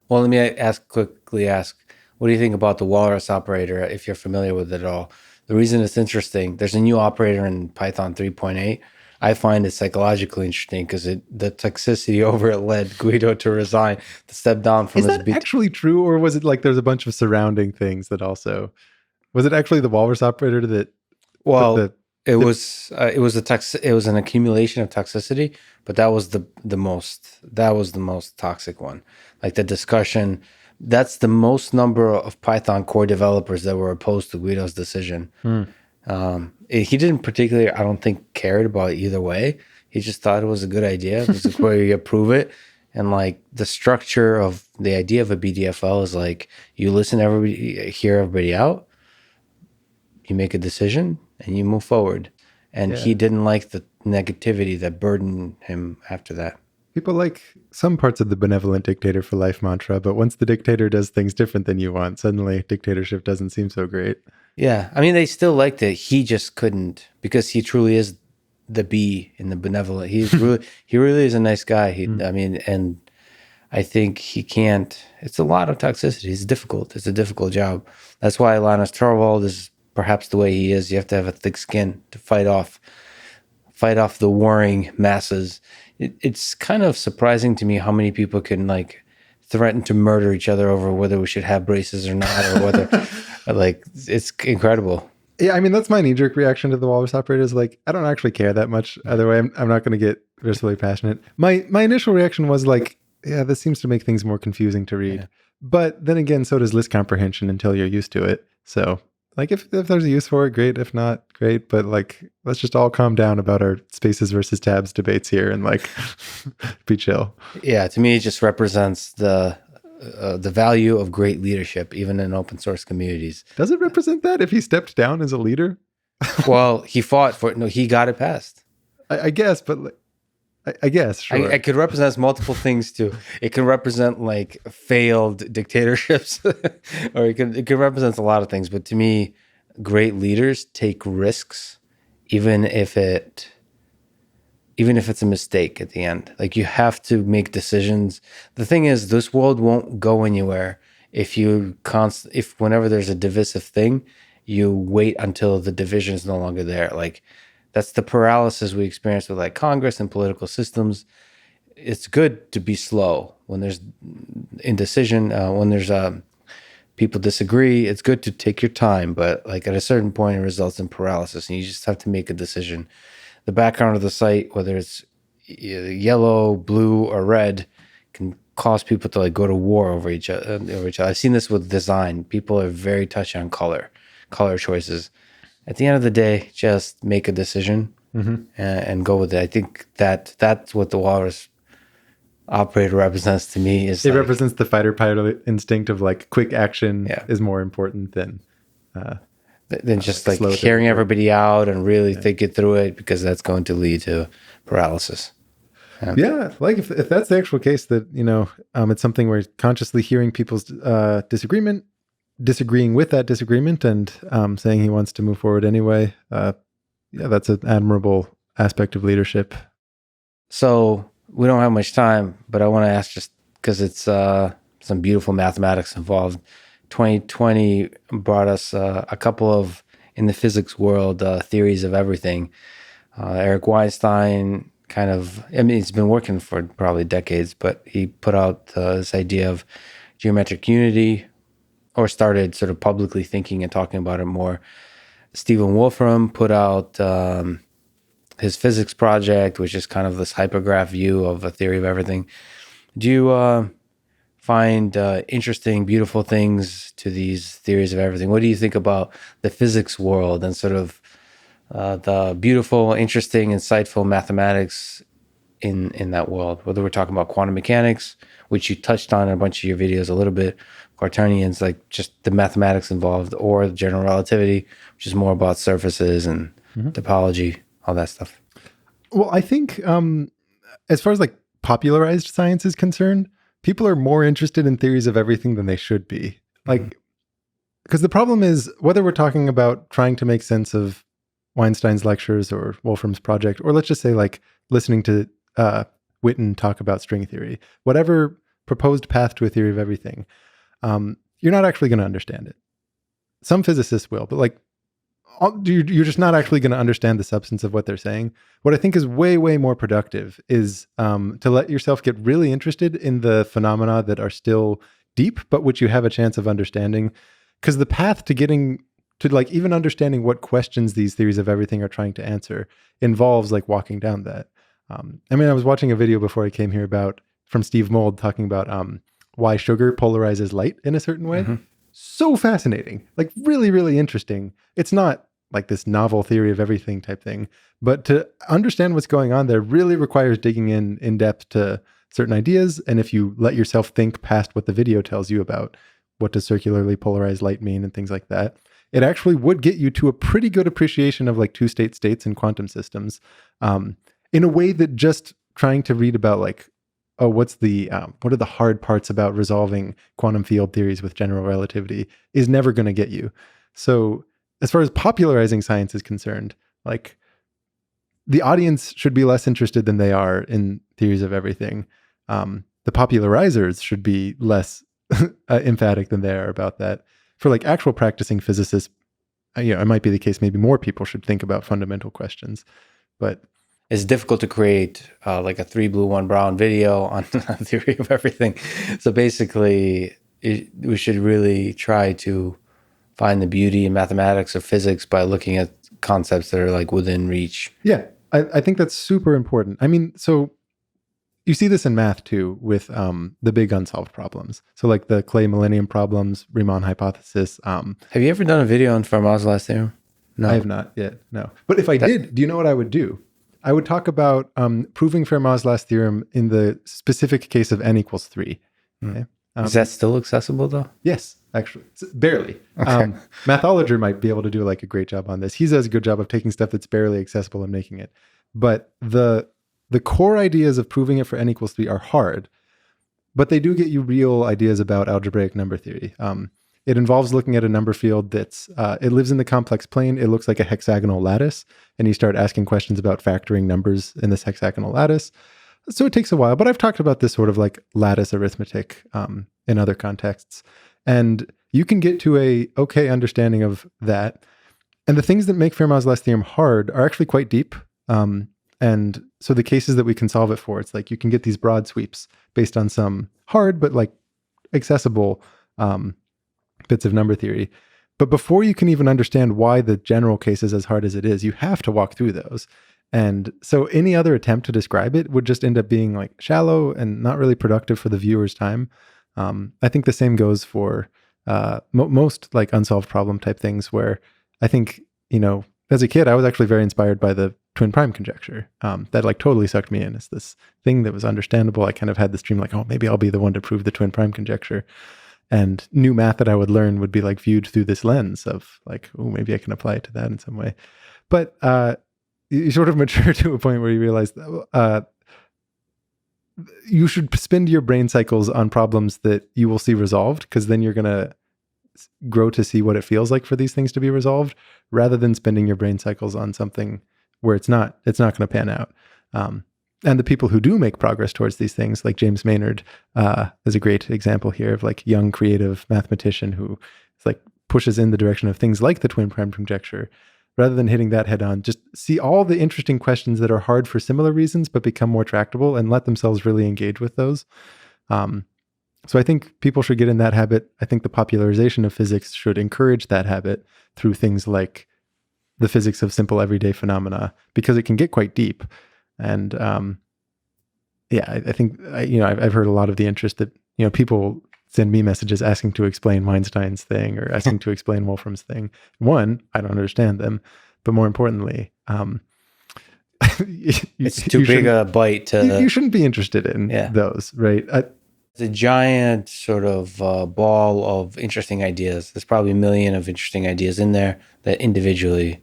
Well, let me quickly ask, what do you think about the walrus operator, if you're familiar with it at all? The reason it's interesting, there's a new operator in Python 3.8. I find it psychologically interesting because the toxicity over it led Guido to resign, to step down from his... Is that actually true, or was it like there's a bunch of surrounding things that also... Was it actually the walrus operator that... Well, it was an accumulation of toxicity, but that was the most toxic one. Like the discussion, that's the most number of Python core developers that were opposed to Guido's decision. He didn't particularly, I don't think, cared about either way. He just thought it was a good idea. It was a way you approve it. And like the structure of the idea of a BDFL is like you listen to everybody, hear everybody out, you make a decision, and you move forward. And he didn't like the negativity that burdened him after that. People like some parts of the benevolent dictator for life mantra, but once the dictator does things different than you want, suddenly dictatorship doesn't seem so great. Yeah. I mean, they still liked it. He just couldn't, because he truly is the B in the benevolent. He really is a nice guy. I mean, and I think he can't, it's a lot of toxicity. It's difficult. It's a difficult job. That's why Linus Torvald is perhaps the way he is. You have to have a thick skin to fight off the warring masses. It's kind of surprising to me how many people can like threaten to murder each other over whether we should have braces or not, or whether like it's incredible. Yeah, I mean, that's my knee-jerk reaction to the walrus operators. Like, I don't actually care that much. Either way, I'm not going to get viscerally passionate. My initial reaction was like, yeah, this seems to make things more confusing to read. Yeah. But then again, so does list comprehension until you're used to it. So, like, if there's a use for it, great. If not, great. But like, let's just all calm down about our spaces versus tabs debates here and like be chill. Yeah, to me, it just represents the value of great leadership, even in open source communities. Does it represent that if he stepped down as a leader? Well, he fought for it. No, he got it passed. I guess, but like, I guess, sure. It could represent multiple things too. It can represent like failed dictatorships, or it can represent a lot of things. But to me, great leaders take risks, even if it's a mistake at the end. Like you have to make decisions. The thing is, this world won't go anywhere if whenever there's a divisive thing, you wait until the division is no longer there. Like that's the paralysis we experience with like Congress and political systems. It's good to be slow when there's indecision, when there's people disagree. It's good to take your time, but like at a certain point, it results in paralysis, and you just have to make a decision. The background of the site, whether it's yellow, blue, or red, can cause people to like go to war over each other. I've seen this with design. People are very touchy on color choices. At the end of the day, just make a decision and go with it. I think that's what the walrus operator represents to me. Is it represents the fighter pilot instinct of like quick action is more important than just like hearing everybody out and really thinking through it, because that's going to lead to paralysis. Yeah, like if that's the actual case, that it's something where consciously hearing people's disagreeing with that disagreement, and saying he wants to move forward anyway. That's an admirable aspect of leadership. So we don't have much time, but I want to ask, just because it's some beautiful mathematics involved. 2020 brought us a couple of, in the physics world, theories of everything. Eric Weinstein he's been working for probably decades, but he put out this idea of geometric unity, or started sort of publicly thinking and talking about it more. Stephen Wolfram put out his physics project, which is kind of this hypergraph view of a theory of everything. Do you find interesting, beautiful things to these theories of everything? What do you think about the physics world and sort of the beautiful, interesting, insightful mathematics in that world? Whether we're talking about quantum mechanics, which you touched on in a bunch of your videos a little bit, quaternions, like just the mathematics involved, or general relativity, which is more about surfaces and topology, all that stuff. Well, I think as far as like popularized science is concerned, people are more interested in theories of everything than they should be. Like, because the problem is, whether we're talking about trying to make sense of Weinstein's lectures or Wolfram's project, or let's just say like listening to Witten talk about string theory, whatever proposed path to a theory of everything, you're not actually going to understand it. Some physicists will, but like you're just not actually going to understand the substance of what they're saying. What I think is way, way more productive is to let yourself get really interested in the phenomena that are still deep, but which you have a chance of understanding. Because the path to getting to like even understanding what questions these theories of everything are trying to answer involves like walking down that. I was watching a video before I came here from Steve Mould talking about why sugar polarizes light in a certain way. So fascinating, like really, really interesting. It's not like this novel theory of everything type thing, but to understand what's going on there really requires digging in depth to certain ideas. And if you let yourself think past what the video tells you about what does circularly polarized light mean and things like that, it actually would get you to a pretty good appreciation of like two-state states and quantum systems, in a way that just trying to read about like, oh, what are the hard parts about resolving quantum field theories with general relativity is never going to get you. So as far as popularizing science is concerned, like the audience should be less interested than they are in theories of everything. The popularizers should be less emphatic than they are about that. For like actual practicing physicists, it might be the case. Maybe more people should think about fundamental questions, but it's difficult to create like a 3Blue1Brown video on a theory of everything. So basically, we should really try to find the beauty in mathematics or physics by looking at concepts that are like within reach. Yeah, I think that's super important. I mean, so you see this in math too with the big unsolved problems. So like the Clay millennium problems, Riemann hypothesis. Have you ever done a video on Fermat's last theorem? No. I have not yet, no. But if I did, do you know what I would do? I would talk about proving Fermat's last theorem in the specific case of n equals 3. Okay? Is that still accessible though? Yes, actually. Barely. Okay. Mathologer might be able to do like a great job on this. He does a good job of taking stuff that's barely accessible and making it. But the core ideas of proving it for n equals 3 are hard, but they do get you real ideas about algebraic number theory. It involves looking at a number field that's, it lives in the complex plane. It looks like a hexagonal lattice, and you start asking questions about factoring numbers in this hexagonal lattice. So it takes a while, but I've talked about this sort of like lattice arithmetic in other contexts. And you can get to a okay understanding of that. And the things that make Fermat's last theorem hard are actually quite deep. And so the cases that we can solve it for, it's like you can get these broad sweeps based on some hard but like accessible bits of number theory. But before you can even understand why the general case is as hard as it is, you have to walk through those. And so any other attempt to describe it would just end up being like shallow and not really productive for the viewer's time. I think the same goes for most like unsolved problem type things where I think, as a kid, I was actually very inspired by the twin prime conjecture. That like totally sucked me in as this thing that was understandable. I kind of had this dream like, oh, maybe I'll be the one to prove the twin prime conjecture. And new math that I would learn would be like viewed through this lens of like, oh, maybe I can apply it to that in some way. But you sort of mature to a point where you realize you should spend your brain cycles on problems that you will see resolved, because then you're going to grow to see what it feels like for these things to be resolved, rather than spending your brain cycles on something where it's not going to pan out. And the people who do make progress towards these things, like James Maynard, is a great example here of like young creative mathematician who like pushes in the direction of things like the twin prime conjecture, rather than hitting that head on. Just see all the interesting questions that are hard for similar reasons, but become more tractable and let themselves really engage with those. So I think people should get in that habit. I think the popularization of physics should encourage that habit through things like the physics of simple everyday phenomena, because it can get quite deep. And I think I've heard a lot of the interest that people send me messages asking to explain Weinstein's thing or asking to explain Wolfram's thing. One, I don't understand them, but more importantly, it's too big a bite to. You shouldn't be interested in those, right? It's a giant sort of ball of interesting ideas. There's probably a million of interesting ideas in there that individually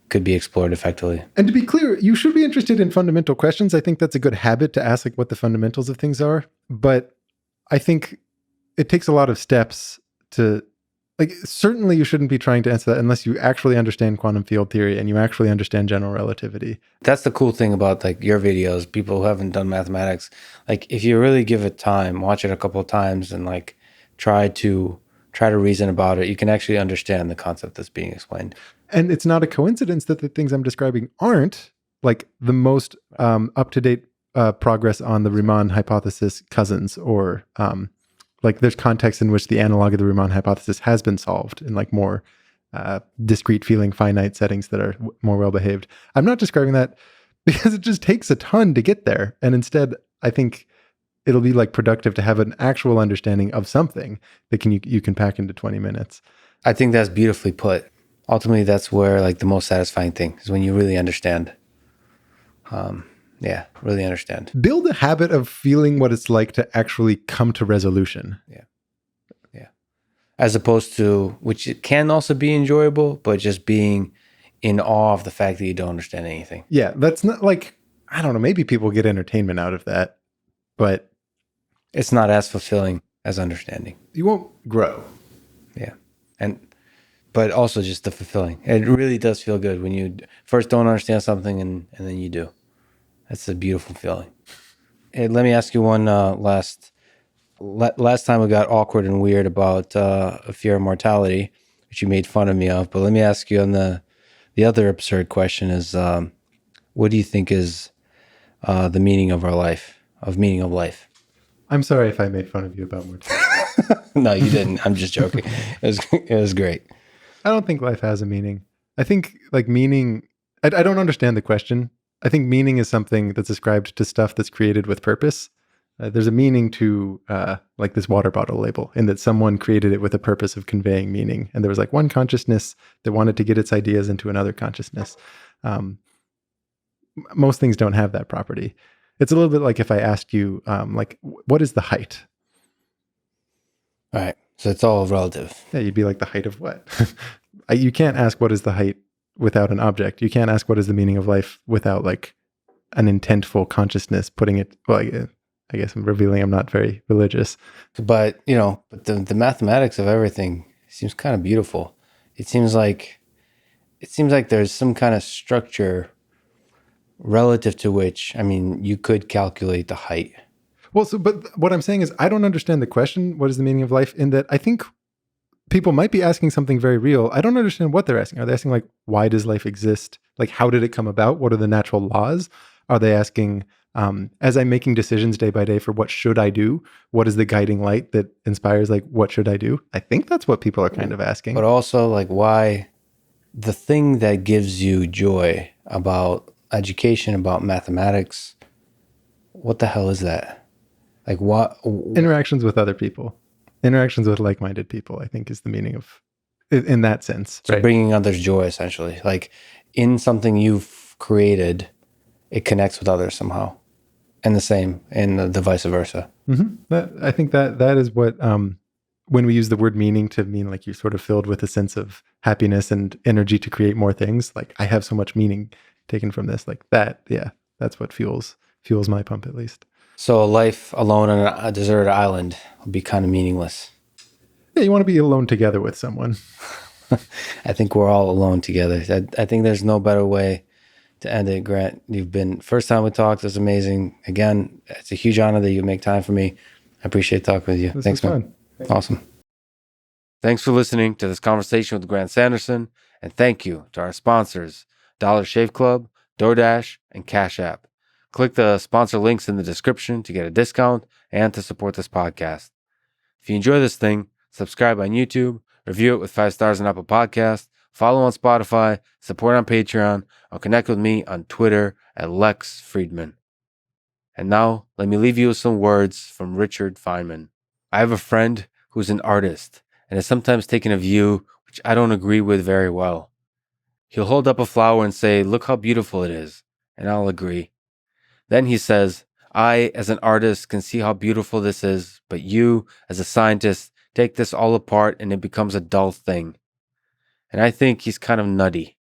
could be explored effectively. And to be clear, you should be interested in fundamental questions. I think that's a good habit to ask like what the fundamentals of things are. But I think it takes a lot of steps to, like, certainly you shouldn't be trying to answer that unless you actually understand quantum field theory and you actually understand general relativity. That's the cool thing about like your videos, people who haven't done mathematics. Like if you really give it time, watch it a couple of times and like try to reason about it, you can actually understand the concept that's being explained. And it's not a coincidence that the things I'm describing aren't like the most up-to-date progress on the Riemann hypothesis cousins, or like there's context in which the analog of the Riemann hypothesis has been solved in like more discrete feeling finite settings that are more well-behaved. I'm not describing that because it just takes a ton to get there. And instead, I think it'll be like productive to have an actual understanding of something that you can pack into 20 minutes. I think that's beautifully put. Ultimately, that's where like the most satisfying thing is when you really understand. Really understand. Build a habit of feeling what it's like to actually come to resolution. Yeah. As opposed to, which it can also be enjoyable, but just being in awe of the fact that you don't understand anything. Yeah, that's not like, I don't know, maybe people get entertainment out of that, but it's not as fulfilling as understanding. You won't grow. Yeah. But also just the fulfilling. It really does feel good when you first don't understand something and then you do. That's a beautiful feeling. Hey, let me ask you one last time we got awkward and weird about a fear of mortality. which you made fun of me of. But let me ask you on the other absurd question is, what do you think is the meaning of our life, of meaning of life? I'm sorry if I made fun of you about mortality. No, you didn't. I'm just joking. It was great. I don't think life has a meaning. I think like meaning, I don't understand the question. I think meaning is something that's ascribed to stuff that's created with purpose. There's a meaning to like this water bottle label in that someone created it with a purpose of conveying meaning. And there was like one consciousness that wanted to get its ideas into another consciousness. Most things don't have that property. It's a little bit like if I asked you, like, what is the height? All right. So it's all relative. Yeah, you'd be like, the height of what? You can't ask what is the height without an object. You can't ask what is the meaning of life without like an intentful consciousness putting it. Well, I guess I'm revealing I'm not very religious. But, but the mathematics of everything seems kind of beautiful. It seems like there's some kind of structure relative to which, I mean, you could calculate the height. Well, but what I'm saying is I don't understand the question, what is the meaning of life, in that I think people might be asking something very real. I don't understand what they're asking. Are they asking like, why does life exist? Like, how did it come about? What are the natural laws? Are they asking, as I'm making decisions day by day for what should I do? What is the guiding light that inspires like, what should I do? I think that's what people are kind of asking. But also like why the thing that gives you joy about education, about mathematics, what the hell is that? Like what? Interactions with other people, interactions with like-minded people, I think is the meaning of, in that sense. So right? Bringing others joy, essentially. Like in something you've created, it connects with others somehow. And the same, and the vice versa. Mm-hmm. I think that is what, when we use the word meaning to mean like you're sort of filled with a sense of happiness and energy to create more things. Like I have so much meaning taken from this, like that. Yeah, that's what fuels my pump at least. So a life alone on a deserted island would be kind of meaningless. Yeah, you want to be alone together with someone. I think we're all alone together. I think there's no better way to end it. Grant, you've been, first time we talked, it's amazing. Again, it's a huge honor that you make time for me. I appreciate talking with you. Thanks, man. Awesome. Thanks for listening to this conversation with Grant Sanderson, and thank you to our sponsors, Dollar Shave Club, DoorDash, and Cash App. Click the sponsor links in the description to get a discount and to support this podcast. If you enjoy this thing, subscribe on YouTube, review it with 5 stars on Apple Podcasts, follow on Spotify, support on Patreon, or connect with me on Twitter at Lex Fridman. And now, let me leave you with some words from Richard Feynman. I have a friend who's an artist and has sometimes taken a view which I don't agree with very well. He'll hold up a flower and say, "Look how beautiful it is," and I'll agree. Then he says, "I, as an artist, can see how beautiful this is, but you, as a scientist, take this all apart and it becomes a dull thing." And I think he's kind of nutty.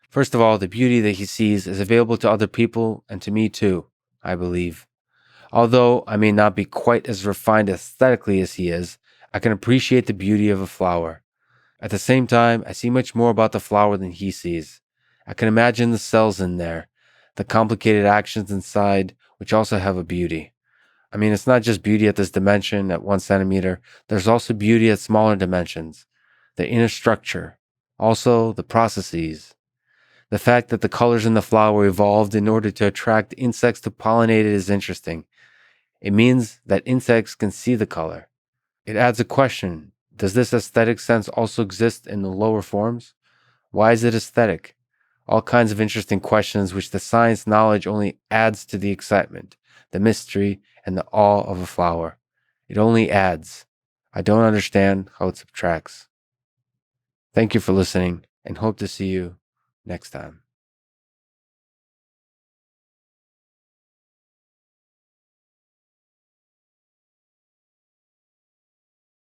First of all, the beauty that he sees is available to other people and to me too, I believe. Although I may not be quite as refined aesthetically as he is, I can appreciate the beauty of a flower. At the same time, I see much more about the flower than he sees. I can imagine the cells in there, the complicated actions inside, which also have a beauty. I mean, it's not just beauty at this dimension, at 1 centimeter. There's also beauty at smaller dimensions. The inner structure. Also, the processes. The fact that the colors in the flower evolved in order to attract insects to pollinate it is interesting. It means that insects can see the color. It adds a question. Does this aesthetic sense also exist in the lower forms? Why is it aesthetic? All kinds of interesting questions which the science knowledge only adds to the excitement, the mystery, and the awe of a flower. It only adds. I don't understand how it subtracts. Thank you for listening, and hope to see you next time.